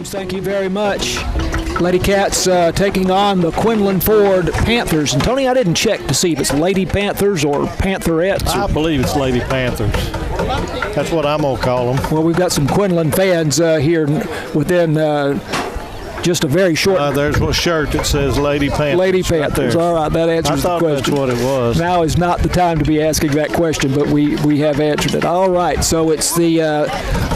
James, thank you very much. Lady Cats taking on the Quinlan Ford Panthers. And Tony, I didn't check to see if it's Lady Panthers or Pantherettes. I believe it's Lady Panthers. That's what I'm going to call them. Well, we've got some Quinlan fans here within just a very short. There's a shirt that says Lady Panthers. Lady Panthers. All right, that answers the question. I thought that's what it was. Now is not the time to be asking that question, but we have answered it. All right, so it's the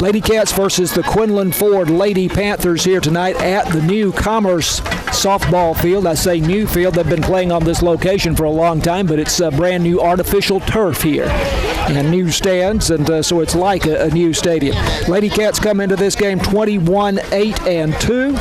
Lady Cats versus the Quinlan Ford Lady Panthers here tonight at the new Commerce softball field. I say new field. They've been playing on this location for a long time, but it's a brand new artificial turf here and new stands, and so it's like a new stadium. Lady Cats come into this game 21-8-2.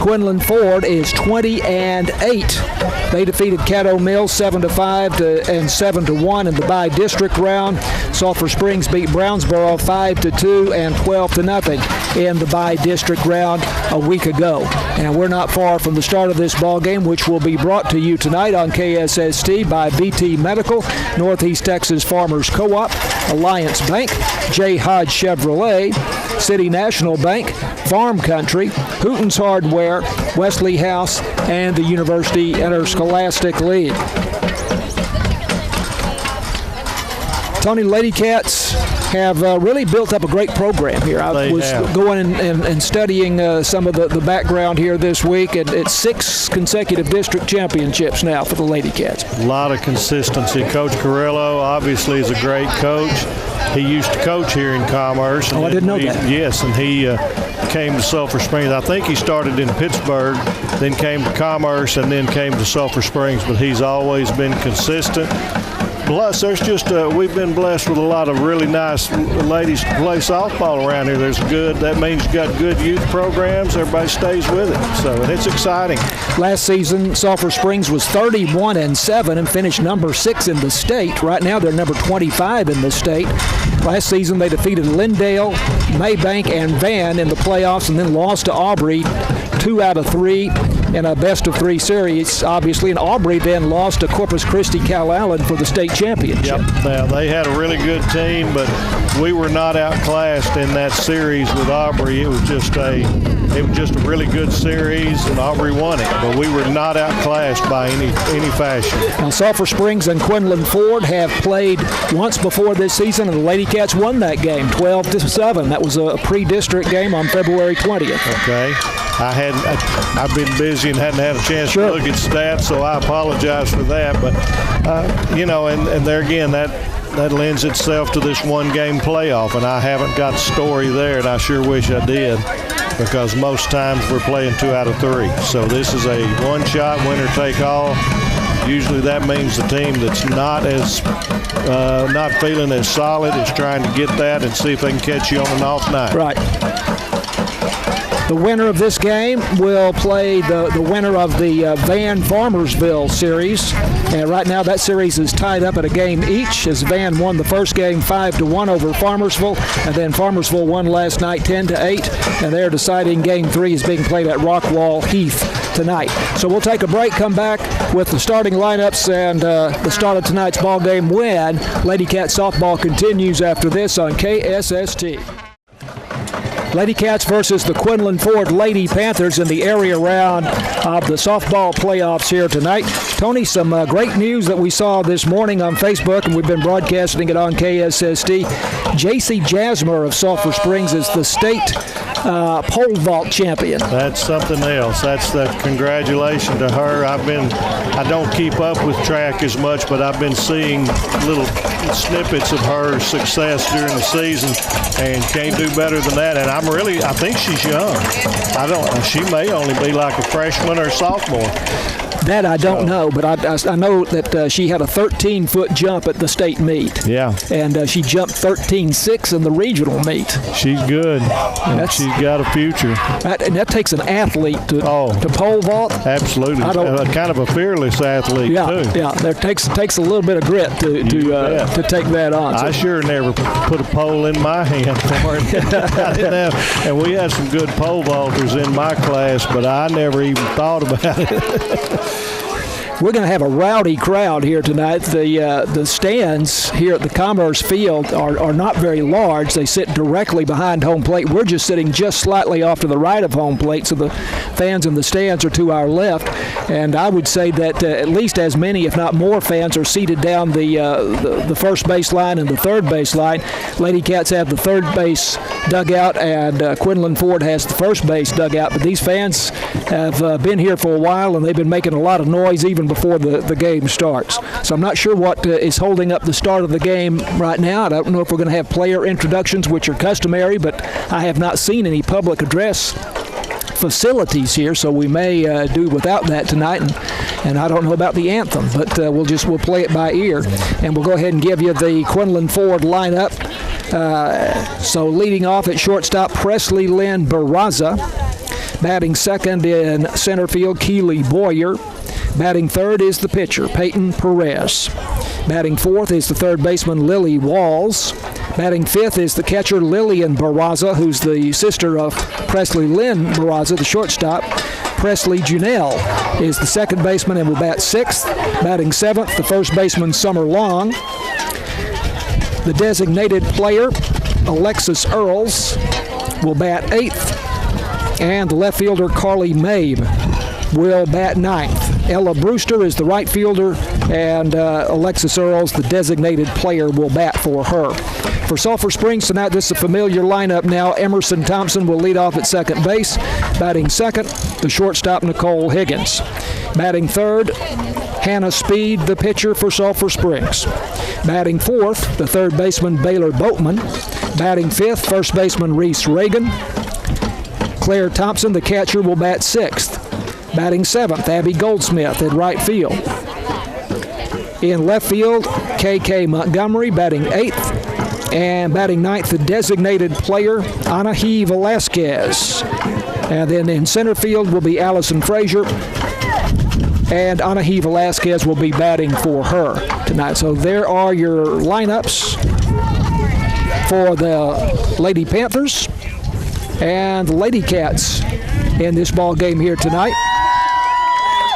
Quinlan Ford is 20-8. They defeated Caddo Mills 7-5 and 7-1 in the bi-district round. Sulphur Springs beat Brownsboro 5-2 and 12-0 in the bi-district round a week ago. And we're not far from the start of this ball game, which will be brought to you tonight on KSST by BT Medical, Northeast Texas Farmers Co-op, Alliance Bank, J. Hodge Chevrolet, City National Bank, Farm Country, Hooten's Hardware, Wesley House, and the University Interscholastic League. Tony, Lady Cats have really built up a great program here. I was going and studying some of the background here this week, and it's 6 consecutive district championships now for the Lady Cats. A lot of consistency. Coach Carrillo obviously is a great coach. He used to coach here in Commerce. I didn't know that. Yes, and he came to Sulphur Springs. I think he started in Pittsburgh, then came to Commerce, and then came to Sulphur Springs, but he's always been consistent. Plus, there's just we've been blessed with a lot of really nice ladies to play softball around here. That means you've got good youth programs. Everybody stays with it, so it's exciting. Last season, Sulphur Springs was 31-7 and finished number 6 in the state. Right now, they're number 25 in the state. Last season, they defeated Lindale, Maybank, and Van in the playoffs, and then lost to Aubrey 2 out of 3 in a best-of-3 series, obviously. And Aubrey then lost to Corpus Christi Calallen for the state championship. Yep. Now, they had a really good team, but we were not outclassed in that series with Aubrey. It was just a really good series, and Aubrey won it. But we were not outclassed by any fashion. Now, Sulphur Springs and Quinlan Ford have played once before this season, and the Lady Cats won that game 12-7. That was a pre-district game on February 20th. Okay. I've been busy and hadn't had a chance to look at stats, so I apologize for that. But, and there again, that lends itself to this one-game playoff, and I haven't got the story there, and I sure wish I did, because most times we're playing 2 out of 3. So this is a one-shot, winner-take-all. Usually that means the team that's not feeling as solid is trying to get that and see if they can catch you on an off night. Right. The winner of this game will play the winner of the Van Farmersville series. And right now that series is tied up at a game each, as Van won the first game 5-1 over Farmersville, and then Farmersville won last night 10-8, and their deciding game 3 is being played at Rockwall Heath tonight. So we'll take a break, come back with the starting lineups and the start of tonight's ball game when Lady Cat softball continues after this on KSST. Lady Cats versus the Quinlan Ford Lady Panthers in the area round of the softball playoffs here tonight. Tony, some great news that we saw this morning on Facebook, and we've been broadcasting it on KSST. J.C. Jasmer of Sulphur Springs is the state pole vault champion. That's something else. That's the congratulations to her. I don't keep up with track as much, but I've been seeing little snippets of her success during the season, and can't do better than that. And I think she's young. She may only be like a freshman or sophomore. That I don't know, but I know that she had a 13-foot jump at the state meet. Yeah. And she jumped 13.6 in the regional meet. She's good. She's got a future. And that takes an athlete to pole vault. Absolutely. Kind of a fearless athlete, too. Yeah, there takes a little bit of grit to take that on. I sure never put a pole in my hand for her. I didn't have, and we had some good pole vaulters in my class, but I never even thought about it. We're going to have a rowdy crowd here tonight. The stands here at the Commerce Field are not very large. They sit directly behind home plate. We're just sitting just slightly off to the right of home plate, so the fans in the stands are to our left. And I would say that at least as many, if not more, fans are seated down the first base line and the third base line. Lady Cats have the third base dugout, and Quinlan Ford has the first base dugout. But these fans have been here for a while, and they've been making a lot of noise even before the game starts. So I'm not sure what is holding up the start of the game right now. I don't know if we're going to have player introductions, which are customary, but I have not seen any public address facilities here, so we may do without that tonight, and I don't know about the anthem, but we'll play it by ear, and we'll go ahead and give you the Quinlan Ford lineup. So leading off at shortstop, Presley Lynn Barraza. Batting second in center field, Keely Boyer. Batting third is the pitcher, Peyton Perez. Batting fourth is the third baseman, Lily Walls. Batting fifth is the catcher, Lillian Barraza, who's the sister of Presley Lynn Barraza, the shortstop. Presley Junell is the second baseman and will bat sixth. Batting seventh, the first baseman, Summer Long. The designated player, Alexis Earls, will bat eighth. And the left fielder, Carly Mabe, will bat ninth. Ella Brewster is the right fielder, and Alexis Earls, the designated player, will bat for her. For Sulphur Springs tonight, this is a familiar lineup now. Emerson Thompson will lead off at second base. Batting second, the shortstop, Nicole Higgins. Batting third, Hannah Speed, the pitcher for Sulphur Springs. Batting fourth, the third baseman, Baylor Boatman. Batting fifth, first baseman, Reese Reagan. Claire Thompson, the catcher, will bat sixth. Batting seventh, Abby Goldsmith at right field. In left field, K.K. Montgomery batting eighth. And batting ninth, the designated player, Anahi Velasquez. And then in center field will be Allison Frazier. And Anahi Velasquez will be batting for her tonight. So there are your lineups for the Lady Panthers and the Lady Cats in this ball game here tonight.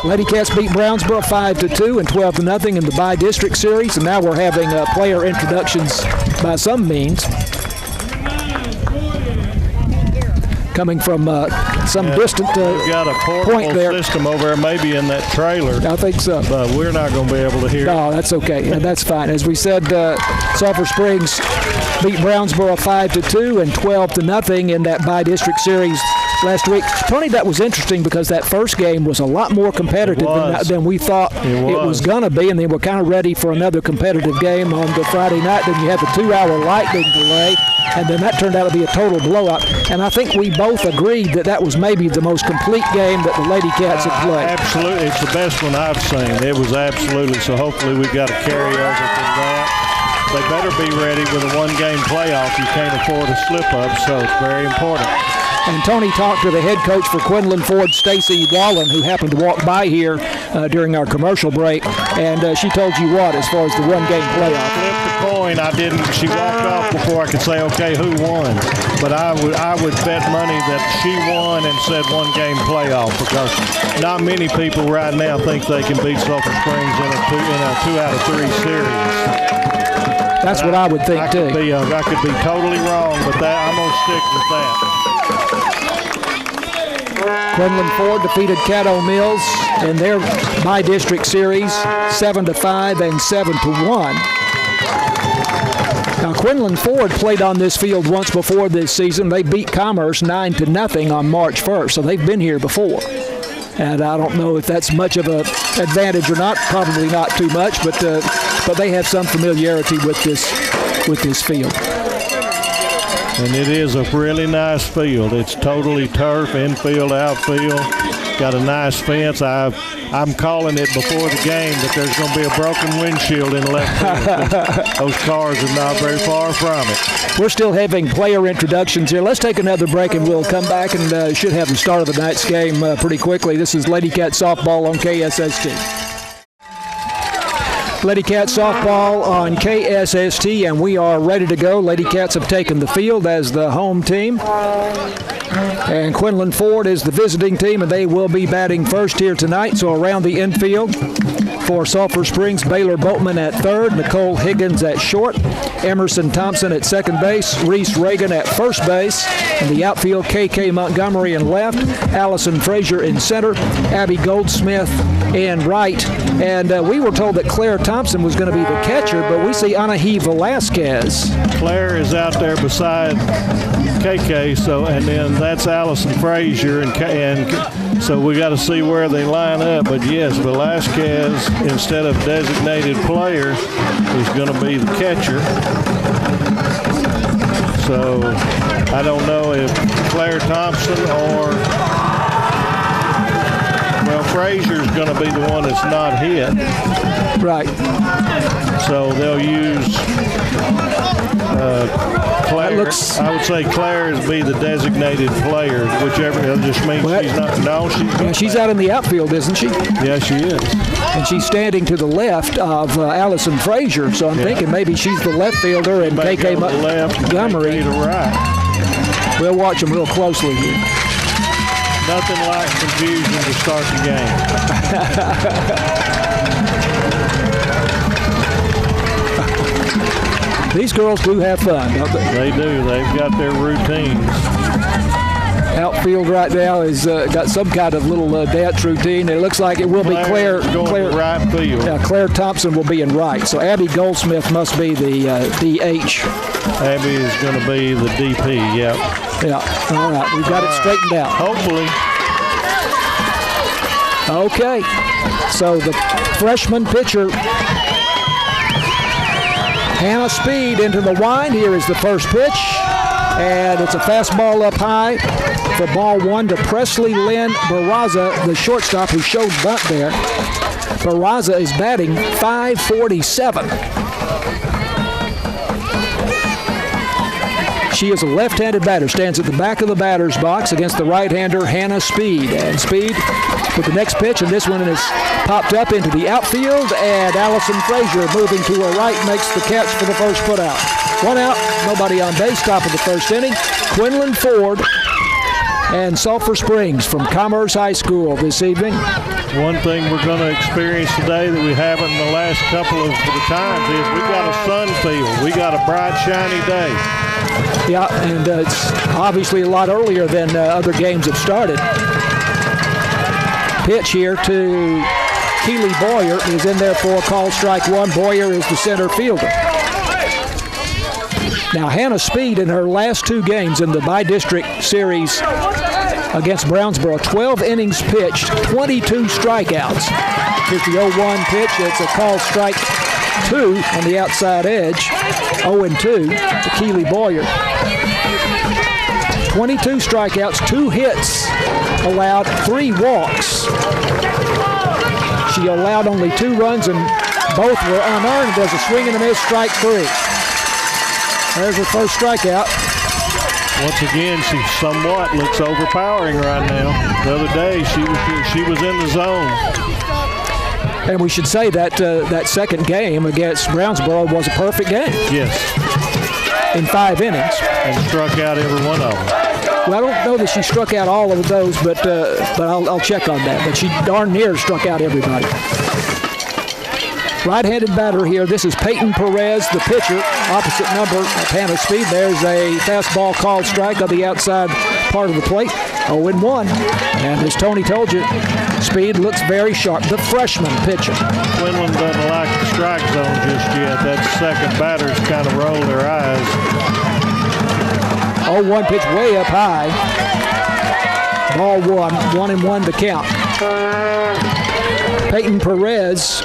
Lady Cats beat Brownsboro 5-2 and 12-0 in the bi-district series, and now we're having player introductions by some means. Coming from some distant we've got a point there. System over there, maybe in that trailer. I think so. But we're not going to be able to hear. No, that's okay. Yeah, that's fine. As we said, Sulphur Springs beat Brownsboro 5-2 and 12-0 in that bi-district series last week. Tony, that was interesting because that first game was a lot more competitive than we thought it was going to be, and they were kind of ready for another competitive game on the Friday night. Then you had the 2-hour lightning delay, and then that turned out to be a total blowout. And I think we both agreed that was maybe the most complete game that the Lady Cats had played. Absolutely. It's the best one I've seen. It was absolutely. So hopefully we've got a carryover from that. They better be ready with a one-game playoff. You can't afford a slip-up, so it's very important. And Tony talked to the head coach for Quinlan Ford, Stacy Wallen, who happened to walk by here during our commercial break, and she told you what as far as the one-game playoff? Flipped the coin. I didn't. She walked off before I could say, okay, who won? But I would bet money that she won and said one-game playoff, because not many people right now think they can beat Sulphur Springs in a 2-out-of-3 series. That's what I would think, too. I could be totally wrong, but I'm going to stick with that. Quinlan Ford defeated Caddo Mills in their bi-district series 7-5 and 7-1. Now, Quinlan Ford played on this field once before this season. They beat Commerce 9-0 on March 1st, so they've been here before. And I don't know if that's much of an advantage or not. Probably not too much, but they have some familiarity with this field. And it is a really nice field. It's totally turf, infield, outfield. Got a nice fence. I'm calling it before the game that there's going to be a broken windshield in left field. Those cars are not very far from it. We're still having player introductions here. Let's take another break, and we'll come back and should have the start of the night's game pretty quickly. This is Lady Cat Softball on KSST. Lady Cats softball on KSST, and we are ready to go. Lady Cats have taken the field as the home team, and Quinlan Ford is the visiting team, and they will be batting first here tonight. So around the infield, For Sulphur Springs, Baylor Boatman at third, Nicole Higgins at short, Emerson Thompson at second base, Reese Reagan at first base. In the outfield, KK Montgomery in left, Allison Frazier in center, Abby Goldsmith in right. And we were told that Claire Thompson was going to be the catcher, but we see Anahi Velasquez. Claire is out there beside KK, and then that's Allison Frazier, and so we got to see where they line up. But yes, Velasquez, instead of designated player, is going to be the catcher. So I don't know if Claire Thompson or, well, Frazier's going to be the one that's not hit. Right. So they'll use Claire. I would say Claire is be the designated player, whichever. That just means she's not. No, she's out in the outfield, isn't she? Yeah, she is. And she's standing to the left of Allison Frazier, so I'm thinking maybe she's the left fielder and KK Montgomery. To right. We'll watch them real closely here. Nothing like confusion to start the game. These girls do have fun, don't they? They do. They've got their routines. Outfield right now has got some kind of little dance routine. It looks like it will be Claire. Going to right field. Yeah, Claire Thompson will be in right. So Abby Goldsmith must be the DH. Abby is going to be the DP. Yep. Yeah. All right. We've got it straightened out. Hopefully. Okay. So the freshman pitcher, Hannah Speed, into the wind. Here is the first pitch, and it's a fastball up high for ball one to Presley Lynn Barraza, the shortstop who showed bunt there. Barraza is batting .547. She is a left-handed batter, stands at the back of the batter's box against the right-hander Hannah Speed. And Speed with the next pitch, and this one is popped up into the outfield, and Allison Frazier moving to her right makes the catch for the first putout. One out, nobody on base, top of the first inning. Quinlan Ford and Sulphur Springs from Commerce High School this evening. One thing we're going to experience today that we haven't in the last couple of times is we got a sun field. We got a bright, shiny day. Yeah, and it's obviously a lot earlier than other games have started. Pitch here to Keely Boyer is in there for a call strike one. Boyer is the center fielder. Now, Hannah Speed in her last two games in the bi-district series against Brownsboro, 12 innings pitched, 22 strikeouts. Here's the 0-1 pitch. It's a call strike two on the outside edge. 0-2 to Keely Boyer. 22 strikeouts, 2 hits allowed, 3 walks. She allowed only 2 runs, and both were unearned. There's a swing and a miss, strike 3. There's her first strikeout. Once again, she somewhat looks overpowering right now. The other day, she was in the zone. And we should say that that second game against Brownsboro was a perfect game. Yes. In 5 innings. And struck out every one of them. Well, I don't know that she struck out all of those, but I'll check on that. But she darn near struck out everybody. Right-handed batter here. This is Peyton Perez, the pitcher, opposite number of Hannah Speed. There's a fastball called strike on the outside part of the plate. 0-1. And as Tony told you, Speed looks very sharp. The freshman pitcher. Quinlan doesn't like the strike zone just yet. That second batter's kind of rolled their eyes. 0-1 pitch way up high. Ball one. 1-1 to count. Peyton Perez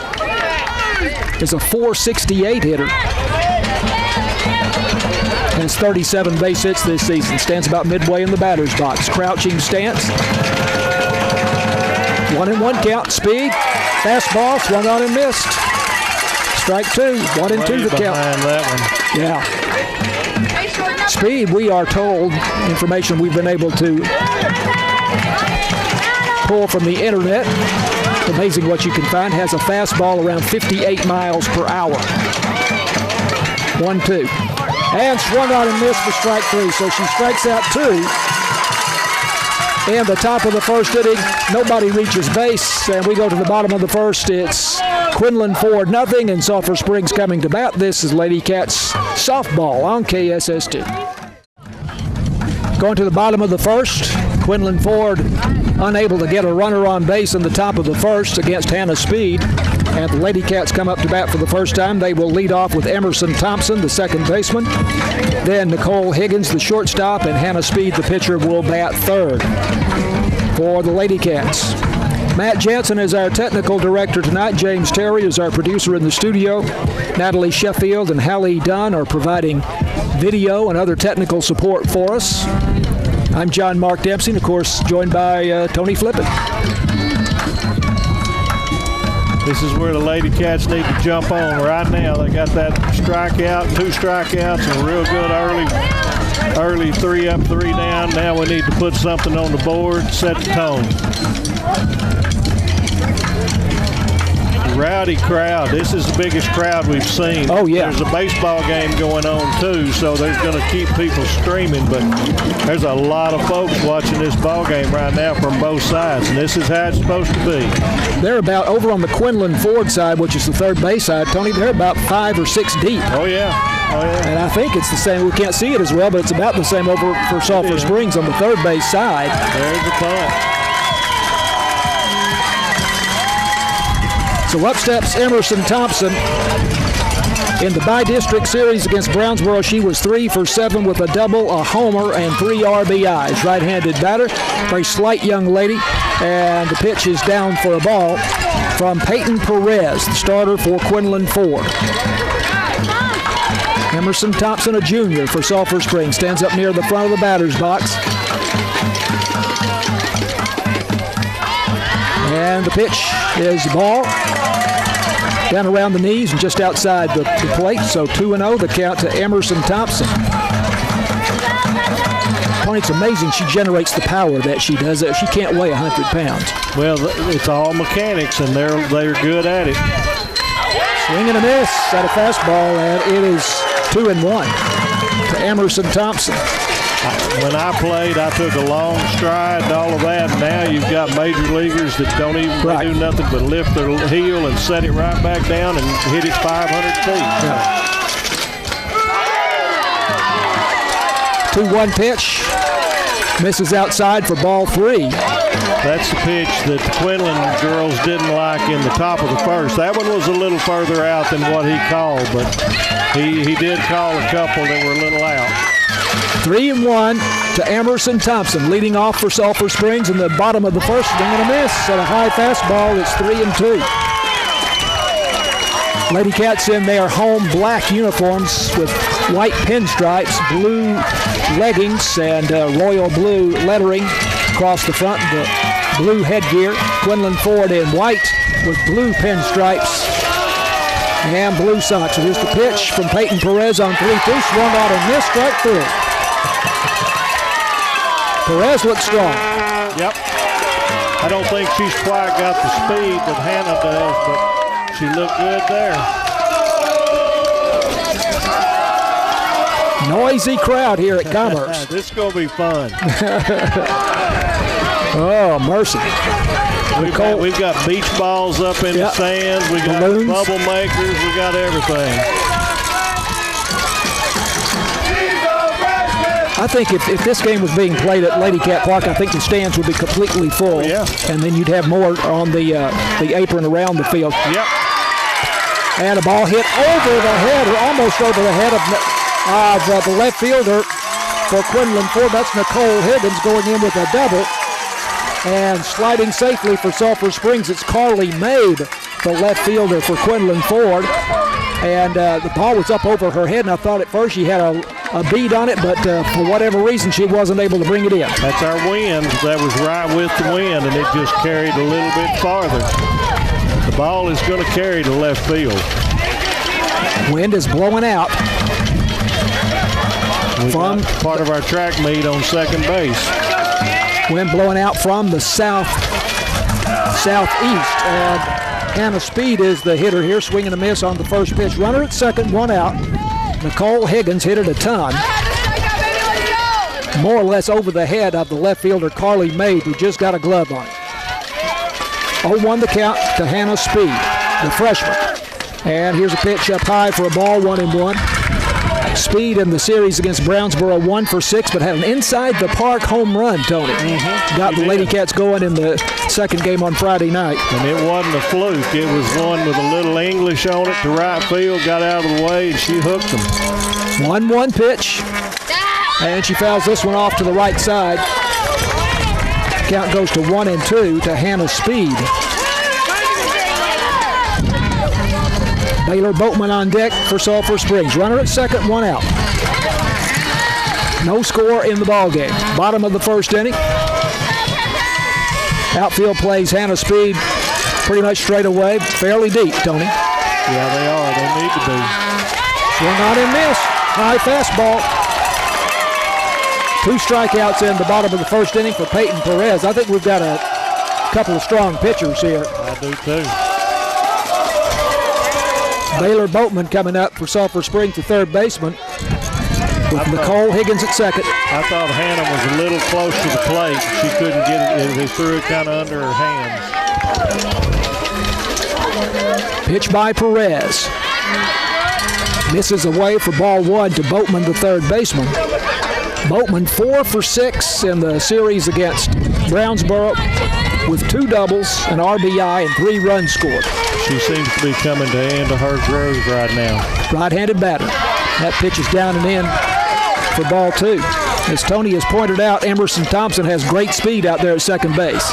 is a .468 hitter. Has 37 base hits this season. Stands about midway in the batter's box. Crouching stance. 1-1 count. Speed. Fastball. Swung on and missed. Strike 2. 1-2 the count. That one. Yeah. Speed, we are told, information we've been able to pull from the internet, amazing what you can find, has a fastball around 58 miles per hour. 1-2. And swung on and missed for strike 3, so she strikes out 2. in the top of the first inning. Nobody reaches base, and we go to the bottom of the first. It's Quinlan 4-0, and Sulphur Springs coming to bat. This is Lady Cats softball on KSST. Going to the bottom of the first, Quinlan Ford unable to get a runner on base in the top of the first against Hannah Speed. And the Lady Cats come up to bat for the first time. They will lead off with Emerson Thompson, the second baseman. Then Nicole Higgins, the shortstop, and Hannah Speed, the pitcher, will bat third for the Lady Cats. Matt Jansen is our technical director tonight. James Terry is our producer in the studio. Natalie Sheffield and Hallie Dunn are providing video and other technical support for us. I'm John Mark Dempsey, and of course joined by Tony Flippin. This is where the Lady Cats need to jump on right now. They got that strikeout, 2 strikeouts, and real good early 3 up, 3 down. Now we need to put something on the board, set the tone. Rowdy crowd. This is the biggest crowd we've seen. Oh, yeah. There's a baseball game going on, too, so there's going to keep people streaming, but there's a lot of folks watching this ball game right now from both sides, and this is how it's supposed to be. They're about over on the Quinlan Ford side, which is the third base side, Tony. They're about 5 or 6 deep. Oh, yeah. Oh, yeah. And I think it's the same. We can't see it as well, but it's about the same over for Sulphur Springs on the third base side. There's the bunt. So up steps Emerson Thompson. In the bi-district series against Brownsboro, she was 3 for 7 with a double, a homer, and 3 RBIs. Right-handed batter, very slight young lady, and the pitch is down for a ball from Peyton Perez, the starter for Quinlan Ford. Emerson Thompson, a junior for Sulphur Springs, stands up near the front of the batter's box. And the pitch is ball. Down around the knees and just outside the plate. So 2-0, the count to Emerson Thompson. Tony, it's amazing she generates the power that she does. She can't weigh 100 pounds. Well, it's all mechanics, and they're good at it. Swing and a miss at a fastball, and it is 2-1 to Emerson Thompson. When I played, I took a long stride and all of that. Now you've got major leaguers that don't even do nothing but lift their heel and set it right back down and hit it 500 feet. Yeah. 2-1 pitch. Misses outside for ball 3. That's the pitch that the Quinlan girls didn't like in the top of the first. That one was a little further out than what he called, but he did call a couple that were a little out. 3-1 to Emerson Thompson, leading off for Sulphur Springs in the bottom of the first. Swing and a miss at a high fastball. It's 3-2. Lady Cats in their home black uniforms with white pinstripes, blue leggings, and royal blue lettering across the front. The blue headgear. Quinlan Ford in white with blue pinstripes and blue socks. So here's the pitch from Peyton Perez on 3-2. Swung out and missed, strike 3. Perez looks strong. Yep. I don't think she's quite got the speed that Hannah does, but she looked good there. Noisy crowd here at Commerce. This is going to be fun. Oh, mercy. We've got beach balls up in the stands. We got balloons, bubble makers. We got everything. I think if this game was being played at Lady Cat Park, I think the stands would be completely full. Yeah. And then you'd have more on the apron around the field. Yep. And a ball hit over the head, or almost over the head of the left fielder for Quinlan Ford. That's Nicole Higgins going in with a double. And sliding safely for Sulphur Springs, it's Carly Mabe, the left fielder for Quinlan Ford. And the ball was up over her head, and I thought at first she had a bead on it, but for whatever reason, she wasn't able to bring it in. That's our wind. That was right with the wind, and it just carried a little bit farther. The ball is going to carry to left field. Wind is blowing out. From part of our track meet on second base. Wind blowing out from the southeast. And Hannah Speed is the hitter here, swinging a miss on the first pitch. Runner at second, 1 out. Nicole Higgins hit it a ton. more or less over the head of the left fielder, Carly Maid, who just got a glove on it. 0-1 the count to Hannah Speed, the freshman. And here's a pitch up high for a ball, 1-1. Speed in the series against Brownsboro, 1 for 6, but had an inside-the-park home run, Tony. Got the Lady Cats going in the second game on Friday night. And it wasn't a fluke. It was one with a little English on it to right field, got out of the way, and she hooked them. 1-1 pitch. And she fouls this one off to the right side. Count goes to 1-2 to Hannah Speed. Baylor Boatman on deck for Sulphur Springs. Runner at second, 1 out. No score in the ball game. Bottom of the first inning. Outfield plays Hannah Speed pretty much straight away. Fairly deep, Tony. Yeah, they are. They need to be. Swung on and missed. High fastball. 2 strikeouts in the bottom of the first inning for Peyton Perez. I think we've got a couple of strong pitchers here. I do too. Baylor Boatman coming up for Sulphur Springs, the third baseman, with Nicole Higgins at second. I thought Hannah was a little close to the plate. She couldn't get it. They threw it kind of under her hands. Pitch by Perez. Misses away for ball 1 to Boatman, the third baseman. Boatman 4 for 6 in the series against Brownsboro with 2 doubles, an RBI, and 3 runs scored. She seems to be coming to the end of her groove right now. Right-handed batter. That pitch is down and in for ball 2. As Tony has pointed out, Emerson Thompson has great speed out there at second base.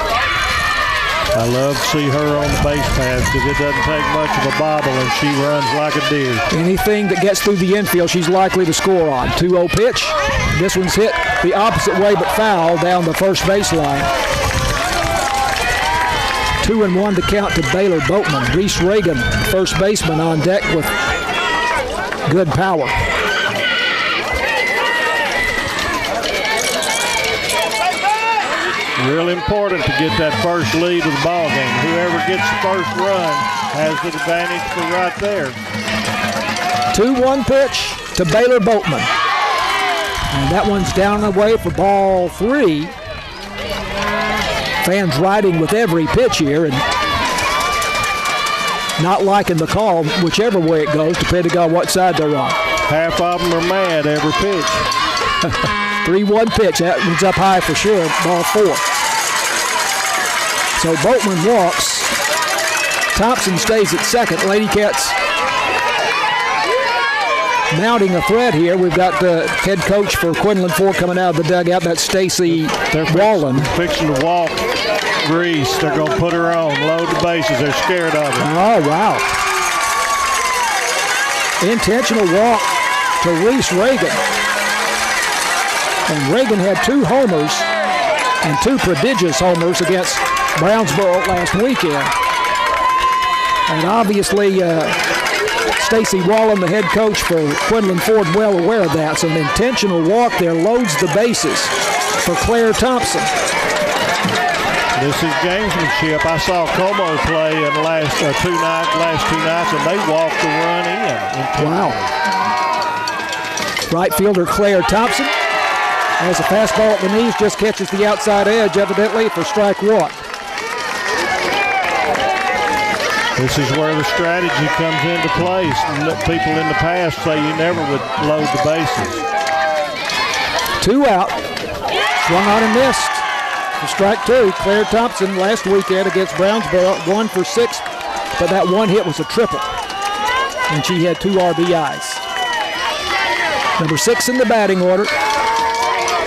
I love to see her on the base paths because it doesn't take much of a bobble and she runs like a deer. Anything that gets through the infield, she's likely to score on. 2-0 pitch. This one's hit the opposite way but foul down the first baseline. 2-1 to count to Baylor Boatman. Reese Reagan, first baseman, on deck with good power. Real important to get that first lead of the ball game. Whoever gets the first run has the advantage for right there. 2-1 pitch to Baylor Boatman. And that one's down and away for ball 3. Fans riding with every pitch here and not liking the call whichever way it goes, depending on what side they're on. Half of them are mad every pitch. 3-1 pitch. That one's up high for sure. Ball 4. So Boatman walks. Thompson stays at second. Lady Cats mounting a threat here. We've got the head coach for Quinlan 4 coming out of the dugout. That's Stacy Wallen. Fixing to walk Reese. They're going to put her on. Load the bases. They're scared of her. Oh, wow. Intentional walk to Reese Reagan. And Reagan had 2 homers and 2 prodigious homers against Brownsboro last weekend. And obviously, Stacy Wallen, the head coach for Quinlan Ford, well aware of that. So an intentional walk there loads the bases for Claire Thompson. This is gamesmanship. I saw Como play in the last 2 nights, and they walked the run in. Wow. Right fielder Claire Thompson has a fastball at the knees, just catches the outside edge, evidently, for strike 1. This is where the strategy comes into place. People in the past say you never would load the bases. 2 out. Swung on and missed. For strike 2, Claire Thompson last weekend against Brownsboro, 1 for 6, but that one hit was a triple, and she had 2 RBIs. Number 6 in the batting order.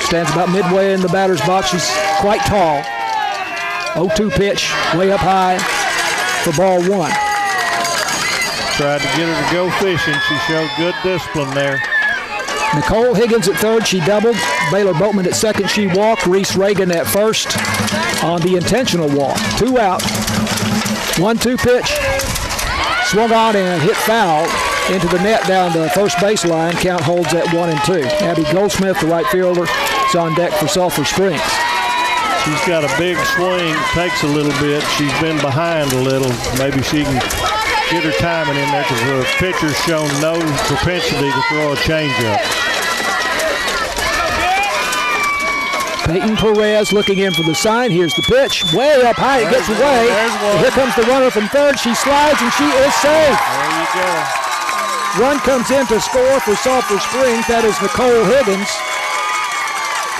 Stands about midway in the batter's box. She's quite tall. 0-2 pitch, way up high for ball 1. Tried to get her to go fishing. She showed good discipline there. Nicole Higgins at third, she doubled. Baylor Boatman at second, she walked. Reese Reagan at first on the intentional walk. 2 out. 1-2 pitch. Swung on and hit foul into the net down the first baseline. Count holds at 1-2. Abby Goldsmith, the right fielder, is on deck for Sulphur Springs. She's got a big swing. Takes a little bit. She's been behind a little. Maybe she can get her timing in there because the pitcher's shown no propensity to throw a changeup. Peyton Perez looking in for the sign. Here's the pitch. Way up high. It gets away. Here comes the runner from third. She slides, and she is safe. There you go. Run comes in to score for Sulphur Springs. That is Nicole Higgins.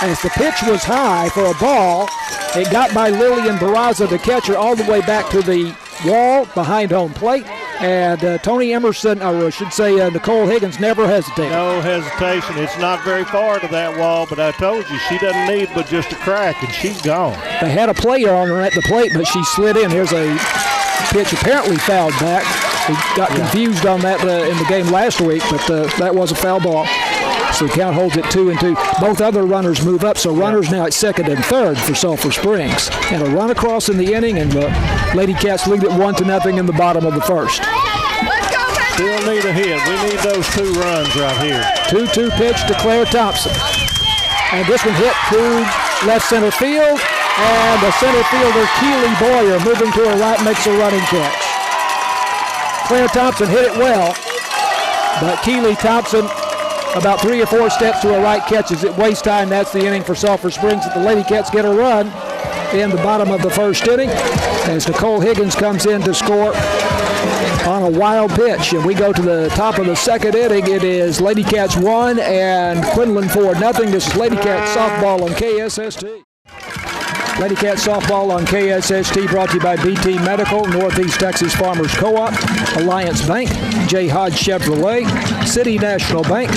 As the pitch was high for a ball, it got by Lillian Barraza, the catcher, all the way back to the wall behind home plate. And Tony Emerson, or I should say Nicole Higgins, never hesitated. No hesitation. It's not very far to that wall, but I told you, she doesn't need but just a crack, and she's gone. They had a player on her at the plate, but she slid in. Here's a pitch apparently fouled back. We got confused on that in the game last week, but that was a foul ball. So the count holds it 2-2. Both other runners move up, so runners now at second and third for Sulphur Springs. And a run across in the inning, and the Lady Cats lead it 1-0 in the bottom of the first. Still need a hit. We need those 2 runs right here. 2-2 pitch to Claire Thompson. And this one hit to left center field, and the center fielder, Keely Boyer, moving to her right, makes a running catch. Claire Thompson hit it well, but Keely Thompson, about 3 or 4 steps to her right, catches it waist high, and that's the inning for Sulphur Springs. The Lady Cats get a run in the bottom of the first inning as Nicole Higgins comes in to score on a wild pitch. And we go to the top of the second inning. It is Lady Cats 1 and Quinlan 4-0. This is Lady Cats softball on KSST. Lady Cats softball on KSST brought to you by BT Medical, Northeast Texas Farmers Co-op, Alliance Bank, J. Hodge Chevrolet, City National Bank,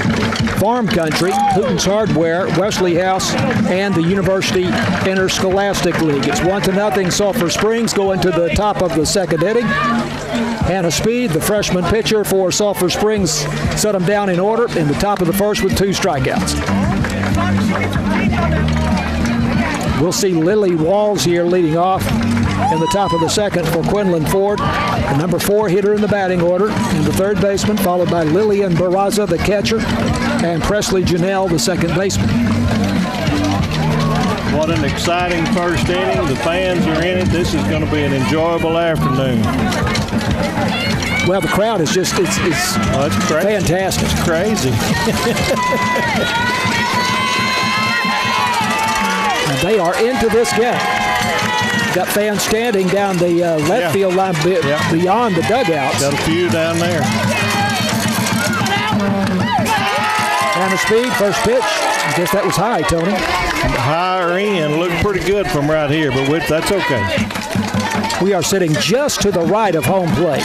Farm Country, Hooten's Hardware, Wesley House, and the University Interscholastic League. It's 1-0 Sulphur Springs going to the top of the second inning. Hannah Speed, the freshman pitcher for Sulphur Springs, set them down in order in the top of the first with 2 strikeouts. We'll see Lily Walls here leading off in the top of the second for Quinlan Ford, the number 4 hitter in the batting order, and the third baseman, followed by Lillian Barraza, the catcher, and Presley Janelle, the second baseman. What an exciting first inning. The fans are in it. This is going to be an enjoyable afternoon. Well, the crowd is just, it's crazy. Fantastic. It's crazy. And they are into this game. Got fans standing down the left field line beyond the dugouts. Got a few down there. Hannah Speed, first pitch. I guess that was high, Tony. Higher in, looked pretty good from right here, but that's okay. We are sitting just to the right of home plate.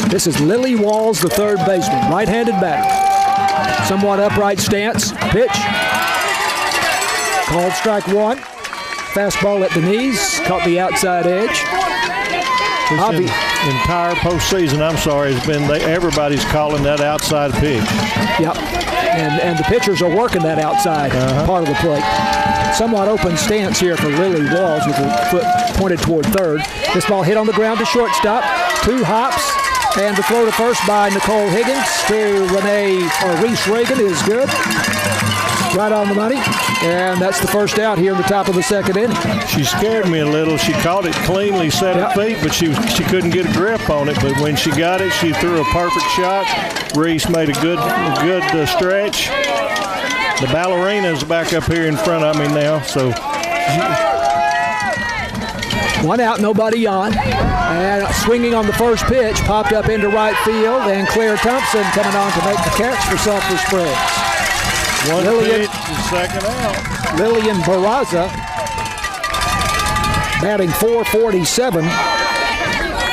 This is Lily Walls, the third baseman, right-handed batter. Somewhat upright stance, pitch. Called strike 1. Fastball at the knees, caught the outside edge. This entire postseason, I'm sorry, has been everybody's calling that outside pitch. Yep, and the pitchers are working that outside part of the plate. Somewhat open stance here for Lily Walls with her foot pointed toward third. This ball hit on the ground to shortstop. 2 hops, and the throw to first by Nicole Higgins to Reese Reagan is good. Right on the money, and that's the first out here in the top of the second inning. She scared me a little. She caught it cleanly, set her feet, but she couldn't get a grip on it. But when she got it, she threw a perfect shot. Reese made a good stretch. The ballerina's back up here in front of me now, so. 1 out, nobody on. And swinging on the first pitch, popped up into right field, and Claire Thompson coming on to make the catch for Sulphur Springs. Pitch, the second out. Lillian Barraza, batting .447,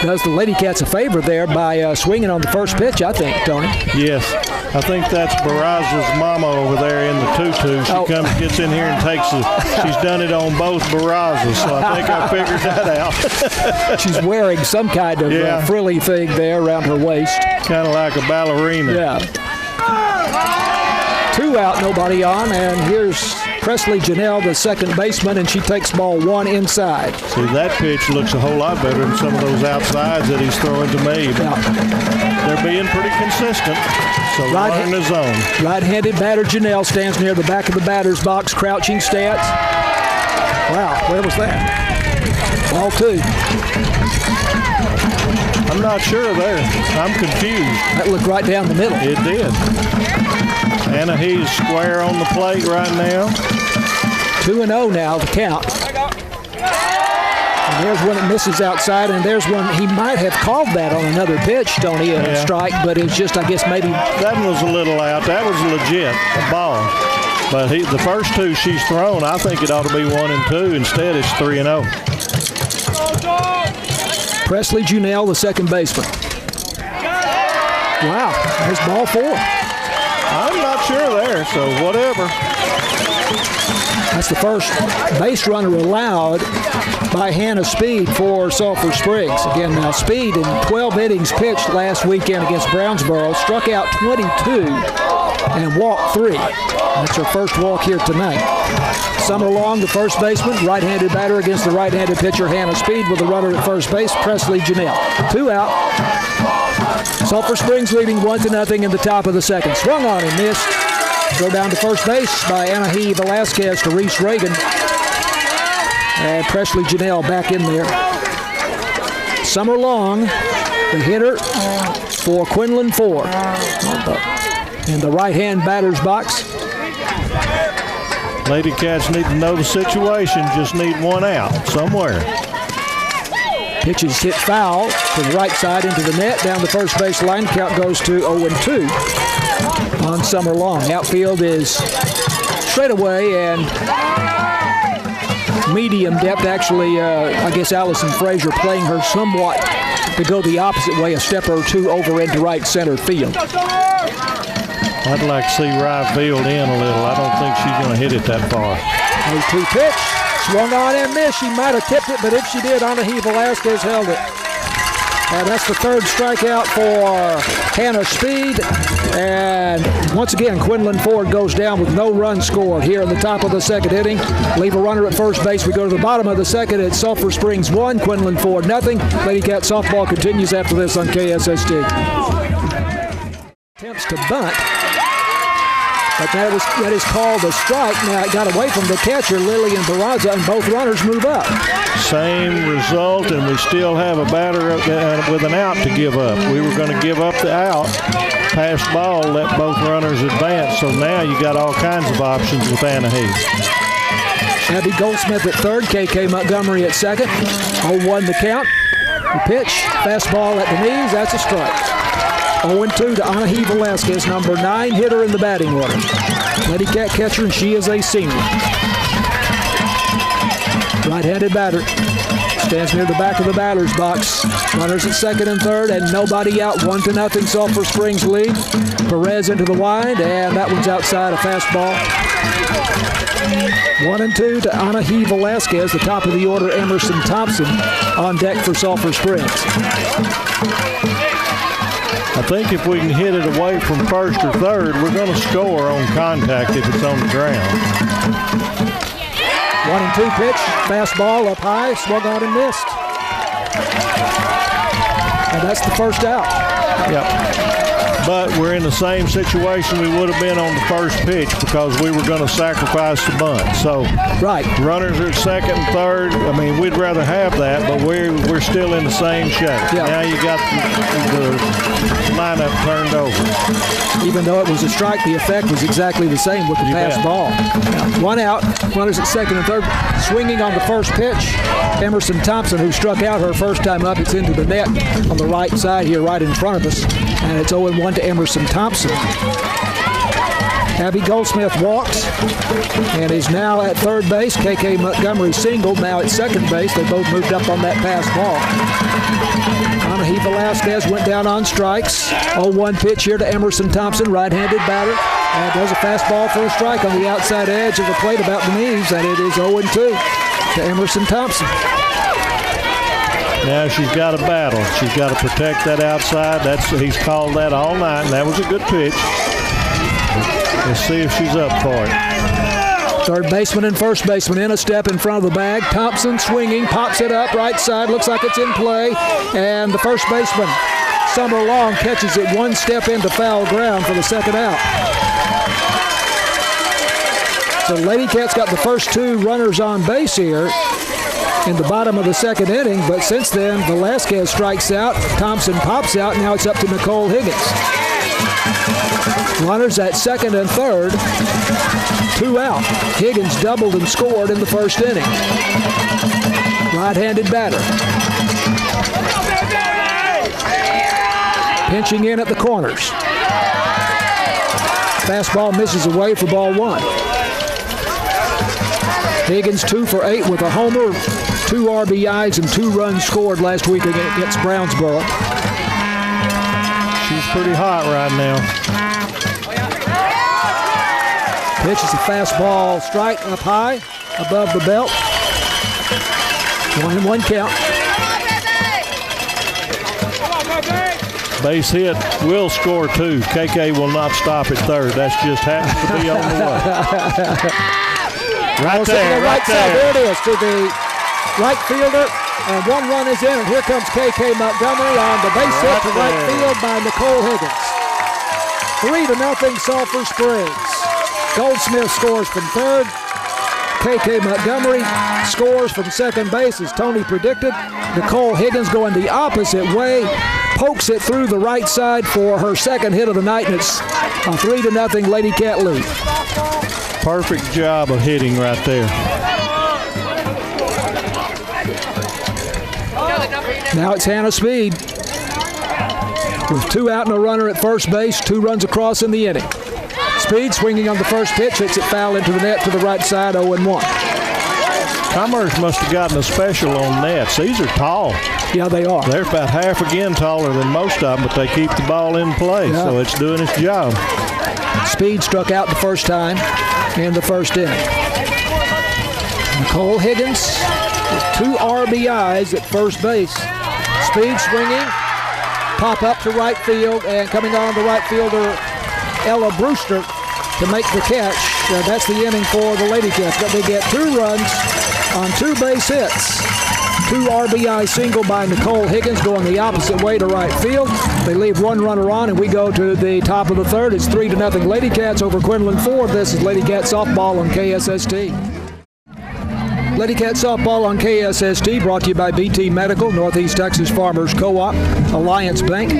does the Lady Cats a favor there by swinging on the first pitch, I think, Tony. Yes. I think that's Barraza's mama over there in the tutu. She gets in here and takes it. She's done it on both Barrazas, so I think I figured that out. She's wearing some kind of frilly thing there around her waist. Kind of like a ballerina. Yeah. 2 out, nobody on, and here's Presley Janelle, the second baseman, and she takes ball 1 inside. See, that pitch looks a whole lot better than some of those outsides that he's throwing to me. But they're being pretty consistent, so learn the zone. Right-handed batter Janelle stands near the back of the batter's box, crouching stance. Wow, where was that? Ball 2. I'm not sure there. I'm confused. That looked right down the middle. It did. Anna He's square on the plate right now. 2-0 now, the count. And there's one that misses outside, and there's one he might have called that on another pitch, Tony, a strike, but it's just, I guess, maybe. That one was a little out. That was legit, a ball. But the first two she's thrown, I think it ought to be 1-2. Instead, it's 3-0. Presley Junell, the second baseman. Wow, there's ball 4. I'm not sure there, so whatever. That's the first base runner allowed by Hannah Speed for Sulphur Springs. Again, now Speed in 12 innings pitched last weekend against Brownsboro, struck out 22 and walked 3. That's her first walk here tonight. Summer Long, the first baseman, right-handed batter against the right-handed pitcher Hannah Speed with the runner at first base, Presley Janelle. 2 out. Sulphur Springs leading 1-0 in the top of the second. Swung on and missed. Go down to first base by Anahi Velasquez to Reese Reagan. And Presley Janelle back in there. Summer Long, the hitter for Quinlan Ford. In the right-hand batter's box. Lady Cats need to know the situation. Just need 1 out somewhere. Pitches hit foul to the right side into the net. Down the first base line. Count goes to 0-2 on Summer Long. Outfield is straight away and medium depth. Actually, I guess Allison Frazier playing her somewhat to go the opposite way, a step or 2 over into right center field. I'd like to see right field in a little. I don't think she's going to hit it that far. 0-2 pitch. Swung on and missed. She might have tipped it, but if she did, Anahi Velasquez held it. And that's the third strikeout for Hannah Speed. And once again, Quinlan Ford goes down with no run scored here in the top of the second inning. Leave a runner at first base. We go to the bottom of the second. It's Sulphur Springs 1, Quinlan Ford 0. Lady Cat softball continues after this on KSST. Attempts to bunt. But that is called a strike. Now it got away from the catcher, Lillian Barraza, and both runners move up. Same result, and we still have a batter with an out to give up. We were going to give up the out, pass ball, let both runners advance. So now you got all kinds of options with Anaheim. Abby Goldsmith at third, KK Montgomery at second. 0-1 the count. The pitch, fastball at the knees, that's a strike. 0-2 to Anahi Velasquez, number 9 hitter in the batting order. Lady Cat catcher, and she is a senior. Right-handed batter. Stands near the back of the batter's box. Runners at second and third, and nobody out. 1-0 Sulphur Springs lead. Perez into the wide, and that one's outside a fastball. 1-2 to Anahi Velasquez. The top of the order, Emerson Thompson on deck for Sulphur Springs. I think if we can hit it away from first or third, we're going to score on contact if it's on the ground. 1-2 pitch, fastball up high, swung on and missed. And that's the first out. Yep. But we're in the same situation we would have been on the first pitch because we were going to sacrifice the bunt. So right. Runners are at second and third. I mean, we'd rather have that, but we're still in the same shape. Yeah. Now you got the lineup turned over. Even though it was a strike, the effect was exactly the same with the pass ball. 1 out, runners at second and third. Swinging on the first pitch, Emerson Thompson, who struck out her first time up. It's into the net on the right side here, right in front of us. And it's 0-1 to Emerson Thompson. Abby Goldsmith walks and is now at third base. KK Montgomery singled, now at second base. They both moved up on that pass ball. Anahi Velasquez went down on strikes. 0-1 pitch here to Emerson Thompson, right-handed batter. And does a fastball for a strike on the outside edge of the plate about the knees, and it is 0-2 to Emerson Thompson. Now she's got to battle. She's got to protect that outside. He's called that all night, and that was a good pitch. Let's see if she's up for it. Third baseman and first baseman in a step in front of the bag. Thompson swinging, pops it up right side. Looks like it's in play. And the first baseman, Summer Long, catches it one step into foul ground for the second out. So Lady Cats got the first 2 runners on base here in the bottom of the second inning, but since then, Velasquez strikes out, Thompson pops out, now it's up to Nicole Higgins. Runners at second and third. 2 out. Higgins doubled and scored in the first inning. Right-handed batter. Pinching in at the corners. Fastball misses away for ball 1. Higgins 2 for 8 with a homer, 2 RBIs, and 2 runs scored last week against Brownsboro. She's pretty hot right now. Pitch is a fastball strike up high above the belt. 1-1 count. Base hit will score 2. KK will not stop at third. That just happens to be on the way. Right there, right there. There it is to the right fielder, and 1 run is in, and here comes KK Montgomery on the base hit to right field by Nicole Higgins. 3-0 Sulphur Springs. Goldsmith scores from third. KK Montgomery scores from second base, as Tony predicted. Nicole Higgins going the opposite way, pokes it through the right side for her second hit of the night, and it's a 3-0 Lady Cat lead. Perfect job of hitting right there. Now it's Hannah Speed with 2 out and a runner at first base, 2 runs across in the inning. Speed swinging on the first pitch, hits it foul into the net to the right side, 0-1. Commerce must have gotten a special on nets. These are tall. Yeah, they are. They're about half again taller than most of them, but they keep the ball in play, so it's doing its job. Speed struck out the first time in the first inning. Nicole Higgins with 2 RBIs at first base. Speed swinging, pop up to right field, and coming on the right fielder, Ella Brewster, to make the catch. That's the inning for the Lady Cats. But they get 2 runs on 2 base hits. 2 RBI single by Nicole Higgins going the opposite way to right field. They leave 1 runner on, and we go to the top of the third. It's 3-0 Lady Cats over Quinlan Ford. This is Lady Cat Softball on KSST. Lady Cat Softball on KSST brought to you by BT Medical, Northeast Texas Farmers Co-op, Alliance Bank,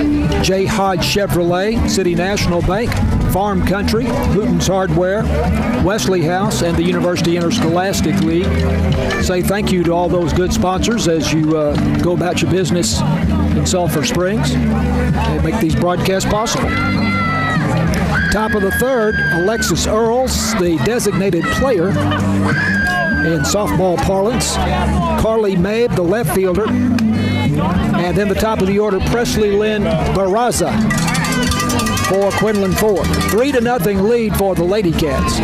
J. Hodge Chevrolet, City National Bank, Farm Country, Hooten's Hardware, Wesley House, and the University Interscholastic League. Say thank you to all those good sponsors as you go about your business in Sulphur Springs. They make these broadcasts possible. Top of the third, Alexis Earls, the designated player in softball parlance. Carly Mabe, the left fielder. And then the top of the order, Presley Lynn Barraza for Quinlan Ford. 3-0 lead for the Lady Cats.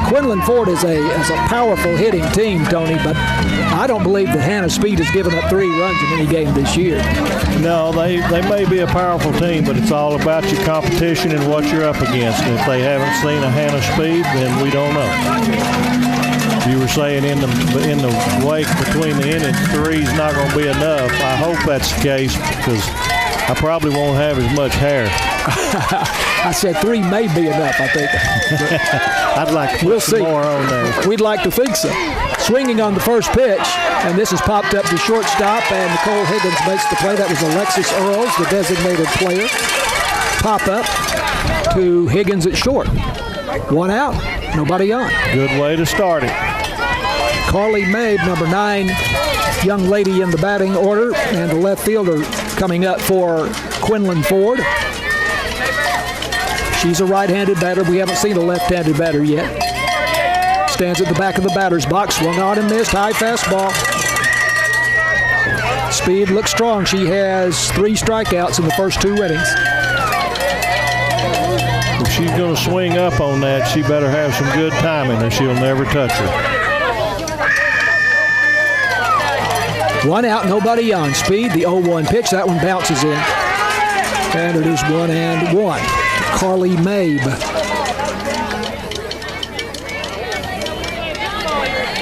Quinlan Ford is a powerful hitting team, Tony, but I don't believe that Hannah Speed has given up 3 runs in any game this year. No, they may be a powerful team, but it's all about your competition and what you're up against. And if they haven't seen a Hannah Speed, then we don't know. You were saying in the wake between the innings, 3's not going to be enough. I hope that's the case because I probably won't have as much hair. I said 3 may be enough, I think. I'd like to put some more on there. We'd like to think so. Swinging on the first pitch, and this is popped up to shortstop, and Nicole Higgins makes the play. That was Alexis Earls, the designated player. Pop up to Higgins at short. 1 out, nobody on. Good way to start it. Carly Mabe, number 9, young lady in the batting order, and the left fielder coming up for Quinlan Ford. She's a right-handed batter. We haven't seen a left-handed batter yet. Stands at the back of the batter's box. Swung on and missed. High fastball. Speed looks strong. She has 3 strikeouts in the first 2 innings. If she's going to swing up on that, she better have some good timing or she'll never touch her. 1 out, nobody on. Speed, the 0-1 pitch. That one bounces in. And it is 1-1. Carly Mabe.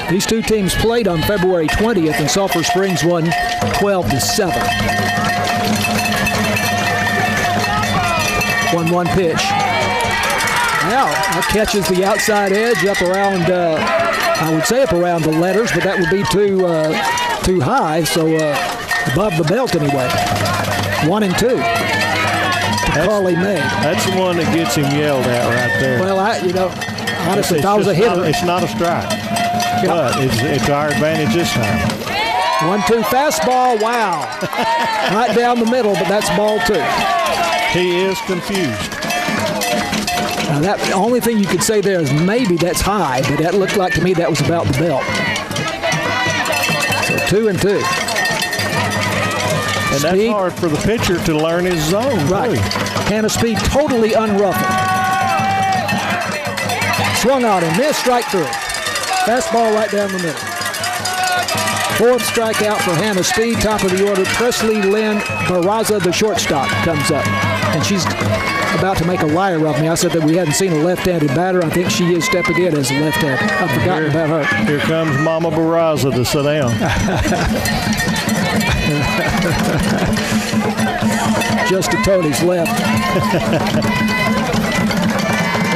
These 2 teams played on February 20th, and Sulphur Springs won 12-7. 1-1 pitch. Now, that catches the outside edge up around, I would say up around the letters, but that would be too high, so above the belt anyway. 1-2. Carly May. That's the one that gets him yelled at right there. Well, honestly, if I was a hitter. It's not a strike, but it's our advantage this time. 1-2 fastball, wow. Right down the middle, but that's ball 2. He is confused. Now the only thing you could say there is maybe that's high, but that looked like to me that was about the belt. So 2-2. And that's hard for the pitcher to learn his zone, right. too. Hannah Speed totally unruffled. Swung on him, missed, strike 3. Fastball right down the middle. 4th strikeout for Hannah Speed. Top of the order, Presley Lynn Barraza, the shortstop, comes up. And she's about to make a liar of me. I said that we hadn't seen a left-handed batter. I think she is stepping in as a left-handed. I've forgotten about her. Here comes Mama Barraza to sit down. Just to Tony's left.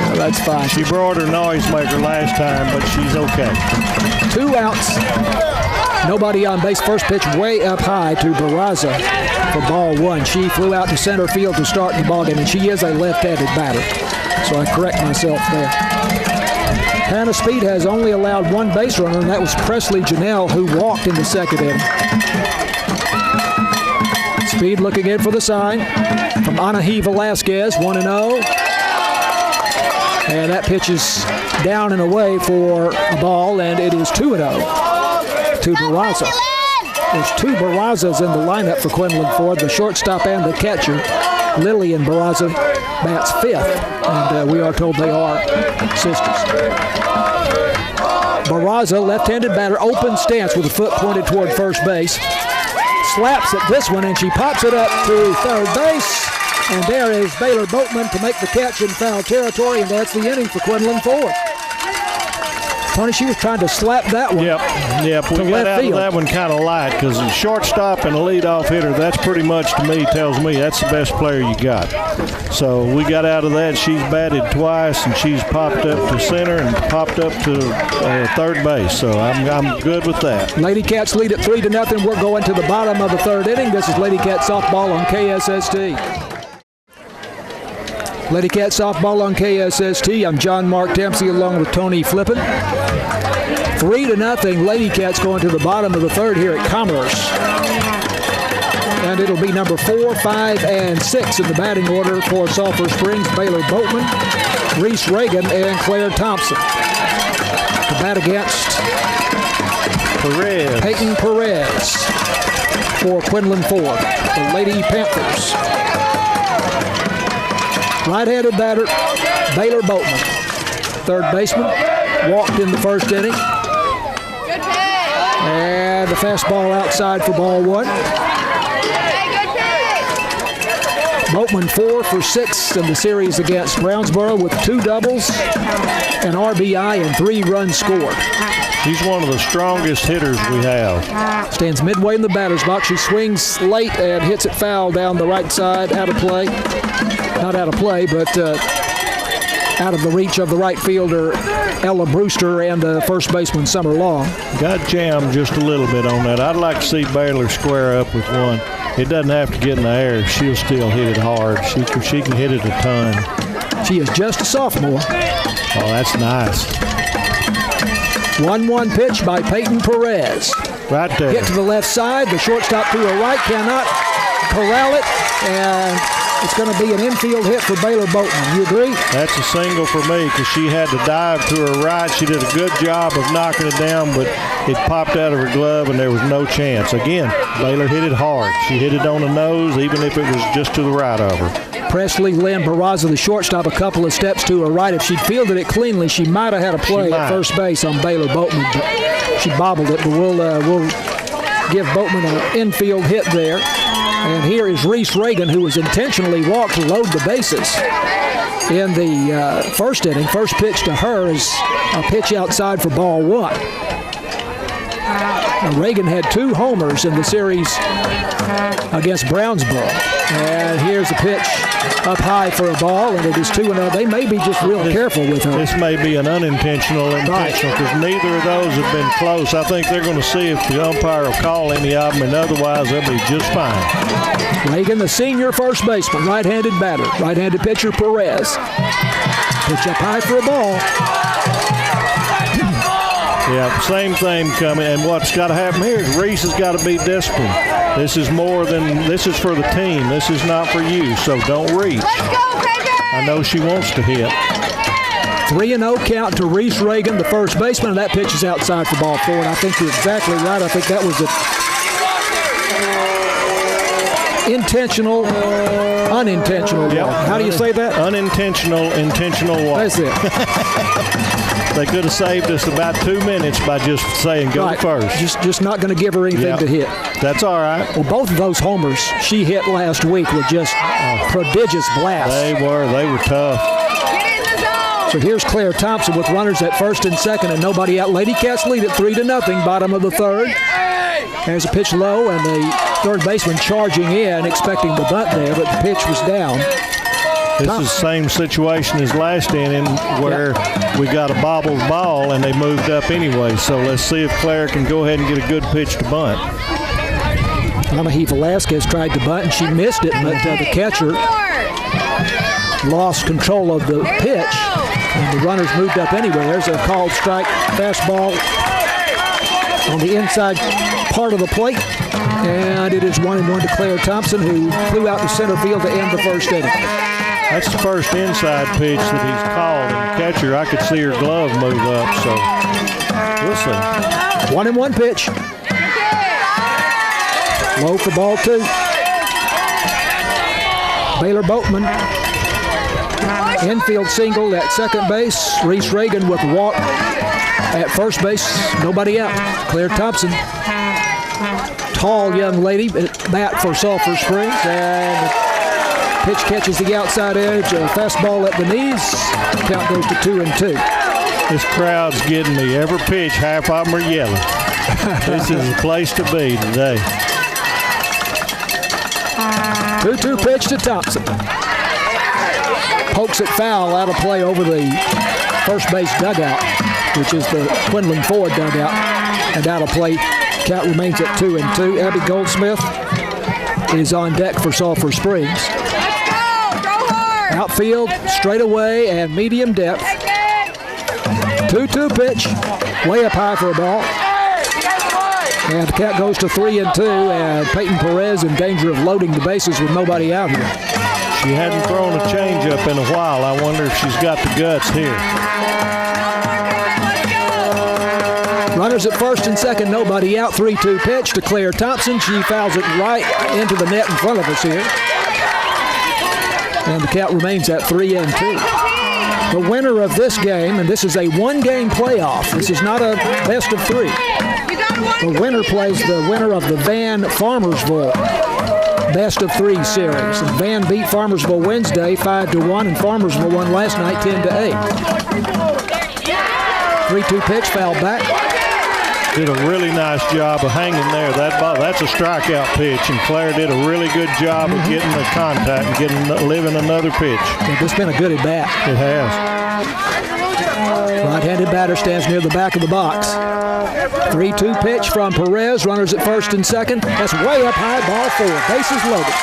Well, that's fine. She brought her noisemaker last time, but she's okay. 2 outs. Nobody on base. First pitch way up high to Barraza for ball 1. She flew out to center field to start the ballgame, and she is a left-handed batter. So I correct myself there. Hannah Speed has only allowed 1 base runner, and that was Presley Janelle, who walked in the 2nd inning. Speed looking in for the sign from Anahi Velasquez, 1-0. And that pitch is down and away for a ball, and it is 2-0 to Barraza. There's 2 Barrazas in the lineup for Quinlan Ford, the shortstop and the catcher. Lillian Barraza bats 5th, and we are told they are sisters. Barraza, left-handed batter, open stance with a foot pointed toward first base. Slaps at this one, and she pops it up to third base. And there is Baylor Boatman to make the catch in foul territory, and that's the inning for Quinlan Ford. Tony, she was trying to slap that one. Yep. We got out of that one kind of light because a shortstop and a leadoff hitter, that's pretty much, to me, tells me that's the best player you got. So we got out of that. She's batted twice, and she's popped up to center and popped up to third base. So I'm good with that. Lady Cats lead at 3-0. We're going to the bottom of the 3rd inning. This is Lady Cat softball on KSST. Lady Cat softball on KSST. I'm John Mark Dempsey along with Tony Flippin. 3-0. Lady Cats going to the bottom of the 3rd here at Commerce. And it'll be number 4, 5, and 6 in the batting order for Sulphur Springs. Baylor Boatman, Reese Reagan, and Claire Thompson. To bat against Peyton Perez for Quinlan Ford, the Lady Panthers. Right-handed batter, Baylor Boatman. 3rd baseman, walked in the 1st inning. And the fastball outside for ball 1. Boatman 4 for 6 in the series against Brownsboro with 2 doubles, an RBI, and 3 runs scored. He's one of the strongest hitters we have. Stands midway in the batter's box. She swings late and hits it foul down the right side, out of play. Not out of play, but out of the reach of the right fielder, Ella Brewster, and first baseman Summer Long. Got jammed just a little bit on that. I'd like to see Baylor square up with one. It doesn't have to get in the air. She'll still hit it hard. She can hit it a ton. She is just a sophomore. Oh, that's nice. 1-1 pitch by Peyton Perez. Right there. Hit to the left side. The shortstop to her right cannot corral it, and it's going to be an infield hit for Baylor Boatman. You agree? That's a single for me because she had to dive to her right. She did a good job of knocking it down, but it popped out of her glove, and there was no chance. Again, Baylor hit it hard. She hit it on the nose, even if it was just to the right of her. Presley Lynn Barraza, the shortstop, a couple of steps to her right. If she'd fielded it cleanly, she might have had a play at first base on Baylor Boatman, but she bobbled it. But we'll give Boatman an infield hit there. And here is Reese Reagan, who was intentionally walked to load the bases in the 1st inning. First pitch to her is a pitch outside for ball 1. Reagan had 2 homers in the series against Brownsboro. And here's a pitch up high for a ball, and it is 2-0. They may be just real careful with her. This may be an unintentional intentional because neither of those have been close. I think they're going to see if the umpire will call any of them, and otherwise they'll be just fine. Reagan, the senior first baseman, right-handed batter. Right-handed pitcher Perez. Pitch up high for a ball. Yeah, same thing coming. And what's got to happen here is Reese has got to be disciplined. This is this is for the team. This is not for you, so don't reach. Let's go, Reagan! I know she wants to hit. 3-0 count to Reese Reagan, the first baseman, and that pitch is outside for ball 4. And I think you're exactly right. I think that was an intentional, unintentional walk. Yep. How do you say that? Unintentional, intentional walk. That's it. They could have saved us about 2 minutes by just saying go Right. first. Just not going to give her anything Yep. to hit. That's all right. Well, both of those homers she hit last week were just prodigious blasts. They were tough. Get in the zone! So here's Claire Thompson with runners at first and second and nobody out. Lady Cats lead at 3-0, bottom of the third. There's a pitch low, and the third baseman charging in, expecting the bunt there, but the pitch was down. This is the same situation as last inning where we got a bobbled ball and they moved up anyway. So let's see if Claire can go ahead and get a good pitch to bunt. Anahi Velasquez tried to bunt, and she missed it, but the catcher lost control of the pitch, and the runners moved up anyway. There's a called strike fastball on the inside part of the plate, and it is 1-1 to Claire Thompson, who flew out to center field to end the first inning. That's the first inside pitch that he's called, and the catcher, I could see her glove move up, so we'll see. 1-1 pitch. Low for ball 2. Baylor Boatman. Infield single at second base. Reese Reagan with a walk at first base. Nobody out. Claire Thompson. Tall young lady at bat for Sulphur Springs. And pitch catches the outside edge. A fastball at the knees. Count goes to 2-2. This crowd's getting me. Every pitch, half of them are yelling. This is the place to be today. 2-2 pitch to Thompson. Pokes it foul, out of play over the first base dugout, which is the Quinlan Ford dugout, and out of play. Count remains at 2-2. Abby Goldsmith is on deck for Sulphur Springs. Let's go! Go hard! Outfield, straight away, and medium depth. 2-2 pitch, way up high for a ball. And the count goes to 3-2, and Peyton Perez in danger of loading the bases with nobody out here. She hadn't thrown a changeup in a while. I wonder if she's got the guts here. Runners at first and second, nobody out. 3-2 pitch to Claire Thompson. She fouls it right into the net in front of us here. And the count remains at 3-2. The winner of this game, and this is a one-game playoff. This is not a best of 3. The winner plays the winner of the Van Farmersville best of 3 series. And Van beat Farmersville Wednesday 5-1, and Farmersville won last night 10-8. 3-2 pitch, foul back. Did a really nice job of hanging there. That's a strikeout pitch, and Claire did a really good job of getting the contact and living another pitch. Yeah, this has been a good at bat. It has. Right-handed batter stands near the back of the box. 3-2 pitch from Perez. Runners at first and second. That's way up high, ball 4. Bases loaded.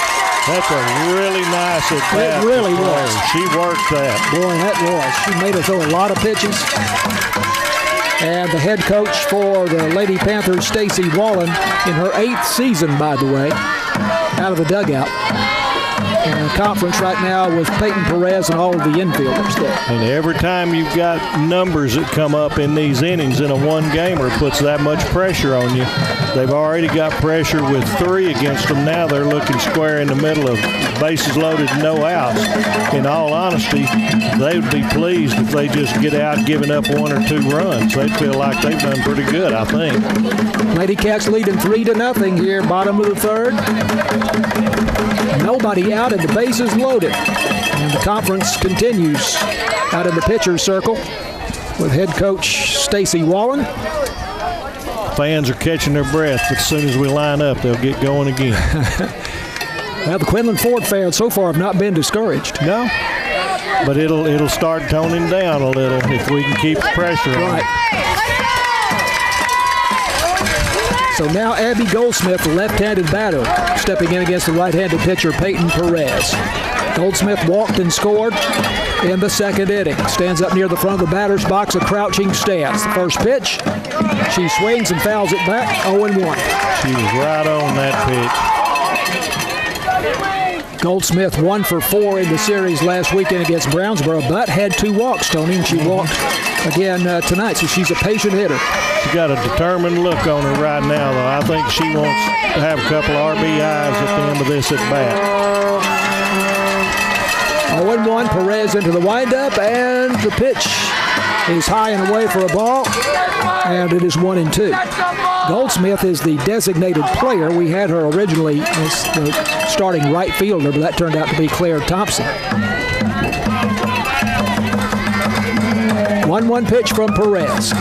That's a really nice at bat. It really was. She worked that. Boy, that was. She made her throw a lot of pitches. And the head coach for the Lady Panthers, Stacy Wallen, in her 8th season, by the way, out of the dugout. In a conference right now with Peyton Perez and all of the infielders there. And every time you've got numbers that come up in these innings in a one-gamer, it puts that much pressure on you. They've already got pressure with 3 against them. Now they're looking square in the middle of bases loaded, no outs. In all honesty, they would be pleased if they just get out giving up 1 or 2 runs. They feel like they've done pretty good, I think. Lady Cats leading 3-0 here, bottom of the third. Nobody out and the bases loaded. And the conference continues out in the pitcher's circle with head coach Stacy Wallen. fans are catching their breath, but as soon as we line up, they'll get going again. Well, the Quinlan Ford fans so far have not been discouraged. No, but it'll start toning down a little if we can keep the pressure on. Right. So now Abby Goldsmith, the left-handed batter, stepping in against the right-handed pitcher Peyton Perez. Goldsmith walked and scored in the second inning. Stands up near the front of the batter's box, a crouching stance. The first pitch, she swings and fouls it back, 0-1. She was right on that pitch. Goldsmith 1 for 4 in the series last weekend against Brownsboro, but had 2 walks, Tony, and she walked again tonight, so she's a patient hitter. She got a determined look on her right now, though. I think she wants to have a couple of RBIs at the end of this at bat. 0-1, Perez into the windup, and the pitch is high and away for a ball, and it is 1-2. Goldsmith is the designated player. We had her originally as the starting right fielder, but that turned out to be Claire Thompson. 1-1 pitch from Perez.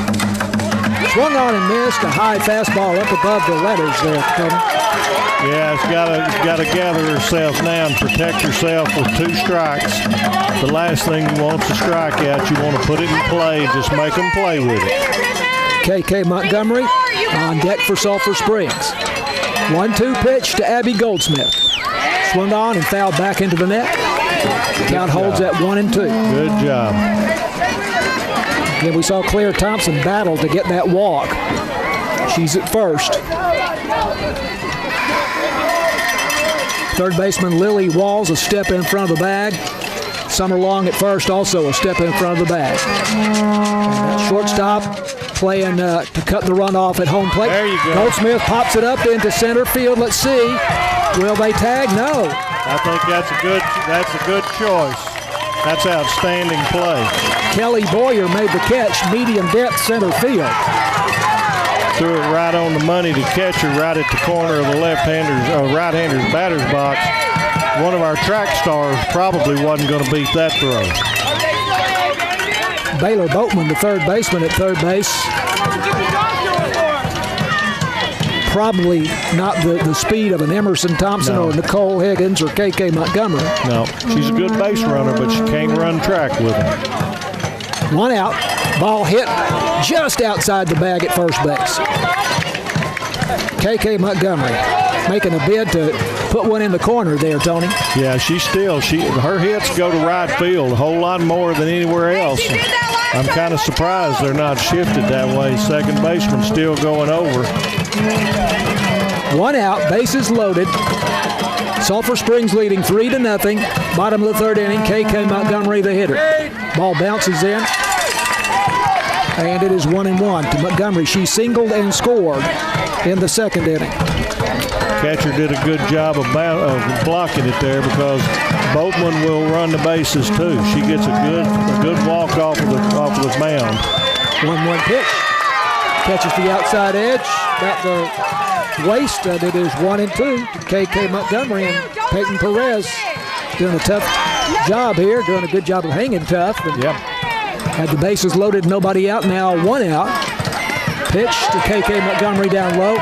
Swung on and missed, a high fastball up above the letters there, Kevin. Yeah, it's got to gather herself now and protect herself with 2 strikes. The last thing you want is a strikeout. You want to put it in play, just make them play with it. KK Montgomery on deck for Sulphur Springs. 1-2 pitch to Abby Goldsmith. Swung on and fouled back into the net. Count holds at 1-2. Good job. Again, we saw Claire Thompson battle to get that walk. She's at first. Third baseman Lily Walls a step in front of the bag. Summer Long at first also a step in front of the bag. And shortstop playing to cut the run off at home plate. There you go. Goldsmith pops it up into center field. Let's see. Will they tag? No. I think that's a good choice. That's outstanding play. Kelly Boyer made the catch, medium depth center field. Threw it right on the money to catch her right at the corner of the right-hander's batter's box. One of our track stars probably wasn't going to beat that throw. Baylor Boatman, the third baseman at third base. Probably not the speed of an Emerson Thompson or Nicole Higgins or KK Montgomery. No, she's a good base runner, but she can't run track with him. 1 out, ball hit just outside the bag at first base. KK Montgomery making a bid to put one in the corner there, Tony. Yeah, her hits go to right field a whole lot more than anywhere else. I'm kind of surprised they're not shifted that way. Second baseman still going over. 1 out, bases loaded. Sulphur Springs leading 3-0. Bottom of the third inning, KK Montgomery the hitter. Ball bounces in, and it is 1-1 to Montgomery. She singled and scored in the second inning. Catcher did a good job of blocking it there because Boatman will run the bases too. She gets a good walk off of the mound. 1-1 pitch. Catches the outside edge, about the waist, and it is 1-2 to KK Montgomery. And Peyton Perez doing a tough job here, doing a good job of hanging tough. Yep. Had the bases loaded, nobody out, now 1 out. Pitch to KK Montgomery down low.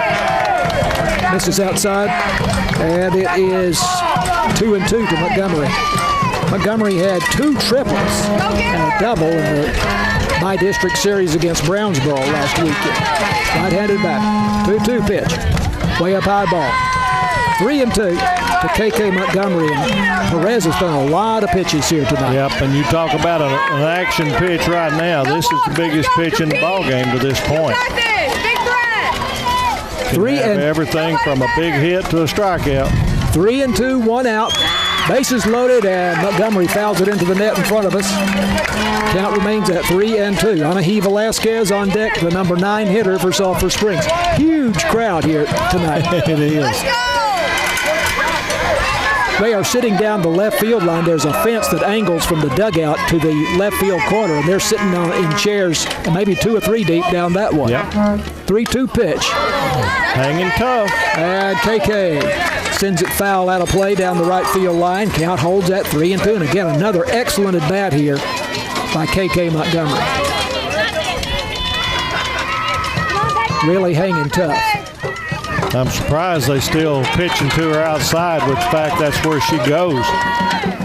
Misses outside, and it is 2-2 to Montgomery. Montgomery had 2 triples and a double in the by-district series against Brownsboro last weekend. Right-handed batter, 2-2 pitch, way up high ball. 3-2 to KK Montgomery, and Perez has thrown a lot of pitches here tonight. Yep, and you talk about an action pitch right now. This is the biggest pitch in the ball game to this point. Everything from a big hit to a strikeout. 3-2, 1 out. Bases loaded, and Montgomery fouls it into the net in front of us. Count remains at 3-2. Anahi Velasquez on deck, the number 9 hitter for Sulphur Springs. Huge crowd here tonight. It is. They are sitting down the left field line. There's a fence that angles from the dugout to the left field corner, and they're sitting in chairs, maybe 2 or 3 deep down that way. Yep. 3-2 pitch. Hanging tough. And KK sends it foul out of play down the right field line. Count holds at 3-2. And again, another excellent at bat here by KK Montgomery. really hanging tough. I'm surprised they still pitching to her outside, which in fact that's where she goes.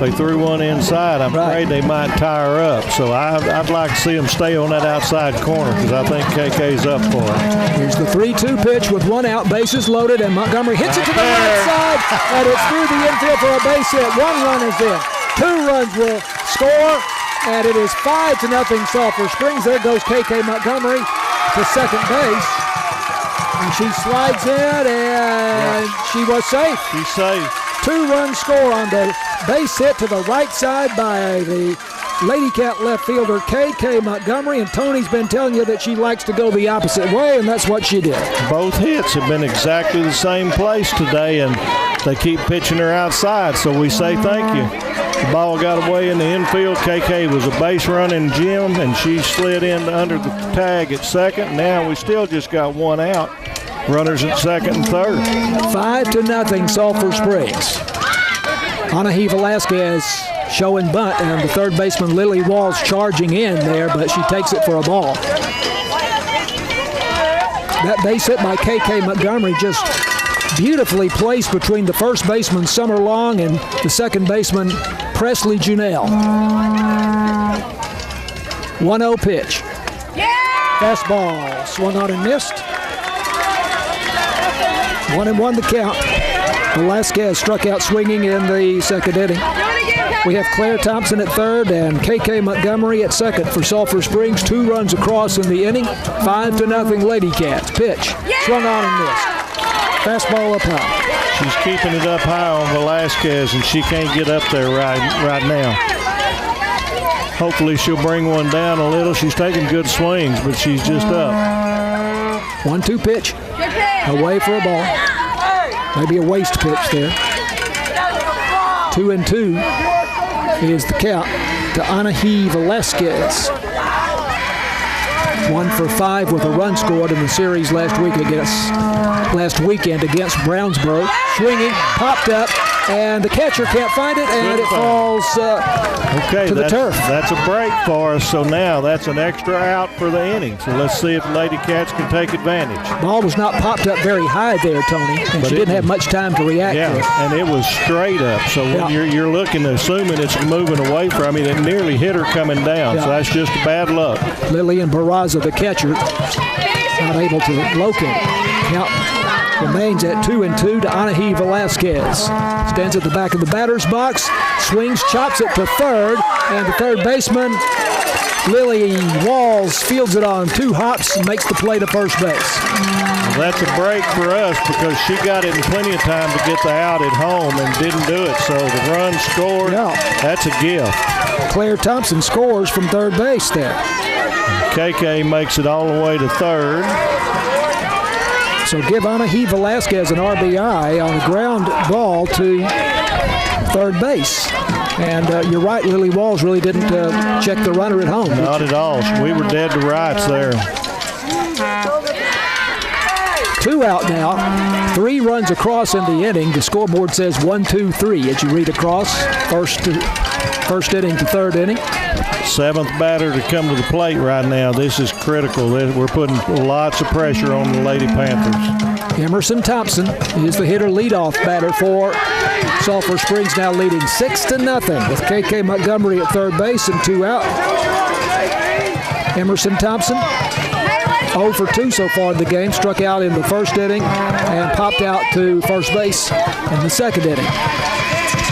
They threw one inside. I'm afraid they might tie her up. So I'd like to see them stay on that outside corner because I think KK's up for it. Here's the 3-2 pitch with one out, bases loaded, and Montgomery hits it to the right side, and it's through the infield for a base hit. 1 run is in. 2 runs will score, and it is 5-0 Sulphur Springs. There goes KK Montgomery to second base. And she slides in, and she was safe. She's safe. 2-run score on the base hit to the right side by the Lady Cat left fielder KK Montgomery. And Tony's been telling you that she likes to go the opposite way, and that's what she did. Both hits have been exactly the same place today, and they keep pitching her outside, so we say thank you. The ball got away in the infield. KK was a base running Jim, and she slid in under the tag at second. Now we still just got 1 out. Runners at second and third. 5-0 Sulphur Springs. Anahi Velasquez showing bunt, and the third baseman Lily Walls charging in there, but she takes it for a ball. That base hit by KK Montgomery just beautifully placed between the first baseman Summer Long and the second baseman Presley Junell. 1-0 pitch. Fastball swung on and missed. 1-1 the count. Velasquez struck out swinging in the second inning. We have Claire Thompson at third and KK Montgomery at second for Sulphur Springs. 2 runs across in the inning. 5-0 Lady Cats. Pitch. Swung on and missed. Fastball up high. She's keeping it up high on Velasquez, and she can't get up there right now. Hopefully she'll bring one down a little. She's taking good swings, but she's just up. 1-2 pitch. Away for a ball. Maybe a waste pitch there. 2-2 is the count to Anahi Velasquez. 1 for 5 with a run scored in the series last weekend against Brownsboro. Swinging, popped up, and the catcher can't find it, and it falls to the turf. That's a break for us, so now that's an extra out for the inning. So let's see if Lady Cats can take advantage. Ball was not popped up very high there, Tony, and she didn't have much time to react to it. And it was straight up, so when you're looking, assuming it's moving away from it, it nearly hit her coming down, so that's just bad luck. Lillian Barraza, the catcher, not able to locate it. Count remains at 2-2 to Anahi Velasquez. Stands at the back of the batter's box, swings, chops it to third, and the third baseman, Lily Walls, fields it on 2 hops and makes the play to first base. Well, that's a break for us because she got it in plenty of time to get the out at home and didn't do it, so the run scored, that's a gift. Claire Thompson scores from third base there. KK makes it all the way to third. So give Anahi Velasquez an RBI on a ground ball to third base. And you're right, Lily Walls really didn't check the runner at home. Not at all. We were dead to rights there. 2 out now. 3 runs across in the inning. The scoreboard says 1-2-3 as you read across. First inning to third inning. 7th batter to come to the plate right now. This is critical. We're putting lots of pressure on the Lady Panthers. Emerson Thompson is the hitter leadoff batter for Sulphur Springs, now leading 6-0 with KK Montgomery at third base and 2 out. Emerson Thompson 0 for 2 so far in the game. Struck out in the first inning and popped out to first base in the second inning.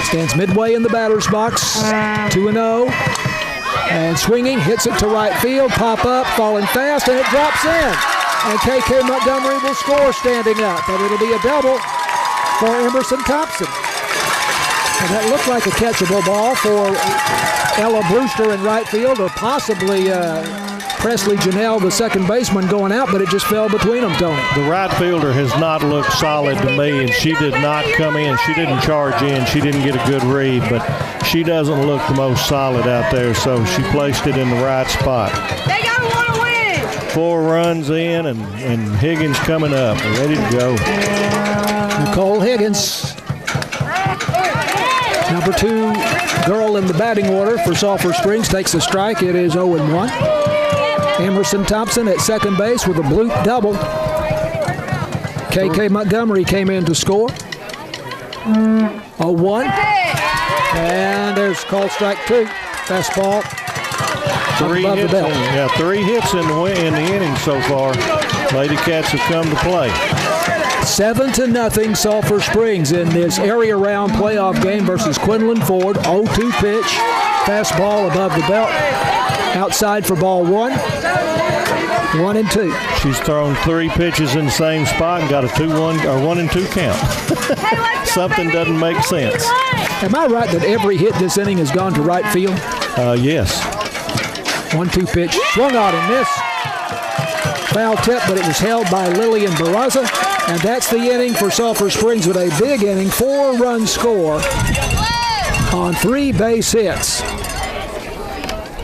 Stands midway in the batter's box, 2-0. And swinging, hits it to right field, pop up, falling fast, and it drops in. And KK Montgomery will score standing up, but it'll be a double for Emerson Thompson. And that looked like a catchable ball for Ella Brewster in right field, or possibly Presley Janelle, the second baseman, going out, but it just fell between them, Tony. The right fielder has not looked solid to me, and she did not come in. She didn't charge in. She didn't get a good read, but she doesn't look the most solid out there, so she placed it in the right spot. They gotta want to win. 4 runs in, and Higgins coming up, ready to go. Nicole Higgins, number 2 girl in the batting order for Sulphur Springs, takes the strike. It is 0-1. Emerson Thompson at second base with a bloop double. KK Montgomery came in to score. 0-1. And there's called strike 2. Fastball. 3 hits. Yeah, 3 hits in the inning so far. Lady Cats have come to play. 7-0 Sulphur Springs in this area round playoff game versus Quinlan Ford. 0-2 pitch. Fastball above the belt. Outside for ball 1. 1-2. She's thrown 3 pitches in the same spot and got a 2-1 or 1-2 count. Something doesn't make sense. Am I right that every hit this inning has gone to right field? Yes. 1-2 pitch. Swung on and missed. Foul tip, but it was held by Lillian Barraza. And that's the inning for Sulphur Springs with a big inning, 4-run score on 3 base hits.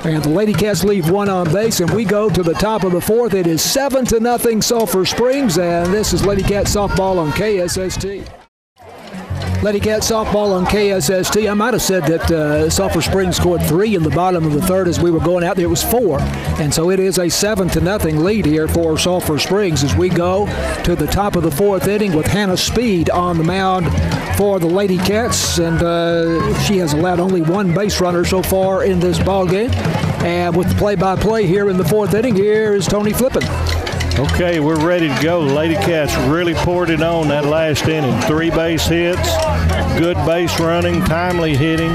And the Lady Cats leave 1 on base, and we go to the top of the 4th. It is 7-0 Sulphur Springs, and this is Lady Cat softball on KSST. Lady Cat softball on KSST. I might have said that Sulphur Springs scored 3 in the bottom of the 3rd as we were going out there. It was 4. And so it is a 7-0 lead here for Sulphur Springs as we go to the top of the 4th inning with Hannah Speed on the mound for the Lady Cats. And she has allowed only 1 base runner so far in this ball game. And with the play-by-play here in the 4th inning, here is Tony Flippin. Okay, we're ready to go. The Lady Cats really poured it on that last inning. 3 base hits, good base running, timely hitting,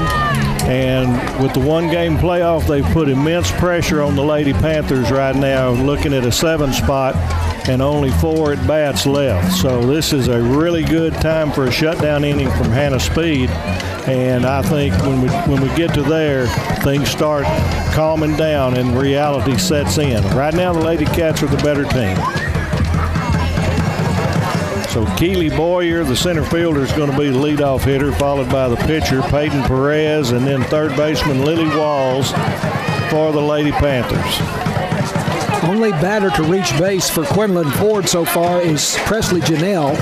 and with the 1-game playoff, they've put immense pressure on the Lady Panthers right now, looking at a 7 spot and only 4 at bats left. So this is a really good time for a shutdown inning from Hannah Speed. And I think when we get to there, things start calming down and reality sets in. Right now, the Lady Cats are the better team. So Keely Boyer, the center fielder, is going to be the leadoff hitter, followed by the pitcher, Peyton Perez, and then third baseman Lily Walls for the Lady Panthers. Only batter to reach base for Quinlan Ford so far is Presley Janelle,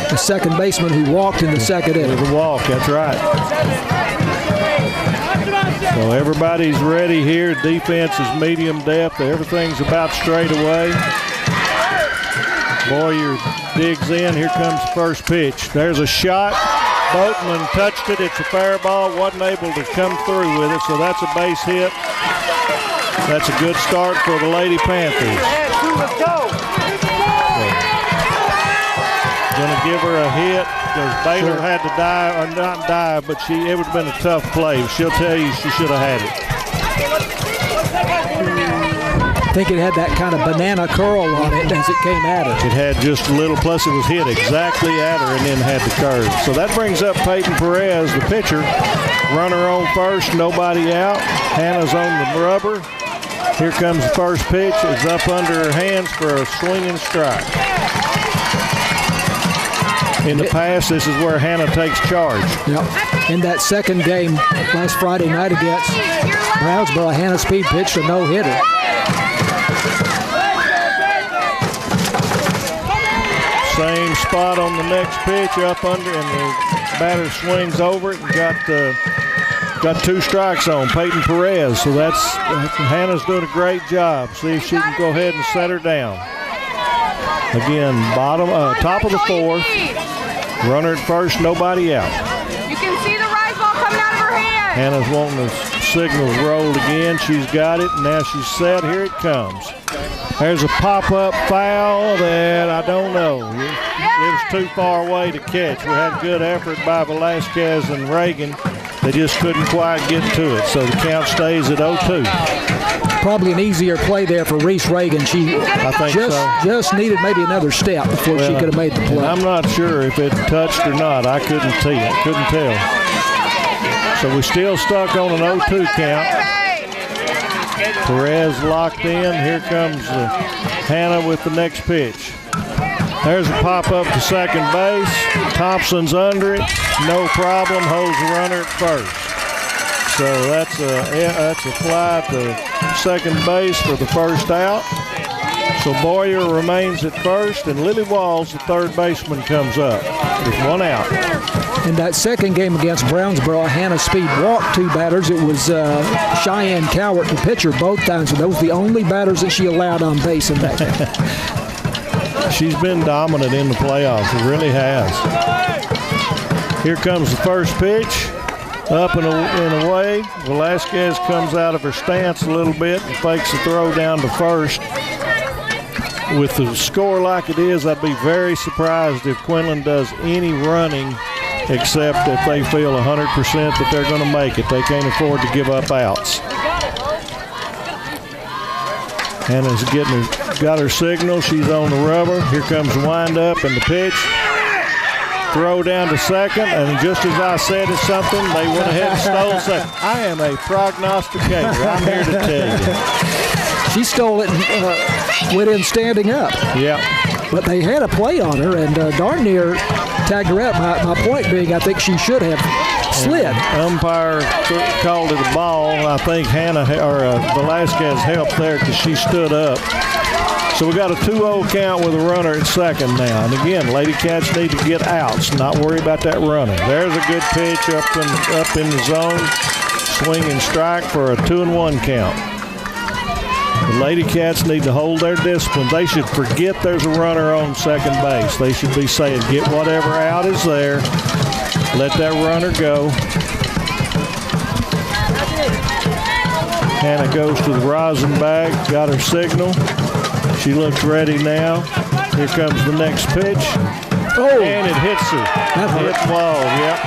the second baseman who walked in the second inning. With a walk, that's right. So everybody's ready here. Defense is medium depth. Everything's about straight away. Boyer digs in. Here comes the first pitch. There's a shot. Boatman touched it. It's a fair ball. Wasn't able to come through with it, so that's a base hit. That's a good start for the Lady Panthers. Going to give her a hit because Baylor had to dive, or not dive, but it would have been a tough play. She'll tell you she should have had it. I think it had that kind of banana curl on it as it came at her. It had just a little, plus it was hit exactly at her and then had the curve. So that brings up Peyton Perez, the pitcher. Runner on first, nobody out. Hannah's on the rubber. Here comes the first pitch. It's up under her hands for a swinging strike. In the past, this is where Hannah takes charge. Yep. In that second game last Friday night against Brownsboro, Hannah Speed pitched a no-hitter. Same spot on the next pitch, up under, and the batter swings over it and got 2 strikes on Peyton Perez. So that's Hannah's doing a great job. See if she can go ahead and set her down. Again, top of the 4th. Runner at first, nobody out. You can see the rifle coming out of her hand. Hannah's wanting the signals rolled again. She's got it. Now she's set. Here it comes. There's a pop-up foul that I don't know. It was too far away to catch. We had good effort by Velasquez and Reagan. They just couldn't quite get to it. So the count stays at 0-2. Probably an easier play there for Reese Reagan. She just needed maybe another step before she could have made the play. I'm not sure if it touched or not. I couldn't tell. So we're still stuck on an 0-2 count. Perez locked in. Here comes Hannah with the next pitch. There's a pop-up to second base. Thompson's under it. No problem. Holds the runner at first. So that's a fly to second base for the first out. So Boyer remains at first, and Lily Walls, the third baseman, comes up with one out. In that second game against Brownsboro, Hannah Speed walked 2 batters. It was Cheyenne Cowart, the pitcher, both times. So those were the only batters that she allowed on base in that game. She's been dominant in the playoffs. It really has. Here comes the first pitch. Up and away. Velasquez comes out of her stance a little bit and fakes the throw down to first. With the score like it is, I'd be very surprised if Quinlan does any running except if they feel 100% that they're going to make it. They can't afford to give up outs. Hannah's got her signal. She's on the rubber. Here comes the windup and the pitch. Throw down to second, and just as I said it's something, they went ahead and stole second. I am a prognosticator. I'm here to tell you. She stole it and went in standing up. Yeah. But they had a play on her, and darn near tagged her out. My point being, I think she should have slid. Umpire called it a ball. I think Velasquez helped there because she stood up. So we got a 2-0 count with a runner at second now. And again, Lady Cats need to get outs, not worry about that runner. There's a good pitch up in the zone. Swing and strike for a 2-1 count. The Lady Cats need to hold their discipline. They should forget there's a runner on second base. They should be saying, get whatever out is there. Let that runner go. Hannah goes to the rosin bag, got her signal. She looks ready now. Here comes the next pitch. Oh, and it hits her. Hit wall, yep.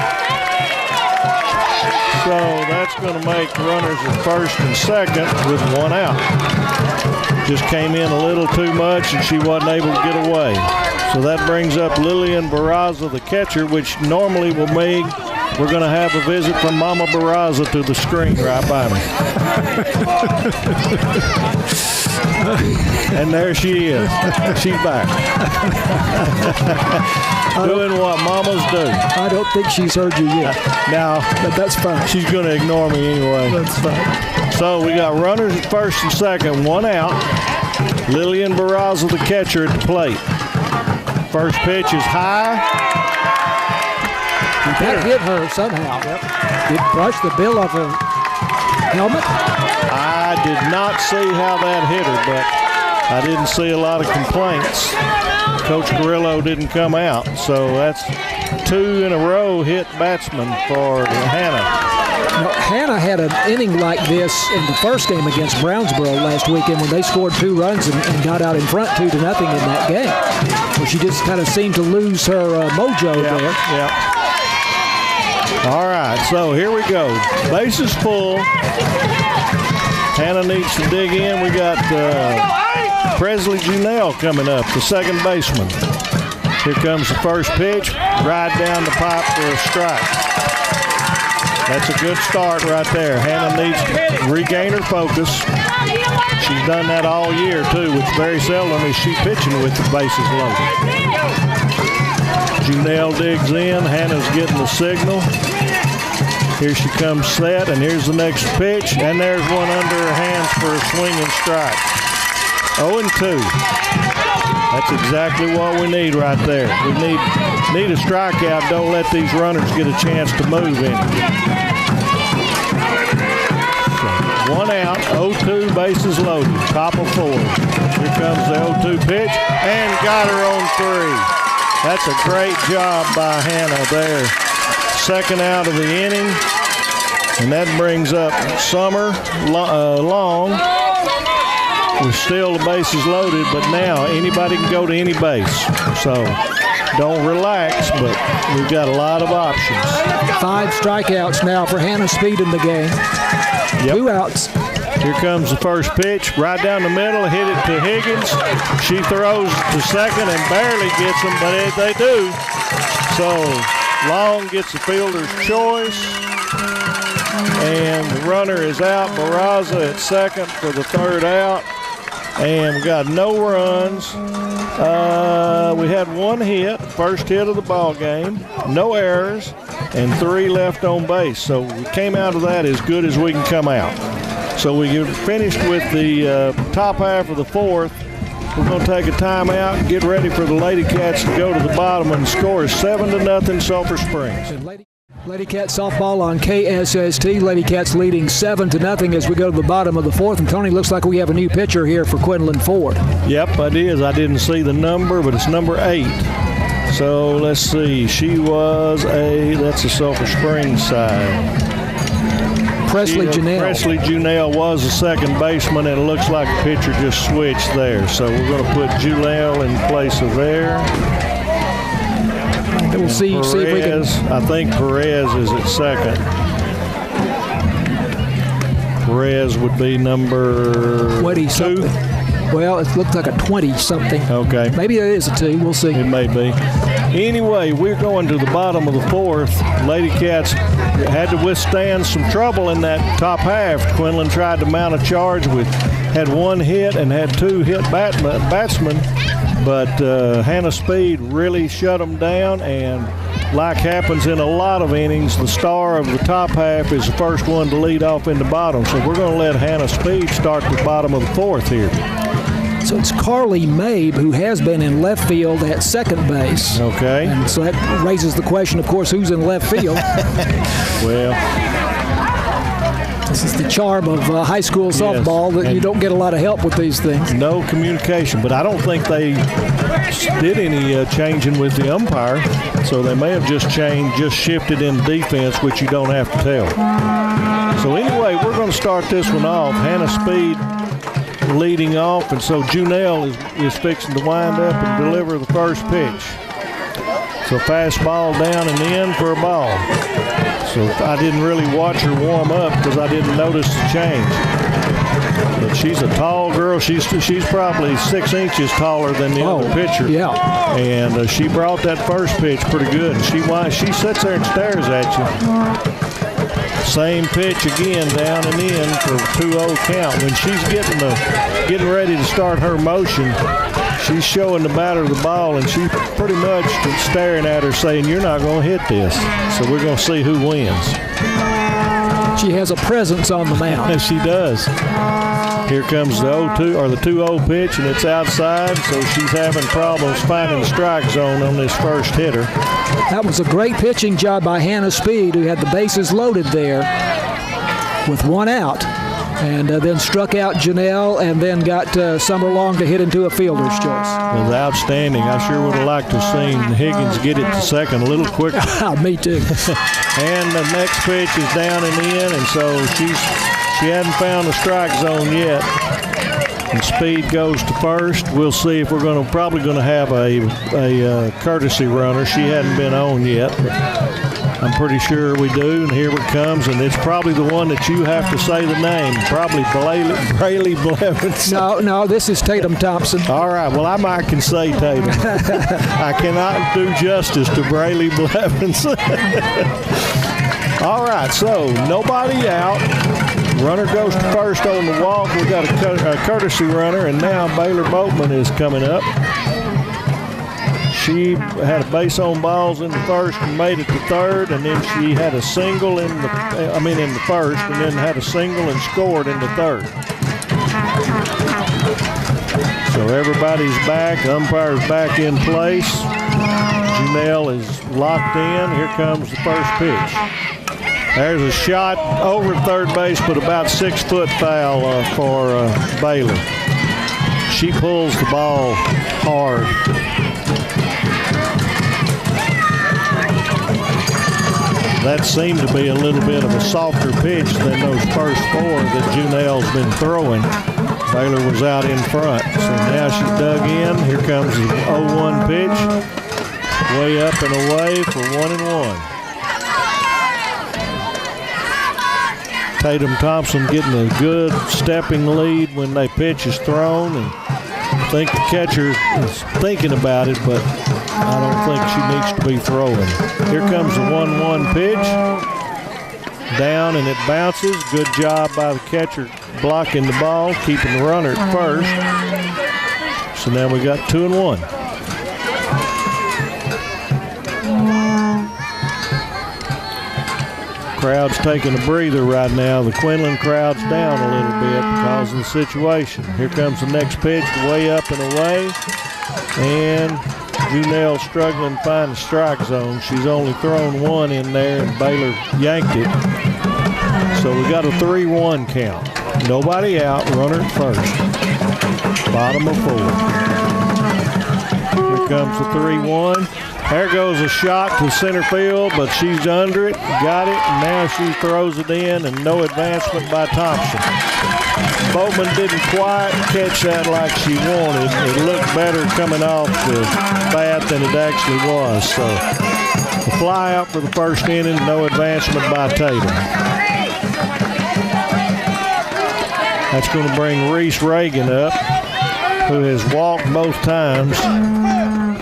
So that's going to make runners at first and second with one out. Just came in a little too much and she wasn't able to get away. So that brings up Lillian Barraza, the catcher, which normally will make. We're going to have a visit from Mama Barraza to the screen right by me. And there she is. She's back. Doing what mamas do. I don't think she's heard you yet. Now, but that's fine. She's going to ignore me anyway. That's fine. So we got runners at first and second, one out. Lillian Barraza, the catcher, at the plate. First pitch is high. That hit her somehow. Yep. It brushed the bill of her helmet. I did not see how that hit her, but I didn't see a lot of complaints. Coach Carrillo didn't come out, so that's 2 in a row hit batsman for Hannah. Now, Hannah had an inning like this in the first game against Brownsboro last weekend when they scored 2 runs and got out in front 2-0 in that game. Well, she just kind of seemed to lose her mojo there. Yeah. All right, so here we go. Bases full. Hannah needs to dig in. We got Presley Junelle coming up, the second baseman. Here comes the first pitch. Right down the pipe for a strike. That's a good start right there. Hannah needs to regain her focus. She's done that all year, too, which very seldom is she pitching with the bases loaded. Junelle digs in. Hannah's getting the signal. Here she comes set, and here's the next pitch, and there's one under her hands for a swing and strike. 0-2. That's exactly what we need right there. We need a strikeout. Don't let these runners get a chance to move in. So, one out, 0-2, bases loaded, top of 4. Here comes the 0-2 pitch, and got her on 3. That's a great job by Hannah there. Second out of the inning, and that brings up Summer Long. We're still the bases loaded, but now anybody can go to any base. So don't relax, but we've got a lot of options. 5 strikeouts now for Hannah Speed in the game. Yep. 2 outs. Here comes the first pitch, right down the middle, hit it to Higgins. She throws to second and barely gets them, but they do. So Long gets the fielder's choice, and the runner is out. Barraza at second for the third out, and we got no runs. We had 1 hit, first hit of the ball game, no errors, and 3 left on base. So we came out of that as good as we can come out. So we finished with the top half of the 4th We're going to take a timeout and get ready for the Lady Cats to go to the bottom, and the score is 7-0 Sulphur Springs. Lady Cats softball on KSST. Lady Cats leading 7-0 as we go to the bottom of the fourth. And Tony, looks like we have a new pitcher here for Quinlan Ford. Yep, it is. I didn't see the number, but it's number 8. So let's see. She was that's a Sulphur Springs side. Presley Janelle was the second baseman, and it looks like the pitcher just switched there. So we're going to put Janelle in place of there. We'll see if we can. I think Perez is at second. Perez would be number 20-something. 2. Well, it looked like a 20-something. Okay. Maybe it is a 2. We'll see. It may be. Anyway, we're going to the bottom of the fourth. Lady Cats had to withstand some trouble in that top half. Quinlan tried to mount a charge had 1 hit and had 2 hit batsmen. But Hannah Speed really shut them down, and like happens in a lot of innings, the star of the top half is the first one to lead off in the bottom. So we're going to let Hannah Speed start the bottom of the fourth here. So it's Carly Mabe, who has been in left field at second base. Okay. And so that raises the question, of course, who's in left field? Well, this is the charm of high school softball, that you don't get a lot of help with these things. No communication, but I don't think they did any changing with the umpire, so they may have just shifted in defense, which you don't have to tell. So anyway, we're going to start this one off. Hannah Speed leading off, and so Janelle is fixing to wind up and deliver the first pitch. So fastball down and in for a ball. So I didn't really watch her warm up because I didn't notice the change. But she's a tall girl. She's probably 6 inches taller than the other pitcher. Yeah. And she brought that first pitch pretty good. And she sits there and stares at you. Same pitch again, down and in for a 2-0 count. When she's getting ready to start her motion, she's showing the batter the ball, and she's pretty much staring at her saying, "You're not going to hit this." So we're going to see who wins. She has a presence on the mound. Yes, she does. Here comes the 0-2 or the 2-0 pitch, and it's outside, so she's having problems finding the strike zone on this first hitter. That was a great pitching job by Hannah Speed, who had the bases loaded there with 1 out, and then struck out Janelle, and then got Summer Long to hit into a fielder's choice. It was outstanding. I sure would have liked to have seen Higgins get it to second a little quicker. Me too. And the next pitch is down and in, and so she hadn't found the strike zone yet. And Speed goes to first. We'll see if we're probably going to have a courtesy runner. She hadn't been on yet, but I'm pretty sure we do. And here it comes, and it's probably the one that you have to say the name. Probably Braley Blevins. No, this is Tatum Thompson. All right, well, I can say Tatum. I cannot do justice to Braley Blevins. All right, so nobody out. Runner goes to first on the walk. We got a courtesy runner, and now Baylor Boatman is coming up. She had a base on balls in the first and made it to third, and then she had a single in the first, and then had a single and scored in the third. So everybody's back. Umpire's back in place. Janelle is locked in. Here comes the first pitch. There's a shot over third base, but about 6-foot foul for Baylor. She pulls the ball hard. That seemed to be a little bit of a softer pitch than those first 4 that Janelle's been throwing. Baylor was out in front. So now she's dug in. Here comes the 0-1 pitch. Way up and away for 1-1. Tatum Thompson getting a good stepping lead when that pitch is thrown, and I think the catcher is thinking about it, but I don't think she needs to be throwing. Here comes the 1-1 pitch. Down, and it bounces. Good job by the catcher blocking the ball, keeping the runner at first. So now we got 2-1. Crowd's taking a breather right now. The Quinlan crowd's down a little bit because of the situation. Here comes the next pitch, way up and away. And Junelle struggling to find the strike zone. She's only thrown one in there, and Baylor yanked it. So we got a 3-1 count. Nobody out, runner at first. Bottom of 4. Here comes the 3-1. There goes a shot to center field, but she's under it, got it, and now she throws it in, and no advancement by Thompson. Boatman didn't quite catch that like she wanted. It looked better coming off the bat than it actually was. So the fly out for the first inning, no advancement by Tatum. That's going to bring Reese Reagan up, who has walked both times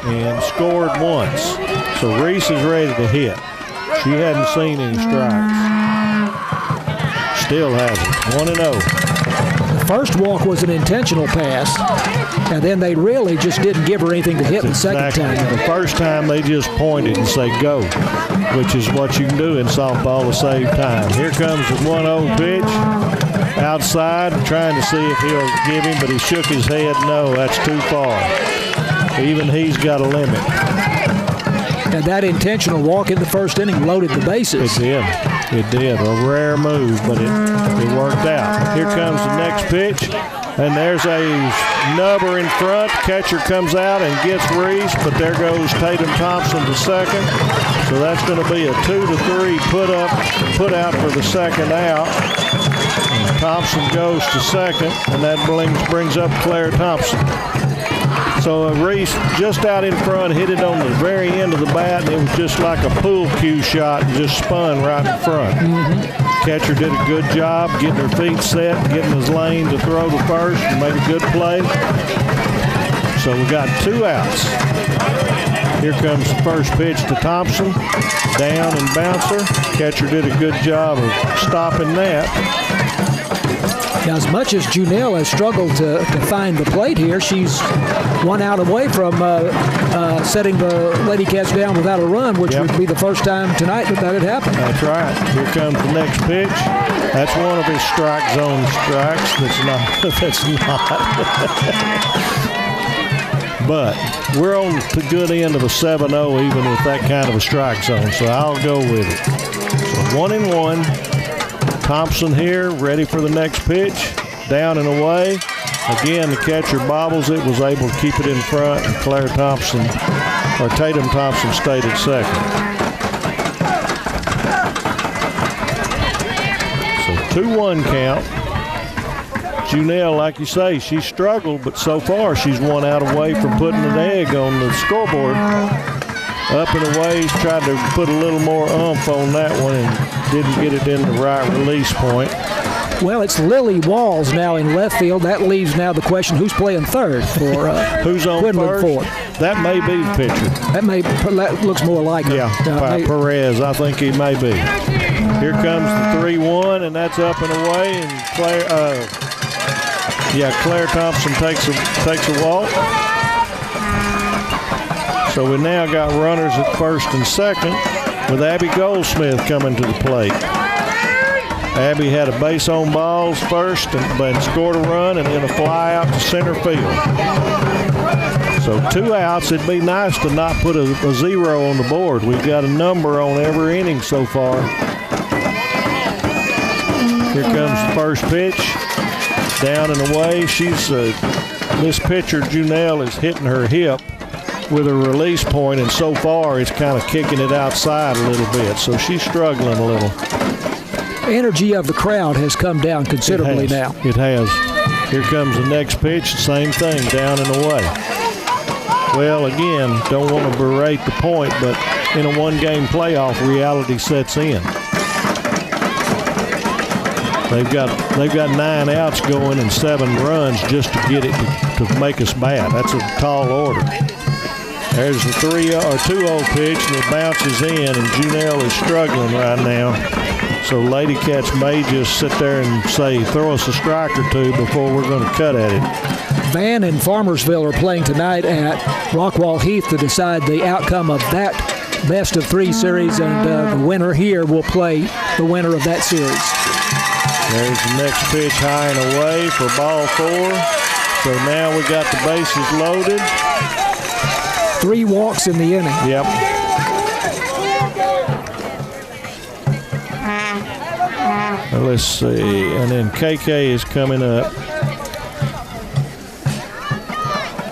and scored once. So Reese is ready to hit. She hadn't seen any strikes. Still hasn't. 1-0. The first walk was an intentional pass, and then they really just didn't give her anything to hit the second time. The first time they just pointed and say go, which is what you can do in softball to save time. Here comes the 1-0 pitch. Outside, trying to see if he'll give him, but he shook his head. No, that's too far. Even he's got a limit. And that intentional walk in the first inning loaded the bases. It did. It did. A rare move, but it worked out. Here comes the next pitch, and there's a nubber in front. Catcher comes out and gets Reese, but there goes Tatum Thompson to second. So that's going to be a 2-3 put out for the second out. And Thompson goes to second, and that brings up Claire Thompson. So Reese just out in front, hit it on the very end of the bat, and it was just like a pool cue shot and just spun right in front. Catcher did a good job getting her feet set, getting his lane to throw to first, and made a good play. So we got 2 outs. Here comes the first pitch to Thompson, down and bouncer. Catcher did a good job of stopping that. Now, as much as Junelle has struggled to find the plate here, she's 1 out away from setting the Lady Cats down without a run, which would be the first time tonight that had happened. That's right. Here comes the next pitch. That's one of his strike zone strikes. That's not. But we're on the good end of a 7-0 even with that kind of a strike zone, so I'll go with it. So 1-1. Thompson here, ready for the next pitch. Down and away. Again, the catcher bobbles it, was able to keep it in front, and Tatum Thompson stayed at second. So 2-1 count. Junelle, like you say, she struggled, but so far she's 1 out away from putting an egg on the scoreboard. Up and away, tried to put a little more oomph on that one and didn't get it in the right release point. Well, it's Lily Walls now in left field. That leaves now the question, who's playing third for who's on Quinlan first? Ford? That may be the pitcher. That looks more like her. Yeah, Perez, I think he may be. Here comes the 3-1, and that's up and away, and Claire Thompson takes a walk. So we now got runners at first and second with Abby Goldsmith coming to the plate. Abby had a base on balls first and scored a run and then a fly out to center field. So 2 outs. It'd be nice to not put a 0 on the board. We've got a number on every inning so far. Here comes the first pitch. Down and away. This pitcher, Junelle, is hitting her hip with a release point, and so far it's kind of kicking it outside a little bit, so she's struggling a little. Energy of the crowd has come down considerably now. It has. Here comes the next pitch, same thing, down and away. Well, again, don't want to berate the point, but in a 1-game playoff, reality sets in. They've got 9 outs going and 7 runs just to get it to make us bad. That's a tall order. There's the 2-0 pitch, and it bounces in, and Junelle is struggling right now. So Lady Cats may just sit there and say, throw us a strike or 2 before we're going to cut at it. Van and Farmersville are playing tonight at Rockwall Heath to decide the outcome of that best of 3 series, and the winner here will play the winner of that series. There's the next pitch high and away for ball 4. So now we got the bases loaded. 3 walks in the inning. Yep. Let's see, and then KK is coming up.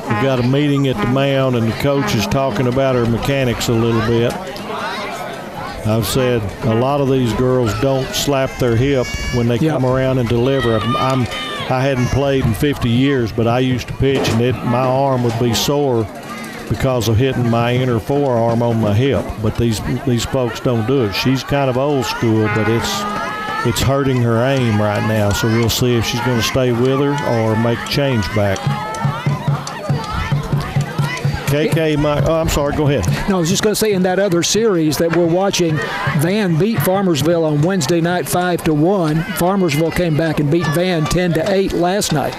We got a meeting at the mound, and the coach is talking about her mechanics a little bit. I've said a lot of these girls don't slap their hip when they come around and deliver. I hadn't played in 50 years, but I used to pitch, and my arm would be sore because of hitting my inner forearm on my hip. But these folks don't do it. She's kind of old school, but it's hurting her aim right now. So we'll see if she's going to stay with her or make a change back. KK might. Oh, I'm sorry. Go ahead. No, I was just going to say, in that other series that we're watching, Van beat Farmersville on Wednesday night 5-1. Farmersville came back and beat Van 10-8 last night.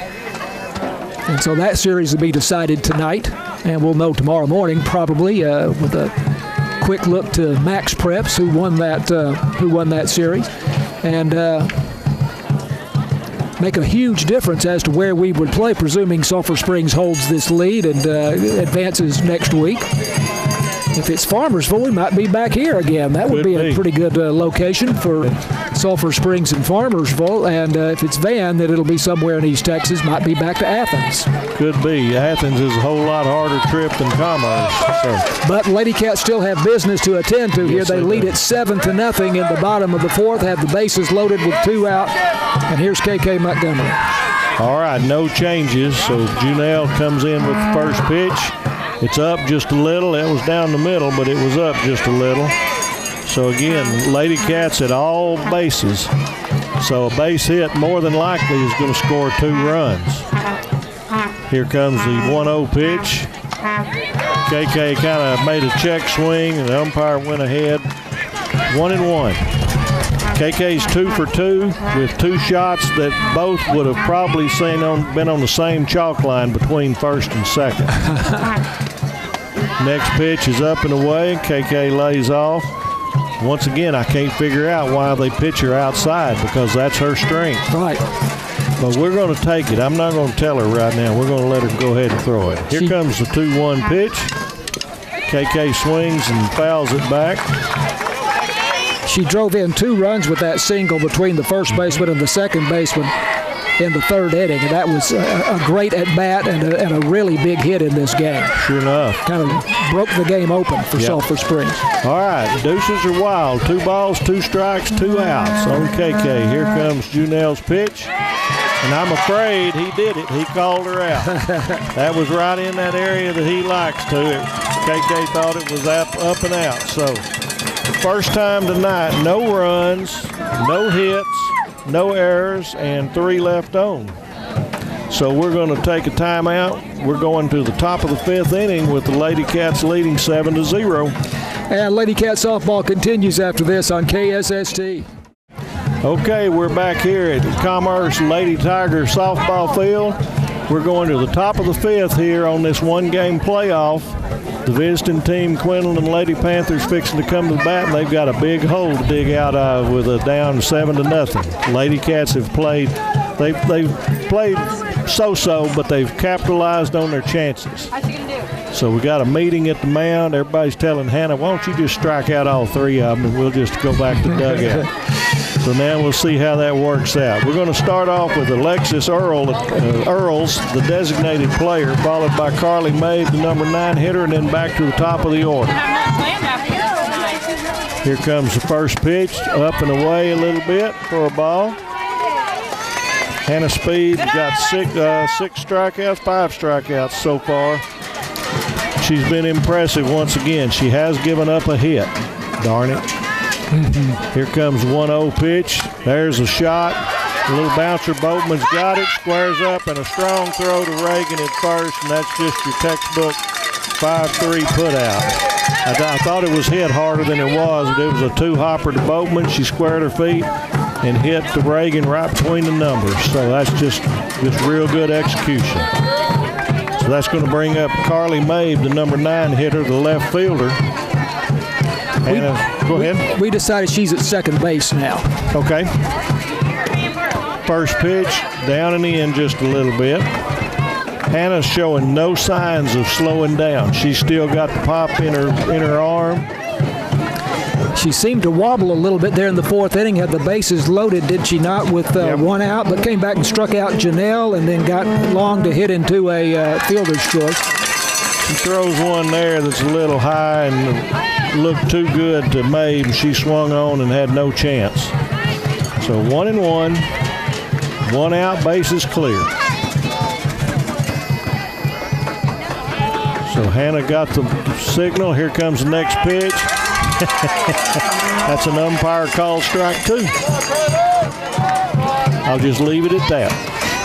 And so that series will be decided tonight, and we'll know tomorrow morning probably with a quick look to Max Preps, who won that series, and make a huge difference as to where we would play, presuming Sulphur Springs holds this lead and advances next week. If it's Farmersville, we might be back here again. That would be a pretty good location for Sulphur Springs and Farmersville. And if it's Van, then it'll be somewhere in East Texas. Might be back to Athens. Could be. Athens is a whole lot harder trip than Commerce. So. But Lady Cats still have business to attend to here. Yes, they lead do. it 7-0 in the bottom of the 4th, have the bases loaded with 2 out. And here's KK Montgomery. All right, no changes. So Junelle comes in with the first pitch. It's up just a little. It was down the middle, but it was up just a little. So again, Lady Cats at all bases. So a base hit more than likely is going to score 2 runs. Here comes the 1-0 pitch. KK kind of made a check swing, and the umpire went ahead. 1-1. KK's 2 for 2 with 2 shots that both would have probably been on the same chalk line between first and second. Next pitch is up and away. KK lays off. Once again, I can't figure out why they pitch her outside, because that's her strength. Right. But we're going to take it. I'm not going to tell her right now. We're going to let her go ahead and throw it. Here comes the 2-1 pitch. KK swings and fouls it back. She drove in 2 runs with that single between the first baseman and the second baseman in the 3rd inning, and that was a great at-bat and a really big hit in this game. Sure enough. Kind of broke the game open for Sulphur Springs. All right, deuces are wild. 2 balls, 2 strikes, 2 outs on KK. Here comes Junelle's pitch, and I'm afraid he did it. He called her out. That was right in that area that he likes to. KK thought it was up and out. So first time tonight, no runs, no hits, no errors, and 3 left on. So we're going to take a timeout. We're going to the top of the 5th inning with the Lady Cats leading 7-0. And Lady Cat softball continues after this on KSST. Okay, we're back here at Commerce Lady Tiger softball field. We're going to the top of the 5th here on this 1-game playoff. The visiting team, Quinlan and Lady Panthers, fixing to come to the bat, and they've got a big hole to dig out of with a down 7-0. Lady Cats have played, they've played so-so, but they've capitalized on their chances. How's she gonna do? So we got a meeting at the mound. Everybody's telling Hannah, why don't you just strike out all 3 of them, and we'll just go back to dugout. So now we'll see how that works out. We're going to start off with Alexis Earls, the designated player, followed by Carly May, the number 9 hitter, and then back to the top of the order. Here comes the first pitch, up and away a little bit for a ball. Hannah Speed got 6 strikeouts, 5 strikeouts so far. She's been impressive once again. She has given up a hit. Darn it. Here comes 1-0 pitch. There's a shot. A little bouncer. Boatman's got it. Squares up, and a strong throw to Reagan at first, and that's just your textbook 5-3 put out. I thought it was hit harder than it was, but it was a 2-hopper to Boatman. She squared her feet and hit to Reagan right between the numbers. So that's just real good execution. So that's going to bring up Carly Mabe, the number 9 hitter, the left fielder. Hannah, go ahead. We decided she's at second base now. Okay. First pitch, down and in just a little bit. Hannah's showing no signs of slowing down. She's still got the pop in her arm. She seemed to wobble a little bit there in the fourth inning, had the bases loaded, did she not, with one out, but came back and struck out Janelle and then got Long to hit into a fielder's choice. She throws one there that's a little high and looked too good to Mabe, and she swung on and had no chance. So 1-1, one out, bases clear. So Hannah got the signal. Here comes the next pitch. That's an umpire called strike 2. I'll just leave it at that.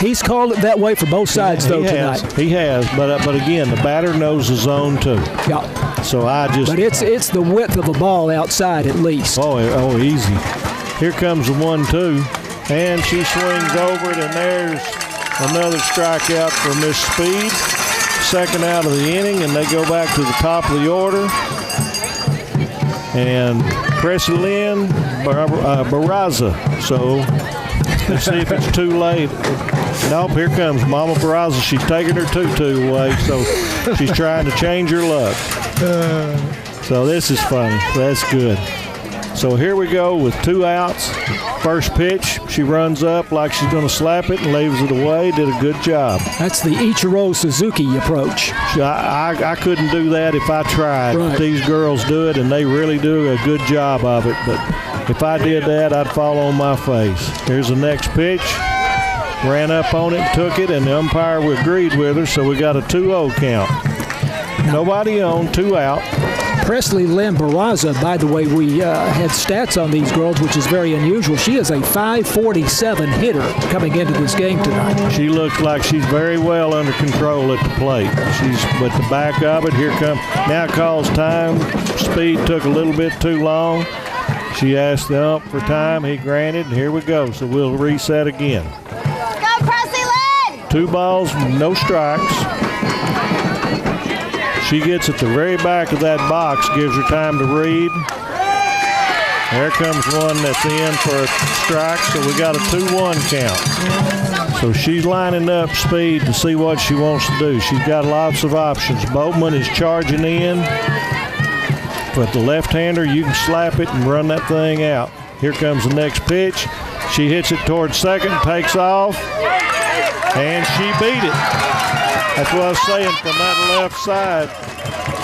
He's called it that way for both sides, though, tonight. He has, but again, the batter knows the zone too. Yeah. So But it's the width of the ball outside at least. Oh, easy. Here comes the 1-2, and she swings over it, and there's another strikeout for Miss Speed. Second out of the inning, and they go back to the top of the order. And Crescent Barraza. So let's see if it's too late. Nope, here comes Mama Barraza. She's taking her tutu away, so she's trying to change her luck. So this is funny. That's good. So here we go with 2 outs. First pitch, she runs up like she's going to slap it and leaves it away. Did a good job. That's the Ichiro Suzuki approach. I couldn't do that if I tried. Right. These girls do it, and they really do a good job of it. But if I did that, I'd fall on my face. Here's the next pitch. Ran up on it, took it, and the umpire agreed with her, so we got a 2-0 count. Nobody on, 2 out. Presley Lynn Barraza, by the way, we had stats on these girls, which is very unusual. She is a .547 hitter coming into this game tonight. She looks like she's very well under control at the plate. She's at the back of it. Here comes, now calls time. Speed took a little bit too long. She asked the ump for time. He granted, and here we go. So we'll reset again. Go, Presley Lynn! 2 balls, no strikes. She gets at the very back of that box, gives her time to read. There comes one that's in for a strike, so we got a 2-1 count. So she's lining up Speed to see what she wants to do. She's got lots of options. Boatman is charging in. But the left-hander, you can slap it and run that thing out. Here comes the next pitch. She hits it towards second, takes off, and she beat it. That's what I was saying, from that left side,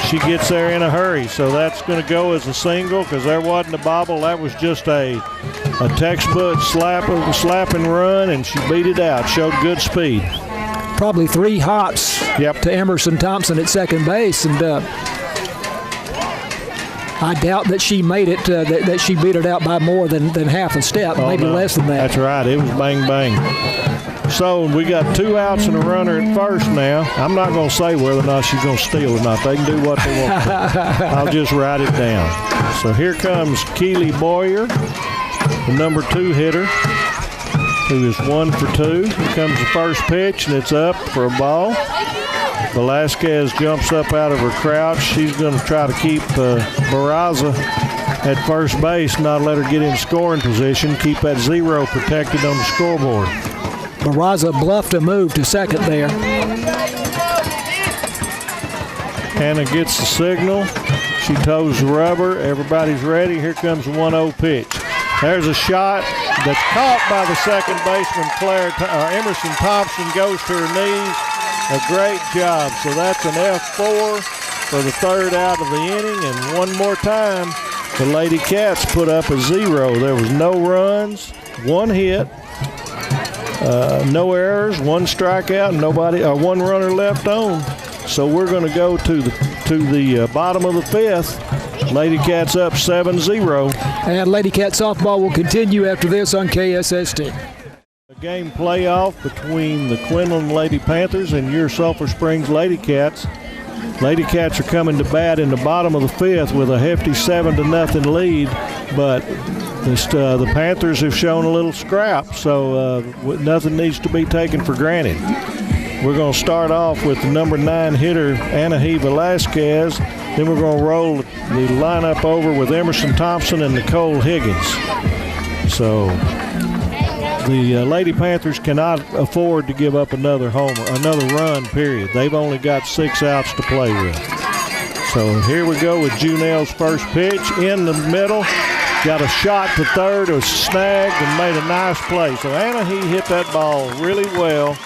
she gets there in a hurry. So that's going to go as a single because there wasn't a bobble. That was just a textbook slap and run, and she beat it out. Showed good speed. Probably 3 hops to Emerson Thompson at second base, and I doubt that she made it, that she beat it out by more than half a step, maybe less than that. That's right. It was bang, bang. So we got 2 outs and a runner at first now. I'm not going to say whether or not she's going to steal or not. They can do what they want to. I'll just write it down. So here comes Keely Boyer, the number 2 hitter, who is 1 for 2. Here comes the first pitch, and it's up for a ball. Velasquez jumps up out of her crouch. She's going to try to keep Barraza at first base, not let her get in scoring position, keep that 0 protected on the scoreboard. Barraza bluffed a move to second there. Hannah gets the signal. She toes the rubber. Everybody's ready. Here comes the 1-0 pitch. There's a shot that's caught by the second baseman, Emerson Thompson, goes to her knees. A great job. So that's an F4 for the 3rd out of the inning. And one more time, the Lady Cats put up a 0. There was no runs, 1 hit. No errors, 1 strikeout, one runner left on. So we're going to go to the bottom of the 5th. Lady Cats up 7-0. And Lady Cat softball will continue after this on KSST. A game playoff between the Quinlan Lady Panthers and your Sulphur Springs Lady Cats. Lady Cats are coming to bat in the bottom of the 5th with a hefty 7-0 lead, but the Panthers have shown a little scrap, so nothing needs to be taken for granted. We're going to start off with the number 9 hitter, Anahi Velasquez. Then we're going to roll the lineup over with Emerson Thompson and Nicole Higgins. So the Lady Panthers cannot afford to give up another run, period. They've only got 6 outs to play with. So here we go with Junelle's first pitch in the middle. Got a shot to third. It was snagged and made a nice play. So Anna He hit that ball really well,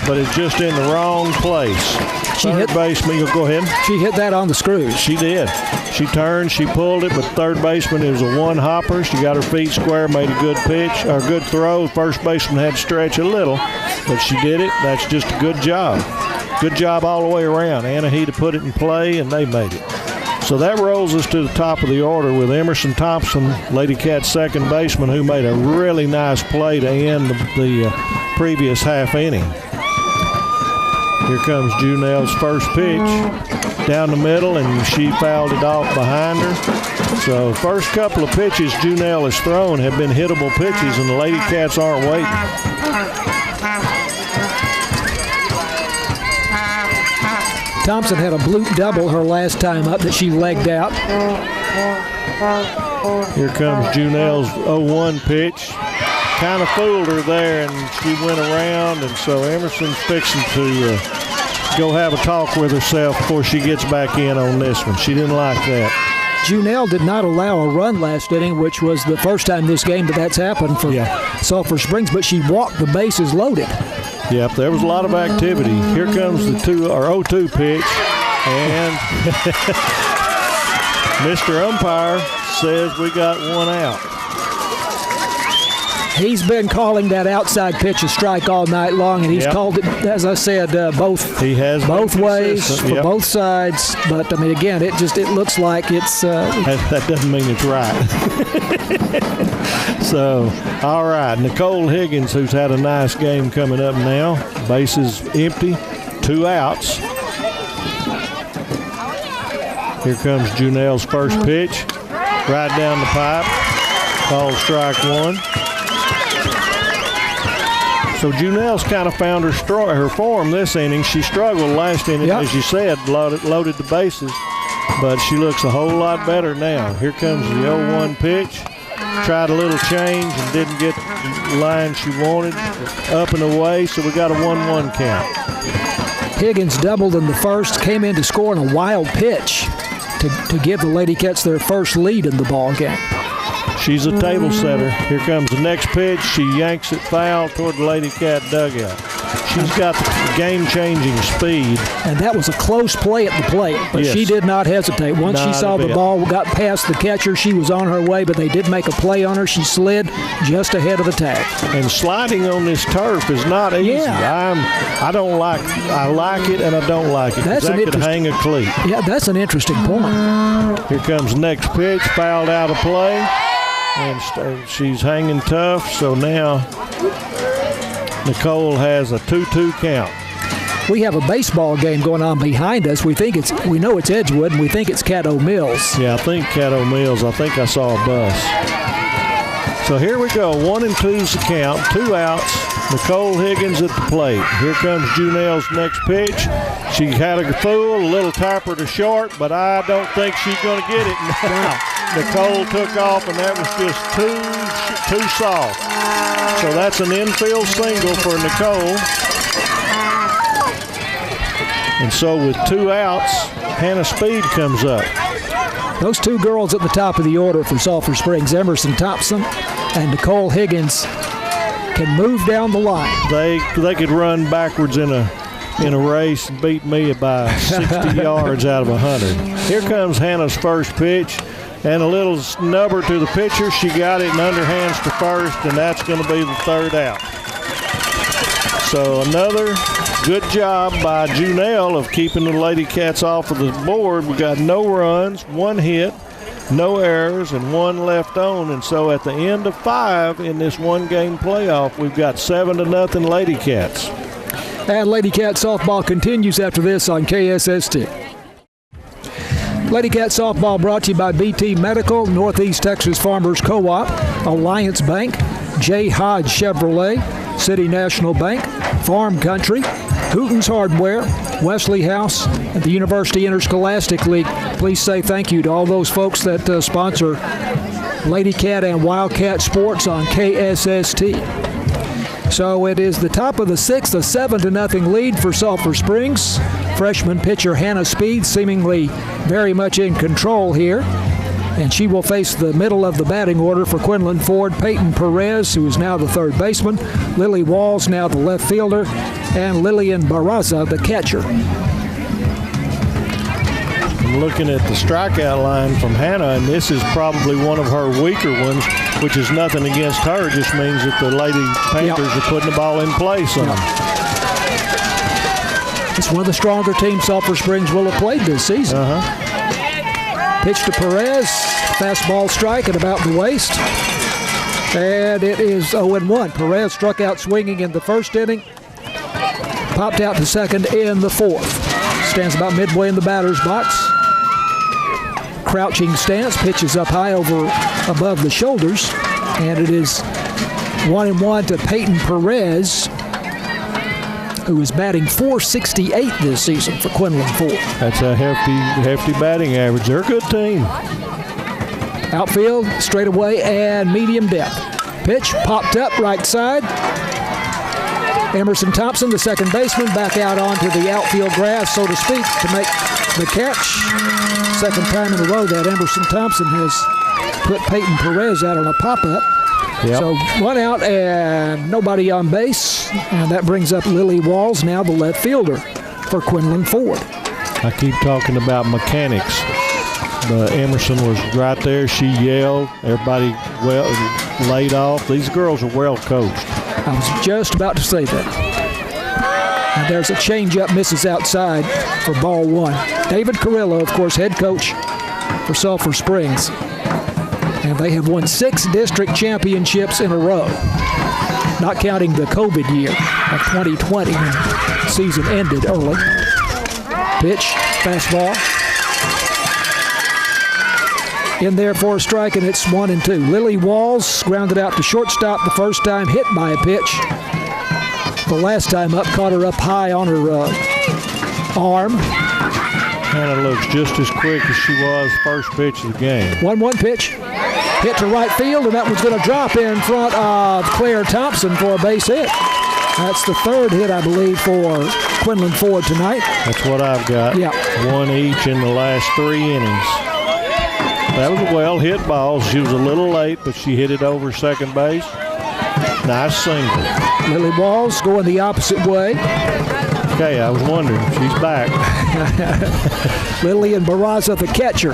but it's just in the wrong place. Third baseman, go ahead. She hit that on the screws. She did. She turned, she pulled it, but third baseman, it was a one-hopper. She got her feet square, made a good pitch, or a good throw. First baseman had to stretch a little, but she did it. That's just a good job. Good job all the way around. Anna He to put it in play, and they made it. So that rolls us to the top of the order with Emerson Thompson, Lady Cat's second baseman, who made a really nice play to end the previous half inning. Here comes Junelle's first pitch down the middle, and she fouled it off behind her. So first couple of pitches Junelle has thrown have been hittable pitches, and the Lady Cats aren't waiting. Thompson had a bloop double her last time up that she legged out. Here comes Junelle's 0-1 pitch. Kind of fooled her there, and she went around, and so Emerson's fixing to go have a talk with herself before she gets back in on this one. She didn't like that. Junelle did not allow a run last inning, which was the first time this game that's happened for Sulphur Springs, but she walked the bases loaded. Yep, there was a lot of activity. Here comes the 0-2 pitch, and Mr. Umpire says we got one out. He's been calling that outside pitch a strike all night long, and he's called it, as I said, both ways for both sides. But I mean, again, it looks like it's. That doesn't mean it's right. So, all right, Nicole Higgins, who's had a nice game coming up now. Bases empty, 2 outs. Here comes Junelle's first pitch, right down the pipe, called strike 1. So Junelle's kind of found her form this inning. She struggled last inning, as you said, loaded the bases, but she looks a whole lot better now. Here comes the 0-1 pitch. Tried a little change and didn't get the line she wanted, up and away, so we got a 1-1 count. Higgins doubled in the first, came in to score in a wild pitch to give the Lady Cats their first lead in the ball game. She's a table setter. Here comes the next pitch. She yanks it foul toward the Lady Cat dugout. She's got the game-changing speed. And that was a close play at the plate, but she did not hesitate. Once she saw the ball got past the catcher, she was on her way, but they did make a play on her. She slid just ahead of the tag. And sliding on this turf is not easy. I like it and I don't like it. That could hang a cleat. Yeah, that's an interesting point. Here comes the next pitch, fouled out of play. And she's hanging tough, so now Nicole has a 2-2 count. We have a baseball game going on behind us. We know it's Edgewood, and we think it's Caddo Mills. Yeah, I think Caddo Mills. I think I saw a bus. So here we go. 1-2's the count. 2 outs. Nicole Higgins at the plate. Here comes Junelle's next pitch. She had a fool, a little tapper to short, but I don't think she's going to get it. Nicole took off, and that was just too soft. So that's an infield single for Nicole. And so with 2 outs, Hannah Speed comes up. Those 2 girls at the top of the order for Sulphur Springs, Emerson Thompson and Nicole Higgins, can move down the line. They could run backwards in a race and beat me by 60 yards out of 100. Here comes Hannah's first pitch. And a little snubber to the pitcher. She got it in underhands to first, and that's going to be the 3rd out. So another good job by Junelle of keeping the Lady Cats off of the board. We got no runs, 1 hit, no errors, and 1 left on. And so at the end of 5 in this 1-game playoff, we've got 7-0 Lady Cats. And Lady Cat softball continues after this on KSST. Lady Cat softball brought to you by BT Medical, Northeast Texas Farmers Co-op, Alliance Bank, J. Hodge Chevrolet, City National Bank, Farm Country, Hooten's Hardware, Wesley House, and the University Interscholastic League. Please say thank you to all those folks that sponsor Lady Cat and Wildcat Sports on KSST. So it is the top of the sixth, a 7-0 lead for Sulphur Springs. Freshman pitcher Hannah Speed seemingly very much in control here. And she will face the middle of the batting order for Quinlan Ford, Peyton Perez, who is now the third baseman, Lily Walls, now the left fielder, and Lillian Barraza, the catcher. I'm looking at the strikeout line from Hannah, and this is probably one of her weaker ones, which is nothing against her. It just means that the Lady Panthers are putting the ball in place on them. It's one of the stronger teams Sulphur Springs will have played this season. Pitch to Perez, fastball strike at about the waist, and it is 0-1. Perez struck out swinging in the first inning, popped out to second in the fourth. Stands about midway in the batter's box. Crouching stance, pitches up high above the shoulders, and it is 1-1 to Peyton Perez, who is batting .468 this season for Quinlan Ford. That's a hefty batting average. They're a good team. Outfield, straightaway, and medium depth. Pitch popped up right side. Emerson Thompson, the second baseman, back out onto the outfield grass, so to speak, to make the catch. Second time in a row that Emerson Thompson has put Peyton Perez out on a pop-up. So one out and nobody on base, and that brings up Lily Walls, now the left fielder for Quinlan Ford. I keep talking about mechanics. Emerson was right there. She yelled. Everybody laid off. These girls are well coached. I was just about to say that. And there's a changeup, misses outside for ball one. David Carrillo, of course, head coach for Sulphur Springs. And they have won 6 district championships in a row, not counting the COVID year of 2020 when the season ended early. Pitch, fastball. In there for a strike, and it's 1-2. Lily Walls grounded out to shortstop the first time, hit by a pitch. The last time up, caught her up high on her arm. Hannah looks just as quick as she was first pitch of the game. 1-1 pitch. Hit to right field, and that one's going to drop in front of Claire Thompson for a base hit. That's the third hit, I believe, for Quinlan Ford tonight. That's what I've got. Yeah. One each in the last 3 innings. That was a well-hit ball. She was a little late, but she hit it over second base. Nice single. Lily Walls going the opposite way. Okay, I was wondering. She's back. Lillian Barraza, the catcher.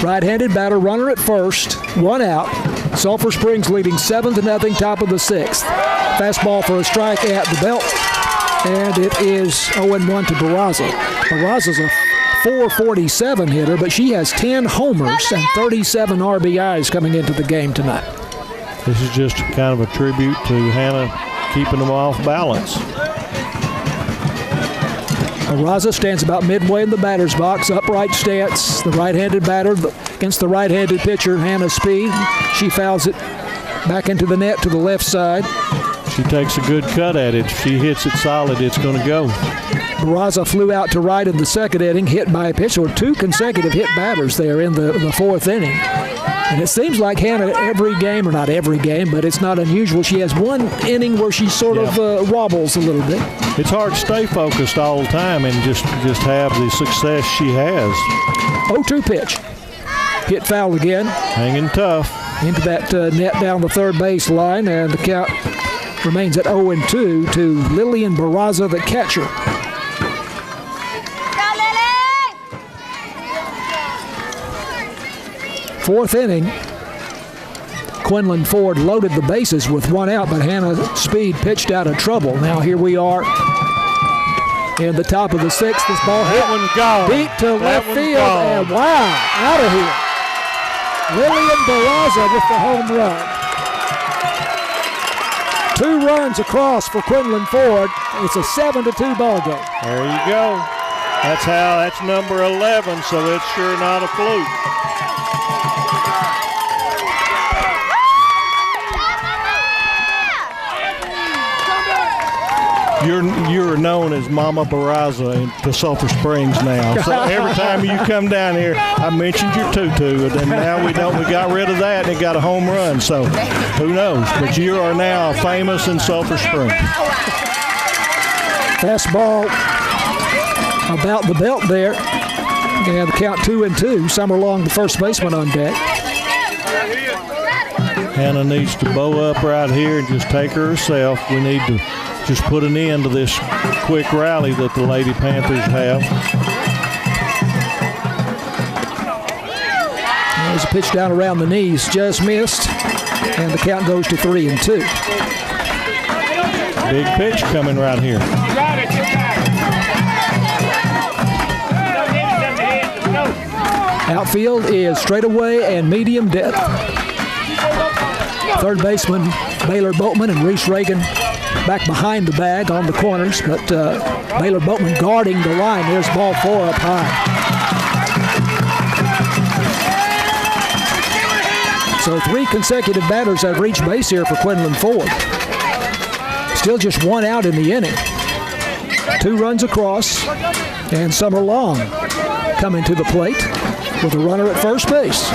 Right-handed batter, runner at first, one out. Sulphur Springs leading 7-0, top of the sixth. Fastball for a strike at the belt, and it is 0-1 to Barraza. Barraza's a .447 hitter, but she has 10 homers and 37 RBIs coming into the game tonight. This is just kind of a tribute to Hannah keeping them off balance. Barraza stands about midway in the batter's box, upright stance, the right-handed batter against the right-handed pitcher, Hannah Speed. She fouls it back into the net to the left side. She takes a good cut at it. If she hits it solid, it's going to go. Barraza flew out to right in the second inning, hit by a pitcher. 2 consecutive hit batters there in the fourth inning. And it seems like Hannah every game, or not every game, but it's not unusual. She has one inning where she sort of wobbles a little bit. It's hard to stay focused all the time and just have the success she has. 0-2 pitch. Hit foul again. Hanging tough. Into that net down the third base line, and the count remains at 0-2 to Lillian Barraza, the catcher. Fourth inning, Quinlan Ford loaded the bases with one out, but Hannah Speed pitched out of trouble. Now here we are in the top of the sixth. This ball hit deep to left field, and wow, out of here. Lillian Barraza with the home run. 2 runs across for Quinlan Ford. It's a 7-2 ball game. There you go. That's number 11, so it's sure not a fluke. you're known as Mama Barraza to Sulphur Springs now. So every time you come down here, I mentioned your tutu, and now we got rid of that and it got a home run. So who knows? But you are now famous in Sulphur Springs. Fastball about the belt there. And the count 2-2. Summerlong, the first baseman, on deck. Hannah needs to bow up right here and just take her herself. We need to just put an end to this quick rally that the Lady Panthers have. There's a pitch down around the knees, just missed, and the count goes to 3-2. Big pitch coming right here. Outfield is straightaway and medium depth. Third baseman Baylor Boatman and Reese Reagan back behind the bag on the corners, but Baylor Boatman guarding the line. There's ball 4 up high. So 3 consecutive batters have reached base here for Quinlan Ford. Still just 1 out in the inning. 2 runs across, and Summerlong coming to the plate with a runner at first base.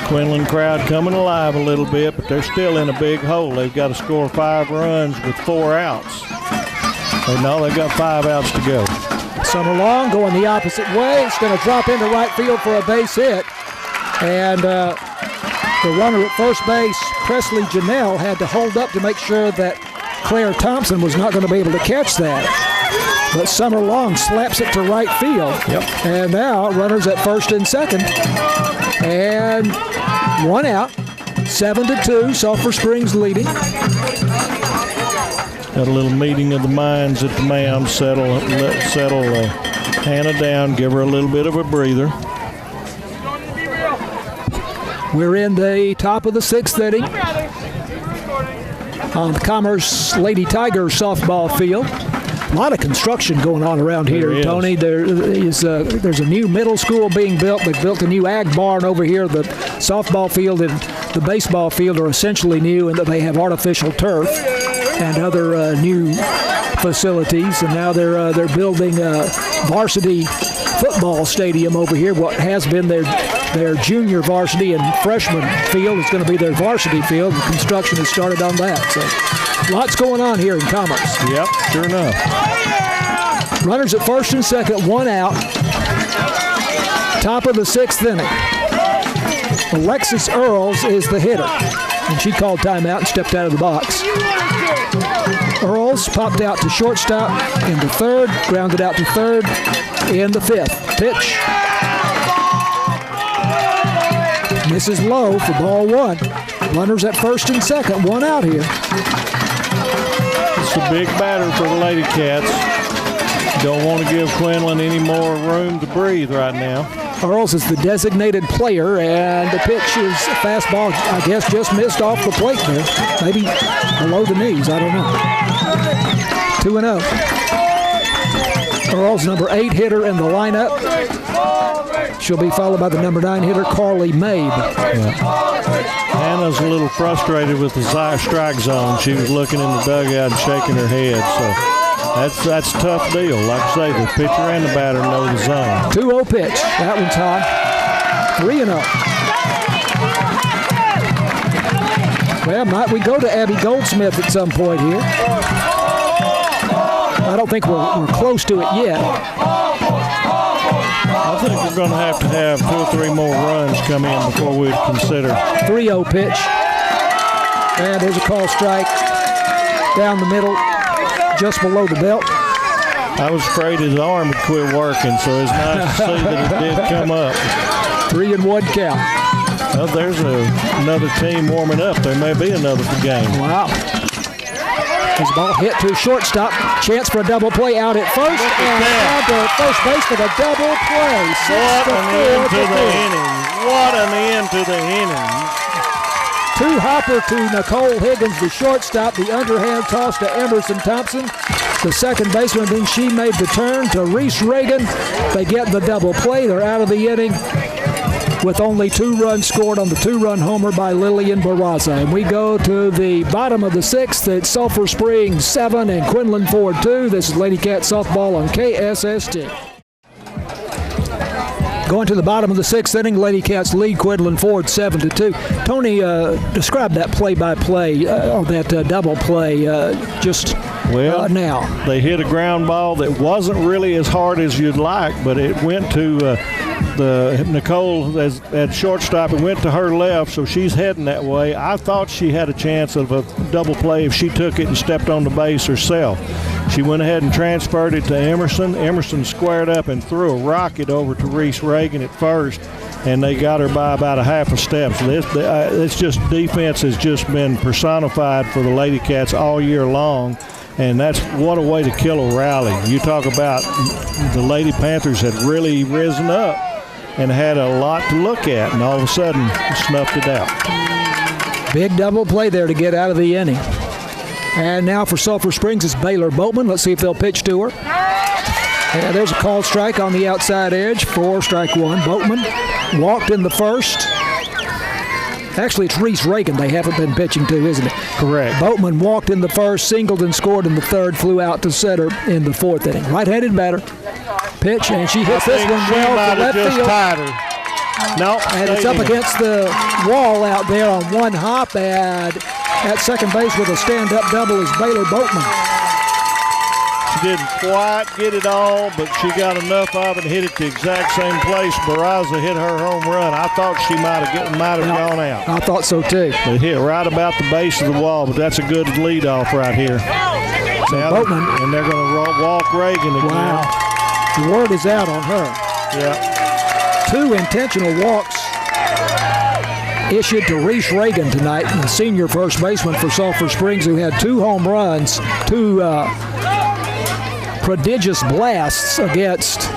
Quinlan crowd coming alive a little bit, but they're still in a big hole. They've got to score 5 runs with 4 outs. They've got 5 outs to go. Summerlong going the opposite way. It's going to drop into right field for a base hit. And the runner at first base, Presley Janelle, had to hold up to make sure that Claire Thompson was not going to be able to catch that. But Summerlong slaps it to right field. Yep. And now runners at first and second. And 1 out. 7-2. Sulphur Springs leading. Got a little meeting of the minds at the mound. Settle Hannah down. Give her a little bit of a breather. We're in the top of the 6th inning on the Commerce Lady Tigers softball field. A lot of construction going on around here, Tony. There's a new middle school being built. They've built a new ag barn over here. The softball field and the baseball field are essentially new, and that they have artificial turf and other new facilities. And now they're building a varsity football stadium over here. What has been their junior varsity and freshman field is going to be their varsity field. The construction has started on that. So lots going on here in Commerce. Yep, sure enough. Runners at first and second, 1 out. Top of the 6th inning. Alexis Earls is the hitter, and she called timeout and stepped out of the box. Earls popped out to shortstop in the 3rd, grounded out to 3rd in the 5th. Pitch. Misses low for ball 1. Runners at first and second, 1 out here. It's a big batter for the Lady Cats. Don't want to give Quinlan any more room to breathe right now. Earls is the designated player, and the pitch is a fastball, I guess, just missed off the plate there. Maybe below the knees, I don't know. 2-0. Earls, number 8 hitter in the lineup. She'll be followed by the number 9 hitter, Carly Mabe. Yeah. Hannah's a little frustrated with the strike zone. She was looking in the dugout and shaking her head. So that's a tough deal. Like I say, the pitcher and the batter know the zone. 2-0 pitch. That one's high. 3-0. Well, might we go to Abby Goldsmith at some point here? I don't think we're close to it yet. I think we're going to have 2 or 3 more runs come in before we'd consider. 3-0 pitch. And there's a call strike down the middle, just below the belt. I was afraid his arm would quit working, so it's nice to see that it did come up. 3-1 count. Well, there's another team warming up. There may be another game. Wow. His ball hit to shortstop. Chance for a double play out at first. And down to first base for the double play. What an end to the inning. What an end to the inning. 2 hopper to Nicole Higgins, the shortstop. The underhand toss to Emerson Thompson, the second baseman. Then she made the turn to Reese Reagan. They get the double play. They're out of the inning. with only 2 runs scored on the 2-run homer by Lillian Barraza. And we go to the bottom of the 6th at Sulphur Springs 7 and Quinlan Ford 2. This is Lady Cat softball on KSST. Going to the bottom of the 6th inning, Lady Cats lead Quinlan Ford 7-2. Tony, describe that play-by-play, or that double play now. They hit a ground ball that wasn't really as hard as you'd like, but it went to Nicole at shortstop. It went to her left, so she's heading that way. I thought she had a chance of a double play if she took it and stepped on the base herself. She went ahead and transferred it to Emerson. Emerson squared up and threw a rocket over to Reese Reagan at first, and they got her by about a half a step. So it's just defense has just been personified for the Lady Cats all year long, and that's what a way to kill a rally. You talk about the Lady Panthers had really risen up and had a lot to look at, and all of a sudden snuffed it out. Big double play there to get out of the inning. And now for Sulphur Springs is Baylor Boatman. Let's see if they'll pitch to her. Yeah, there's a called strike on the outside edge for strike 1. Boatman walked in the first. Actually, it's Reese Reagan they haven't been pitching to, isn't it? Correct. Boatman walked in the first, singled and scored in the third, flew out to center in the 4th inning. Right-handed batter. Pitch, and she hits this one well to left field. No, and it's up against the wall out there on one hop, and at second base with a stand-up double is Baylor Boatman. She didn't quite get it all, but she got enough of it and hit it the exact same place. Barraza hit her home run. I thought she might have gone out. I thought so too. It hit right about the base of the wall, but that's a good leadoff right here. So now Boatman, and they're going to walk Reagan again. Wow. The word is out on her. Yeah. 2 intentional walks issued to Reese Reagan tonight, the senior first baseman for Sulphur Springs, who had 2 home runs, 2 prodigious blasts against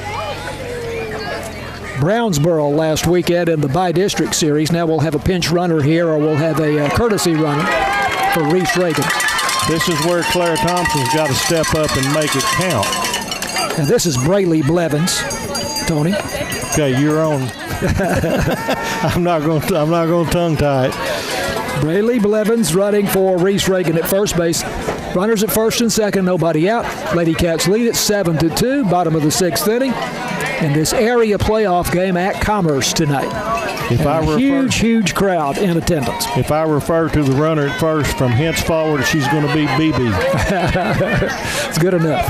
Brownsboro last weekend in the bi-district series. Now we'll have a pinch runner here, or we'll have a courtesy runner for Reese Reagan. This is where Claire Thompson's got to step up and make it count. And this is Braylee Blevins, Tony. Okay, you're on. I'm not going to tongue tie it. Braylee Blevins running for Reese Reagan at first base. Runners at first and second, nobody out. Lady Cats lead at 7-2, bottom of the 6th inning. In this area playoff game at Commerce tonight. Huge crowd in attendance. If I refer to the runner at first, from henceforward, she's going to be BB. It's good enough.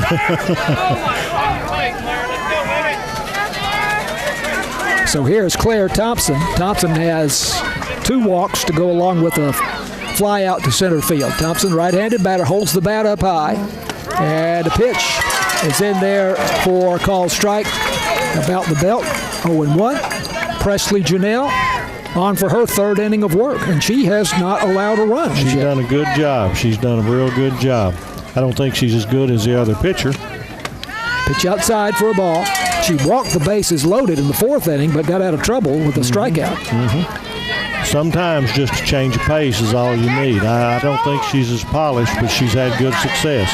So here's Claire Thompson. Thompson has 2 walks to go along with a fly out to center field. Thompson, right-handed batter, holds the bat up high. And the pitch is in there for a called strike about the belt, 0-1. Presley Janelle on for her 3rd inning of work, and she has not allowed a run. She's done a good job. She's done a real good job. I don't think she's as good as the other pitcher. Pitch outside for a ball. She walked the bases loaded in the 4th inning, but got out of trouble with a strikeout. Sometimes just a change of pace is all you need. I don't think she's as polished, but she's had good success.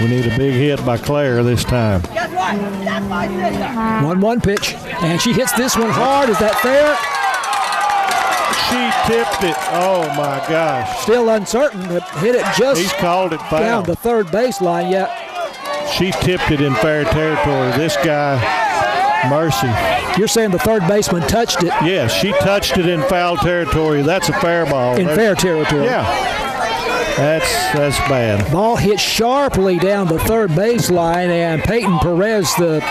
We need a big hit by Claire this time. 1-1 pitch, and she hits this one hard. Is that fair? She tipped it. Oh, my gosh. Still uncertain, but hit it just He's called it foul. Down the 3rd baseline. Yeah. She tipped it in fair territory. This guy, mercy. You're saying the 3rd baseman touched it? Yes, she touched it in foul territory. That's a fair ball. In fair territory. Yeah. That's bad. Ball hit sharply down the 3rd baseline, and Peyton Perez, the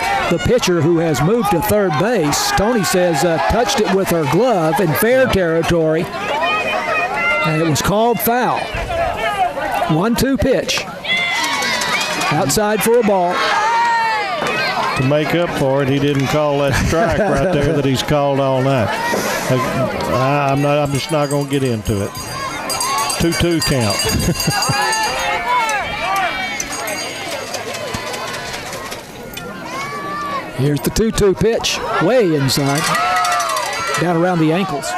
pitcher who has moved to 3rd base, Tony says touched it with her glove in fair territory, and it was called foul. 1-2 pitch. Outside for a ball. To make up for it, he didn't call that strike right there that he's called all night. I'm just not going to get into it. 2-2 count. Here's the 2-2 pitch, way inside, down around the ankles.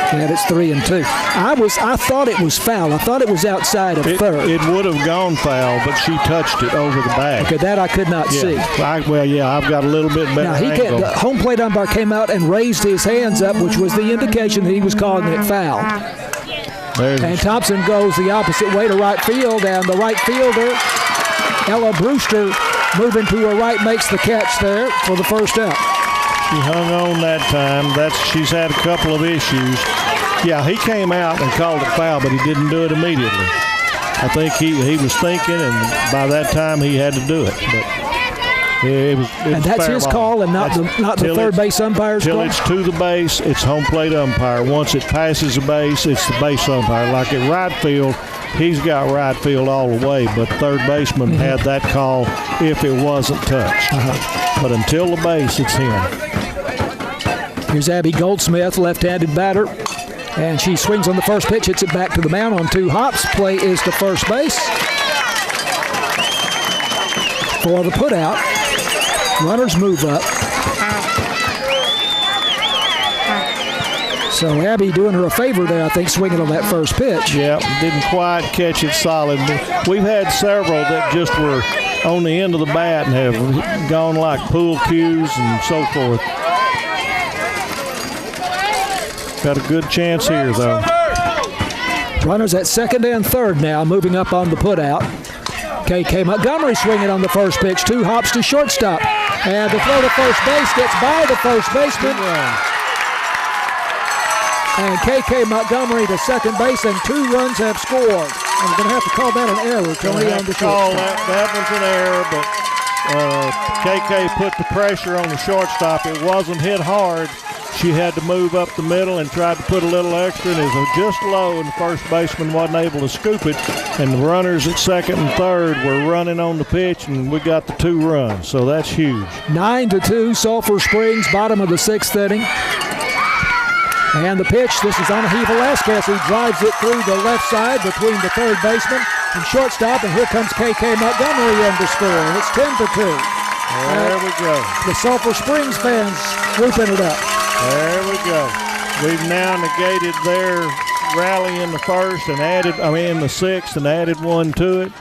And it's 3-2. I thought it was foul. I thought it was outside of third. It would have gone foul, but she touched it over the back. Okay, that I could not see. I've got a little bit better angle. The home plate umpire came out and raised his hands up, which was the indication that he was calling it foul. And Thompson goes the opposite way to right field, and the right fielder, Ella Brewster, moving to her right, makes the catch there for the first out. She hung on that time. She's had a couple of issues. Yeah, he came out and called it foul, but he didn't do it immediately. I think he was thinking, and by that time he had to do it. But it was and that's his call, and not the third base umpire's call? Till it's to the base, it's home plate umpire. Once it passes the base, it's the base umpire. Like at right field, he's got right field all the way, but third baseman had that call if it wasn't touched. But until the base, it's him. Here's Abby Goldsmith, left-handed batter. And she swings on the first pitch, hits it back to the mound on 2 hops. Play is to first base. For the putout, runners move up. So Abby doing her a favor there, I think, swinging on that first pitch. Yeah, didn't quite catch it solid. We've had several that just were on the end of the bat and have gone like pool cues and so forth. Got a good chance here, though. Runners at second and third now, moving up on the putout. KK Montgomery swinging on the first pitch, 2 hops to shortstop. And the throw to first base gets by the first baseman. And KK Montgomery to second base, and 2 runs have scored. And we're going to have to call that an error, Tony, on the shortstop. That one's an error, but KK put the pressure on the shortstop. It wasn't hit hard. She had to move up the middle and tried to put a little extra, and it was just low, and the first baseman wasn't able to scoop it. And the runners at second and third were running on the pitch, and we got the 2 runs, so that's huge. 9-2, Sulphur Springs, bottom of the 6th inning. And the pitch, this is Anahi Velasquez. He drives it through the left side between the third baseman and shortstop, and here comes KK Montgomery in to score, and it's 10-2. There we go. The Sulphur Springs fans whooping it up. There we go. We've now negated their rally in the first and in the 6th and added 1 to it.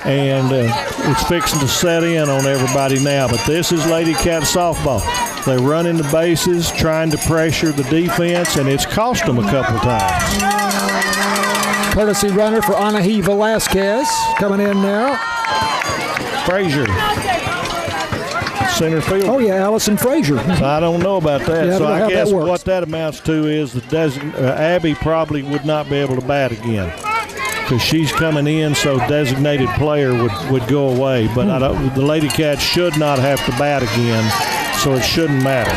And it's fixing to set in on everybody now. But this is Lady Cat softball. They're running the bases, trying to pressure the defense, and it's cost them a couple times. Courtesy runner for Anahi Velasquez coming in now. Frazier. Center field. Oh, yeah, Allison Frazier. I don't know about that. Yeah, so I guess what that amounts to is Abby probably would not be able to bat again because she's coming in, so designated player would go away. But the Lady Cats should not have to bat again, so it shouldn't matter.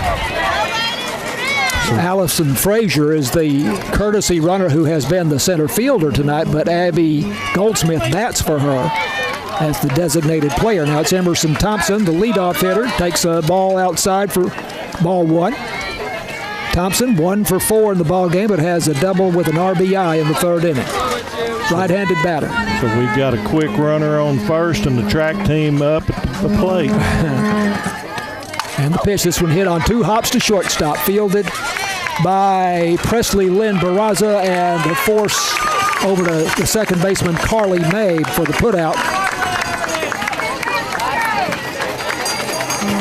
Allison Frazier is the courtesy runner who has been the center fielder tonight, but Abby Goldsmith bats for her as the designated player. Now it's Emerson Thompson, the leadoff hitter, takes a ball outside for ball 1. Thompson 1 for 4 in the ball game, but has a double with an RBI in the 3rd inning. Right-handed batter. So we've got a quick runner on first and the track team up at the plate. And the pitch, this one hit on 2 hops to shortstop, fielded by Presley Lynn Barraza, and the force over to the second baseman Carly May for the putout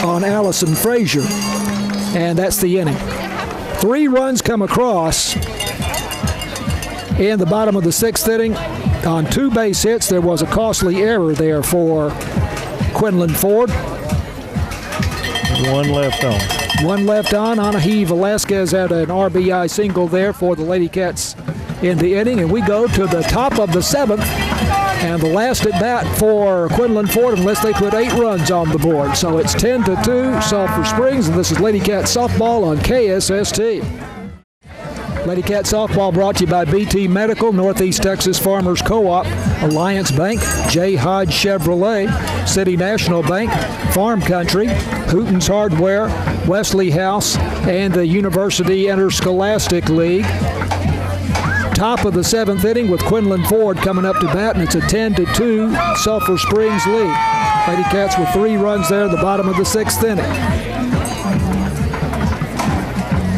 on Allison Frazier. And that's the inning. 3 runs come across in the bottom of the 6th inning on 2 base hits. There was a costly error there for Quinlan Ford. 1 left on. 1 left on. Anahi Velasquez had an RBI single there for the Lady Cats in the inning, and we go to the top of the 7th, and the last at bat for Quinlan Ford unless they put 8 runs on the board. So it's 10-2, Sulphur Springs, and this is Lady Cat softball on KSST. Lady Cat softball brought to you by BT Medical, Northeast Texas Farmers Co-op, Alliance Bank, J. Hodge Chevrolet, City National Bank, Farm Country, Hooten's Hardware, Wesley House, and the University Interscholastic League. Top of the 7th inning with Quinlan Ford coming up to bat, and it's a 10-2 Sulphur Springs lead. Lady Cats with 3 runs there at the bottom of the 6th inning.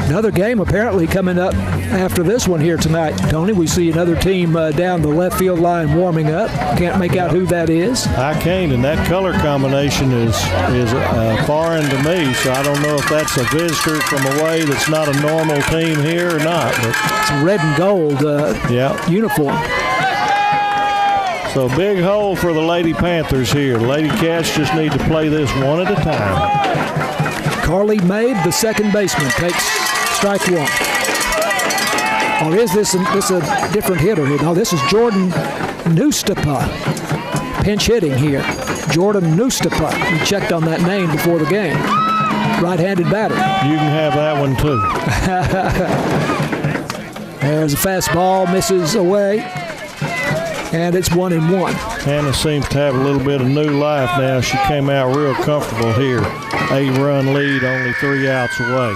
Another game apparently coming up after this one here tonight, Tony. We see another team down the left field line warming up. Can't make out who that is. I can't, and that color combination is foreign to me, so I don't know if that's a visitor from away that's not a normal team here or not. But it's a red and gold uniform. So big hole for the Lady Panthers here. Lady Cats just need to play this one at a time. Carly Mabe, the second baseman, takes strike one. Or is this a different hitter here? No, this is Jordan Nustapa. Pinch hitting here. Jordan Nustapa. We checked on that name before the game. Right-handed batter. You can have that one too. There's a fastball, misses away. And it's 1-1. Hannah seems to have a little bit of new life now. She came out real comfortable here. 8-run lead, only 3 outs away.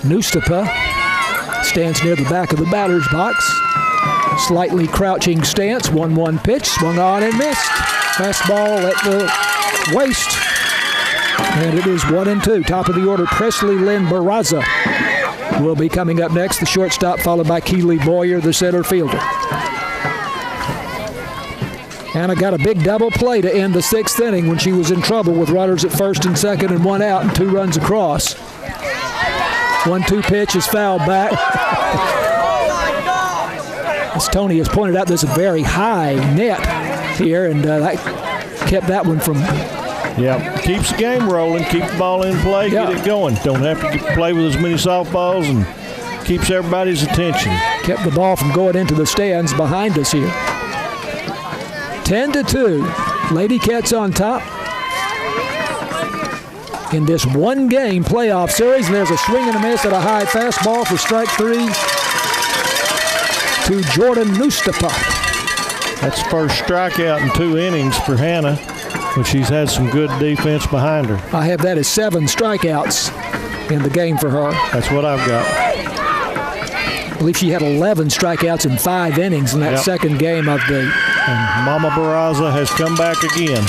Nustapa stands near the back of the batter's box. Slightly crouching stance, 1-1 pitch, swung on and missed. Fastball at the waist. And it is 1-2. Top of the order, Presley Lynn Barraza will be coming up next, the shortstop, followed by Keely Boyer, the center fielder. Hannah got a big double play to end the 6th inning when she was in trouble with runners at first and second and 1 out and 2 runs across. 1-2 pitch is fouled back. As Tony has pointed out, there's a very high net here, and that kept that one from... Yeah, keeps the game rolling, keep the ball in play, get it going. Don't have to play with as many softballs, and keeps everybody's attention. Kept the ball from going into the stands behind us here. 10-2, Lady Cats on top in this one-game playoff series. And there's a swing and a miss at a high fastball for strike 3 to Jordan Nustapa. That's the first strikeout in 2 innings for Hannah, but she's had some good defense behind her. I have that as 7 strikeouts in the game for her. That's what I've got. I believe she had 11 strikeouts in 5 innings in that second game of the... And Mama Barraza has come back again.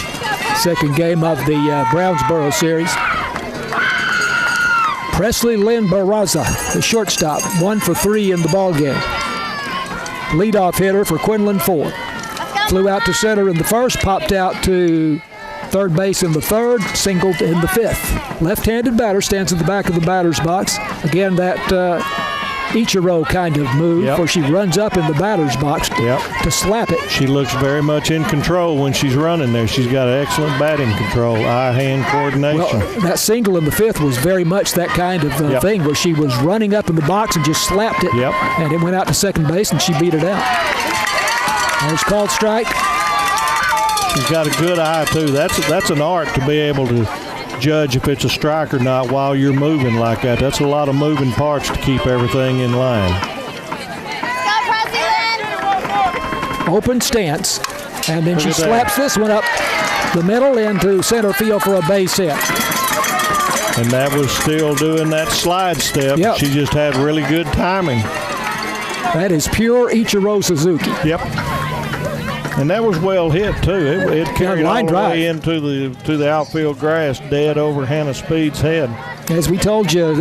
Second game of the Brownsboro series. Presley Lynn Barraza, the shortstop, 1 for 3 in the ballgame. Leadoff hitter for Quinlan Ford. Flew out to center in the first, popped out to third base in the third, singled in the 5th. Left-handed batter stands at the back of the batter's box. Again, that Ichiro kind of move where she runs up in the batter's box to slap it. She looks very much in control when she's running there. She's got excellent batting control, eye-hand coordination. Well, that single in the 5th was very much that kind of thing where she was running up in the box and just slapped it. And it went out to second base and she beat it out. There's called strike. She's got a good eye, too. That's an art to be able to judge if it's a strike or not while you're moving like that. That's a lot of moving parts to keep everything in line. Open stance, and then she slaps this one up the middle into center field for a base hit. And that was still doing that slide step. She just had really good timing. That is pure Ichiro Suzuki. And that was well hit too. It carried all the way into the outfield grass, dead over Hannah Speed's head. As we told you,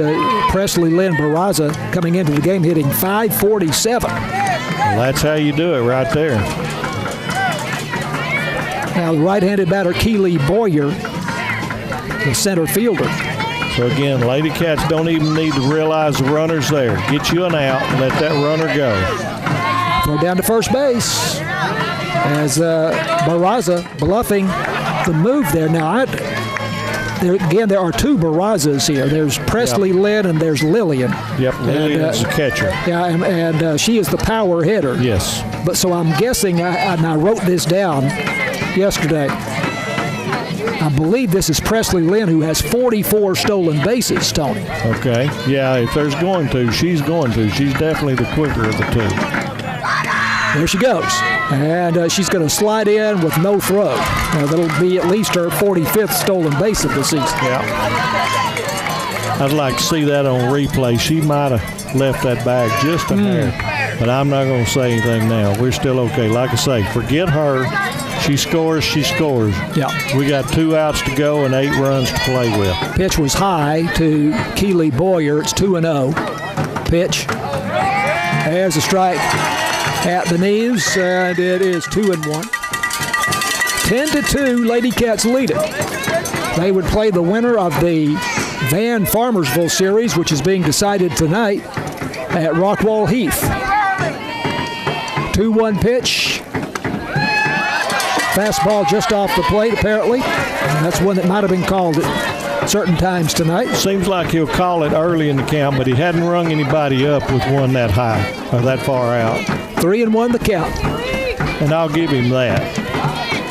Presley Lynn Barraza coming into the game hitting .547. Well, that's how you do it right there. Now the right-handed batter Keely Boyer, the center fielder. So again, Lady Cats don't even need to realize the runner's there. Get you an out and let that runner go. Throw down to first base. As Barraza bluffing the move there. Now, there are 2 Barrazas here. There's Presley Lynn and there's Lillian. Lillian's the catcher. And she is the power hitter. Yes. But so I'm guessing, and I wrote this down yesterday, I believe this is Presley Lynn, who has 44 stolen bases, Tony. Okay. Yeah, if there's going to, she's going to. She's definitely the quicker of the 2. There she goes. And she's going to slide in with no throw. That'll be at least her 45th stolen base of the season. I'd like to see that on replay. She might have left that bag just a hair. But I'm not going to say anything now. We're still okay. Like I say, forget her. She scores, she scores. Yeah. We got 2 outs to go and 8 runs to play with. Pitch was high to Keely Boyer. It's 2-0. Pitch. There's a strike at the knees, and it is 2-1. 10-2, Lady Cats lead it. They would play the winner of the Van Farmersville series, which is being decided tonight at Rockwall Heath. 2-1 pitch. Fastball just off the plate, apparently. That's one that might have been called at certain times tonight. Seems like he'll call it early in the count, but he hadn't rung anybody up with one that high or that far out. 3-1 the count. And I'll give him that.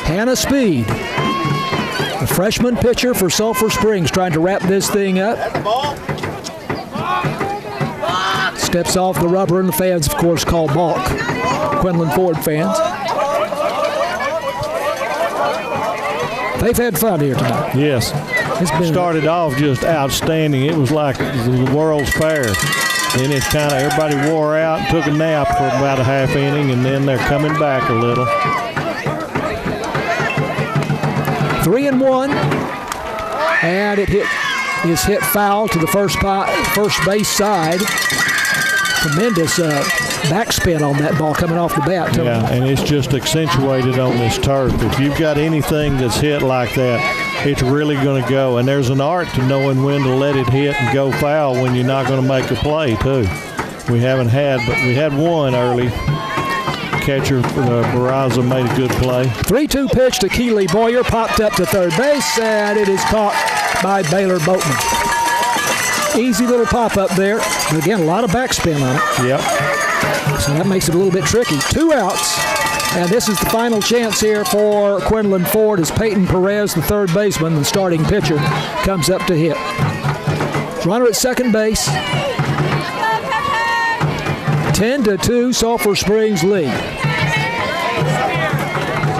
Hannah Speed, the freshman pitcher for Sulphur Springs, trying to wrap this thing up. Steps off the rubber, and the fans, of course, call balk. Quinlan Ford fans. They've had fun here tonight. Yes. It's been started off just outstanding. It was like the World's Fair. Then it's kind of everybody wore out and took a nap for about a half inning, and then they're coming back a little. 3-1, and it is hit foul to the first base side. Tremendous backspin on that ball coming off the bat. Yeah, and it's just accentuated on this turf. If you've got anything that's hit like that, it's really going to go. And there's an art to knowing when to let it hit and go foul when you're not going to make a play, too. We haven't had, but we had one early. Catcher Barraza made a good play. 3-2 pitch to Keely Boyer, popped up to third base, and it is caught by Baylor Boatman. Easy little pop-up there. But again, a lot of backspin on it. Yep. So that makes it a little bit tricky. 2 outs, and this is the final chance here for Quinlan Ford as Peyton Perez, the third baseman, the starting pitcher, comes up to hit. Runner at second base. 10-2, Sulphur Springs lead.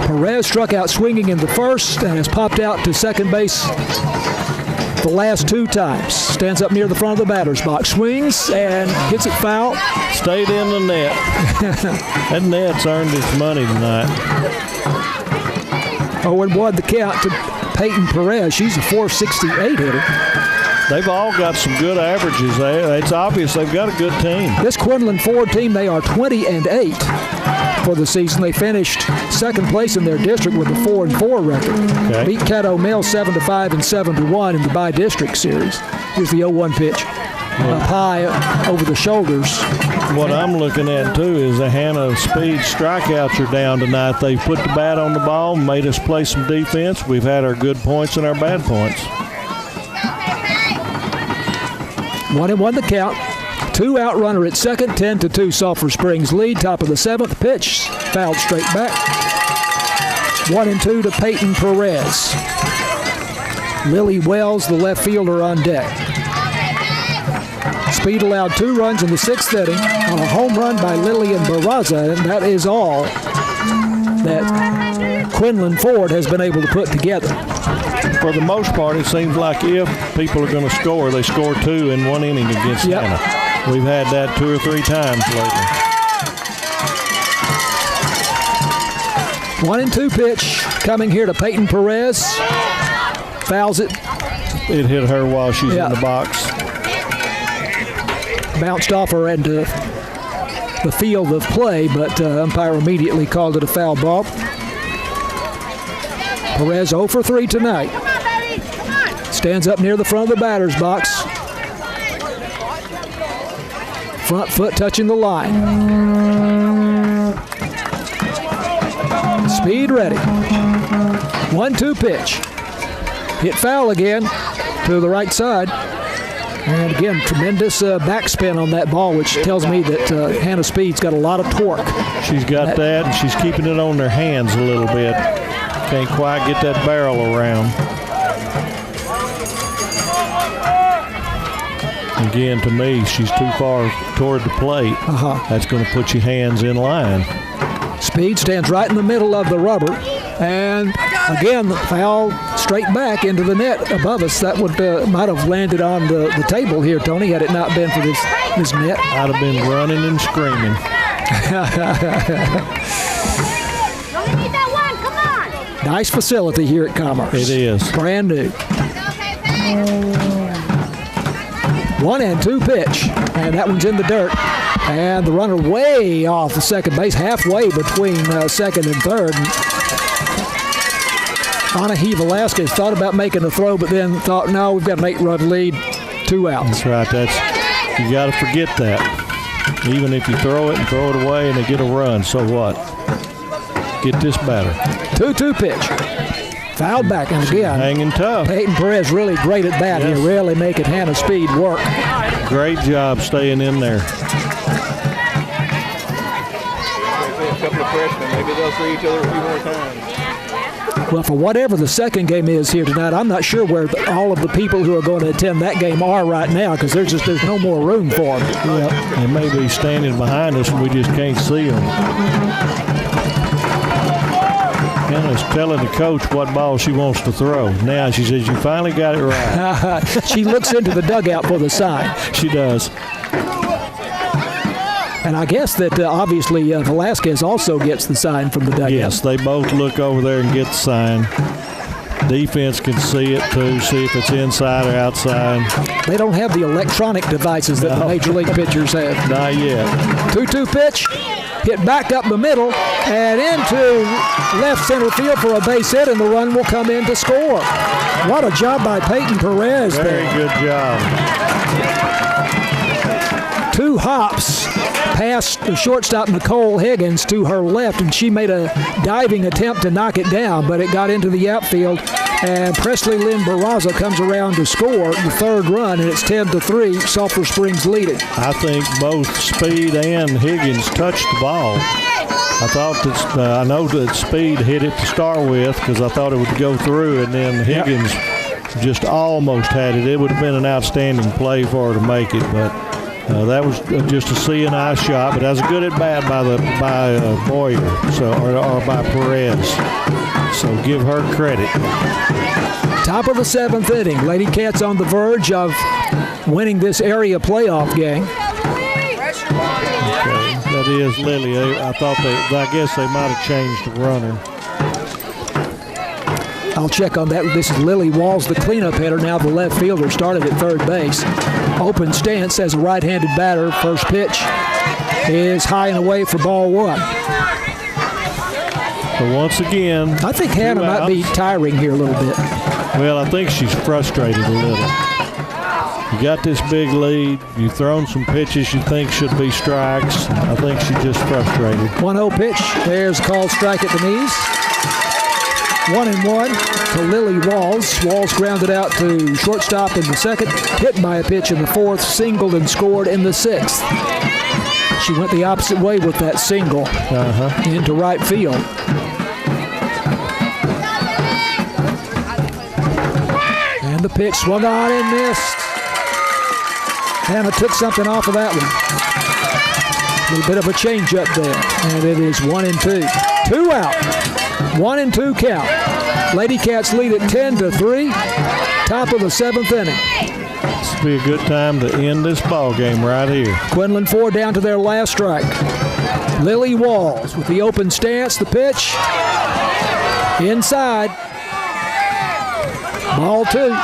Perez struck out swinging in the first and has popped out to second base the last 2 times. Stands up near the front of the batter's box, swings and hits it foul. Stayed in the net. That net's earned its money tonight. 0-1 the count to Peyton Perez. She's a .468 hitter. They've all got some good averages. It's obvious they've got a good team. This Quinlan Ford team, they are 20-8 for the season. They finished second place in their district with a 4-4 record. Okay. Beat Caddo Mill 7-5 and 7-1 in the by-district series. Here's the 0-1 pitch. Up high over the shoulders. What I'm looking at, too, is the Hannah Speed strikeouts are down tonight. They've put the bat on the ball, made us play some defense. We've had our good points and our bad points. 1-1 the count. 2 out runner at second. 10-2 Sulphur Springs lead. Top of the 7th pitch. Fouled straight back. 1-2 to Peyton Perez. Lily Wells, the left fielder, on deck. Speed allowed 2 runs in the 6th inning on a home run by Lillian Barraza, and that is all that Quinlan Ford has been able to put together. For the most part, it seems like if people are going to score, they score 2 in 1 inning against Hannah. We've had that 2 or 3 times lately. 1-2 pitch coming here to Peyton Perez. Fouls it. It hit her while she's in the box. Bounced off her into the field of play, but umpire immediately called it a foul ball. Perez 0 for 3 tonight. Stands up near the front of the batter's box. Front foot touching the line. Speed ready. 1-2 pitch. Hit foul again to the right side. And again, tremendous backspin on that ball, which tells me that Hannah Speed's got a lot of torque. She's got that, and she's keeping it on her hands a little bit. Can't quite get that barrel around. Again, to me, she's too far toward the plate. That's going to put your hands in line. Speed stands right in the middle of the rubber. And again, foul straight back into the net above us. That would might have landed on the table here, Tony, had it not been for this net. I'd have been running and screaming. Don't need that one, come on. Nice facility here at Commerce. It is. Brand new. 1-2 pitch, and that one's in the dirt. And the runner way off the second base, halfway between second and third. Anahi Velasquez thought about making a throw, but then thought, no, we've got an 8-run lead, 2 outs. That's right. You got to forget that. Even if you throw it and throw it away and they get a run, so what? Get this batter. 2-2 pitch. Fouled back, and again, hanging tough. Peyton Perez really great at bat. Yes. He really making Hannah Speed work. Great job staying in there. A couple of freshmen, maybe they'll see each other a few more times. Well, for whatever the second game is here tonight, I'm not sure where all of the people who are going to attend that game are right now, because there's no more room for them. Yep. They may be standing behind us and we just can't see them. Hannah's telling the coach what ball she wants to throw. Now she says, you finally got it right. She looks into the dugout for the sign. She does. And I guess that obviously Velasquez also gets the sign from the dugout. Yes, they both look over there and get the sign. Defense can see it too, see if it's inside or outside. They don't have the electronic devices that the Major League pitchers have. Not yet. 2-2 pitch, hit back up the middle and into left center field for a base hit, and the run will come in to score. What a job by Peyton Perez there. Very good job. 2 hops past the shortstop Nicole Higgins to her left, and she made a diving attempt to knock it down, but it got into the outfield, and Presley Lynn Barraza comes around to score the third run, and it's 10-3. Sulphur Springs leading. I think both Speed and Higgins touched the ball. I thought that I know that Speed hit it to start with because I thought it would go through, and then Higgins just almost had it. It would have been an outstanding play for her to make it, but that was just a C&I shot. But that was a good at bat by Boyer, or by Perez. So give her credit. Top of the 7th inning. Lady Cats on the verge of winning this area playoff game. Okay, that is Lily. I guess they might have changed the runner. I'll check on that. This is Lily Walls, the cleanup hitter. Now the left fielder started at third base. Open stance as a right-handed batter. First pitch is high and away for ball 1. But once again, I think Hannah might be tiring here a little bit. Well, I think she's frustrated a little. You got this big lead. You've thrown some pitches you think should be strikes. I think she's just frustrated. 1-0 pitch. There's a called strike at the knees. 1-1 to Lily Walls. Walls grounded out to shortstop in the second, hit by a pitch in the fourth, singled and scored in the sixth. She went the opposite way with that single into right field. And the pitch swung on and missed. Hannah took something off of that one. A little bit of a change up there. And it is 1-2. 2 out. 1-2 count. Lady Cats lead at 10-3. Top of the 7th inning. This will be a good time to end this ball game right here. Quinlan Ford down to their last strike. Lily Walls with the open stance. The pitch. Inside. Ball 2.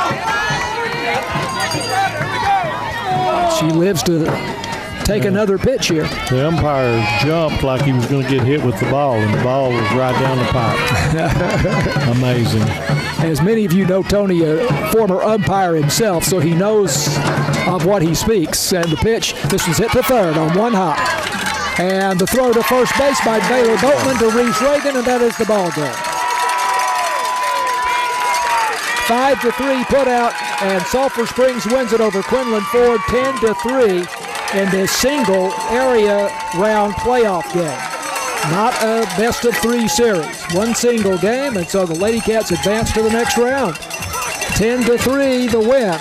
She lives to take another pitch here. The umpire jumped like he was going to get hit with the ball, and the ball was right down the pipe. Amazing. As many of you know, Tony, a former umpire himself, so he knows of what he speaks. And the pitch, this was hit to third on 1 hop. And the throw to first base by Baylor Boatman to Reese Reagan, and that is the ball game. 5-3 put out, and Sulphur Springs wins it over Quinlan Ford 10-3 in this single area round playoff game. Not a best of 3 series. One single game, and so the Lady Cats advance to the next round. 10-3 the win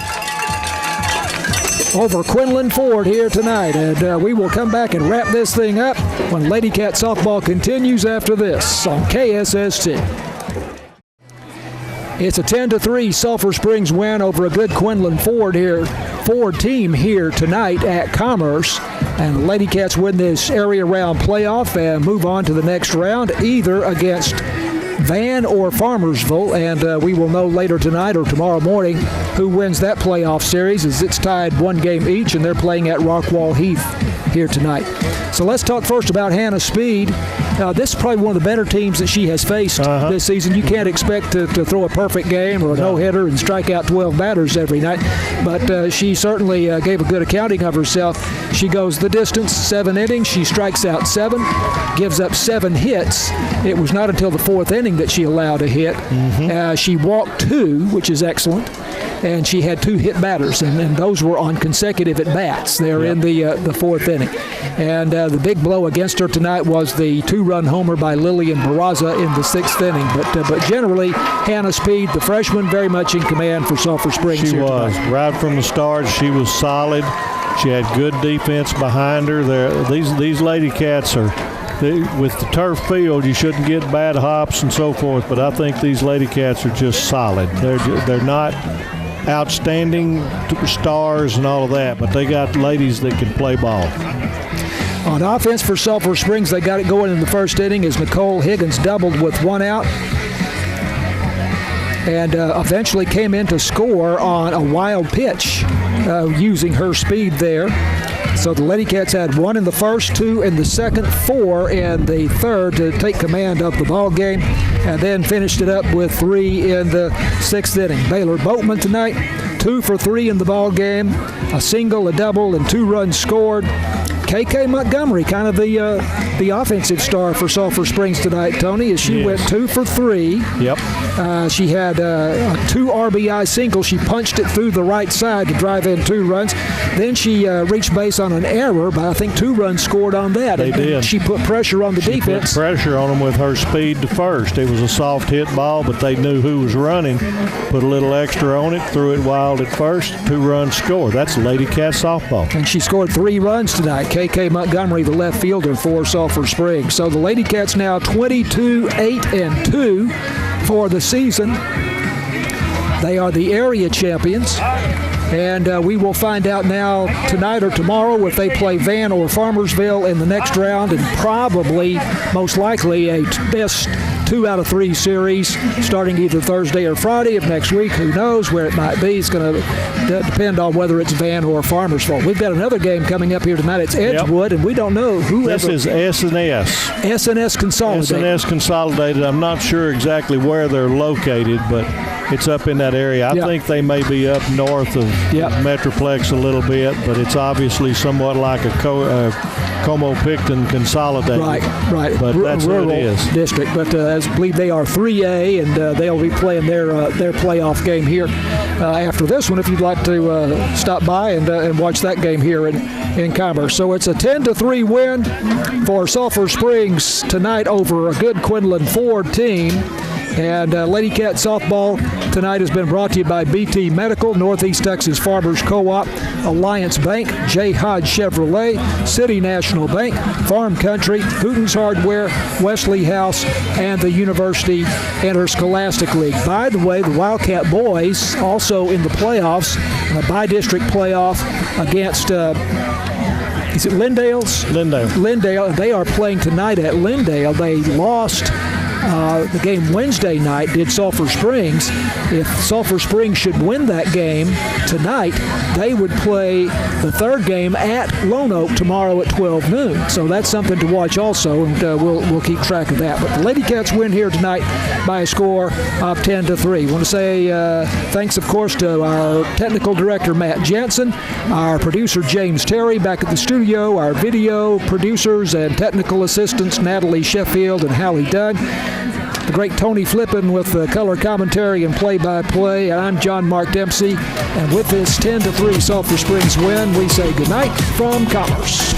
over Quinlan Ford here tonight. And we will come back and wrap this thing up when Lady Cat softball continues after this on KSST. It's a 10-3 Sulphur Springs win over a good Quinlan Ford team here tonight at Commerce. And the Lady Cats win this area round playoff and move on to the next round, either against Van or Farmersville, and we will know later tonight or tomorrow morning who wins that playoff series, as it's tied 1 game each, and they're playing at Rockwall Heath here tonight. So let's talk first about Hannah Speed. This is probably one of the better teams that she has faced this season. You can't expect to throw a perfect game or a no-hitter and strike out 12 batters every night, but she certainly gave a good accounting of herself. She goes the distance, 7 innings. She strikes out 7, gives up 7 hits. It was not until the 4th inning that she allowed a hit. She walked 2, which is excellent. And she had 2 hit batters, and those were on consecutive at-bats there in the 4th inning. And the big blow against her tonight was the 2-run homer by Lillian Barraza in the 6th inning. But generally, Hannah Speed, the freshman, very much in command for Sulphur Springs. She was. Right from the start, she was solid. She had good defense behind her. These Lady Cats are, with the turf field, you shouldn't get bad hops and so forth, but I think these Lady Cats are just solid. They're not outstanding stars and all of that, but they got ladies that can play ball. On offense for Sulphur Springs, they got it going in the 1st inning as Nicole Higgins doubled with 1 out and eventually came in to score on a wild pitch using her speed there. So the Lady Cats had 1 in the 1st, 2 in the 2nd, 4 in the 3rd to take command of the ball game, and then finished it up with 3 in the 6th inning. Baylor Boatman tonight, 2 for 3 in the ball game, a single, a double, and 2 runs scored. KK Montgomery, kind of the offensive star for Sulphur Springs tonight, Tony, as she went 2 for 3. Yep. She had a 2 RBI single. She punched it through the right side to drive in 2 runs. Then she reached base on an error, but I think 2 runs scored on that. They did. She put pressure on the defense. Put pressure on them with her speed to first. It was a soft hit ball, but they knew who was running. Put a little extra on it, threw it wild at first, 2 runs scored. That's Lady Cat softball. And she scored 3 runs tonight. KK Montgomery, the left fielder for Sulphur Springs. So the Lady Cats now 22-8-2 for the season. They are the area champions. And we will find out now tonight or tomorrow if they play Van or Farmersville in the next round, and probably, most likely, a best 2 out of 3 series starting either Thursday or Friday of next week. Who knows where it might be? It's going to depend on whether it's Van or Farmersville. We've got another game coming up here tonight. It's Edgewood, and we don't know who. This is S&S. S&S Consolidated. S&S Consolidated. I'm not sure exactly where they're located, but it's up in that area. I think they may be up north of Metroplex a little bit, but it's obviously somewhat like a Como-Picton Consolidated. Right. But that's what it is. District. But I believe they are 3A, and they'll be playing their playoff game here after this one if you'd like to stop by and watch that game here in Commerce. So it's a 10-3 win for Sulphur Springs tonight over a good Quinlan Ford team. And Lady Cat softball tonight has been brought to you by BT Medical, Northeast Texas Farmers Co-op, Alliance Bank, J. Hodge Chevrolet, City National Bank, Farm Country, Hooten's Hardware, Wesley House, and the University Interscholastic League. By the way, the Wildcat boys also in the playoffs, a bi-district playoff against is it Lindale's? Lindale. They are playing tonight at Lindale. They lost the game Wednesday night, did Sulphur Springs. If Sulphur Springs should win that game tonight, they would play the 3rd game at Lone Oak tomorrow at 12 noon. So that's something to watch also, and we'll keep track of that. But the Lady Cats win here tonight by a score of 10-3. I want to say thanks, of course, to our technical director, Matt Jensen, our producer, James Terry, back at the studio, our video producers and technical assistants, Natalie Sheffield and Hallie Dunn, the great Tony Flippin with color commentary and play-by-play. I'm John Mark Dempsey, and with this 10-3 Sulphur Springs win, we say goodnight from Commerce.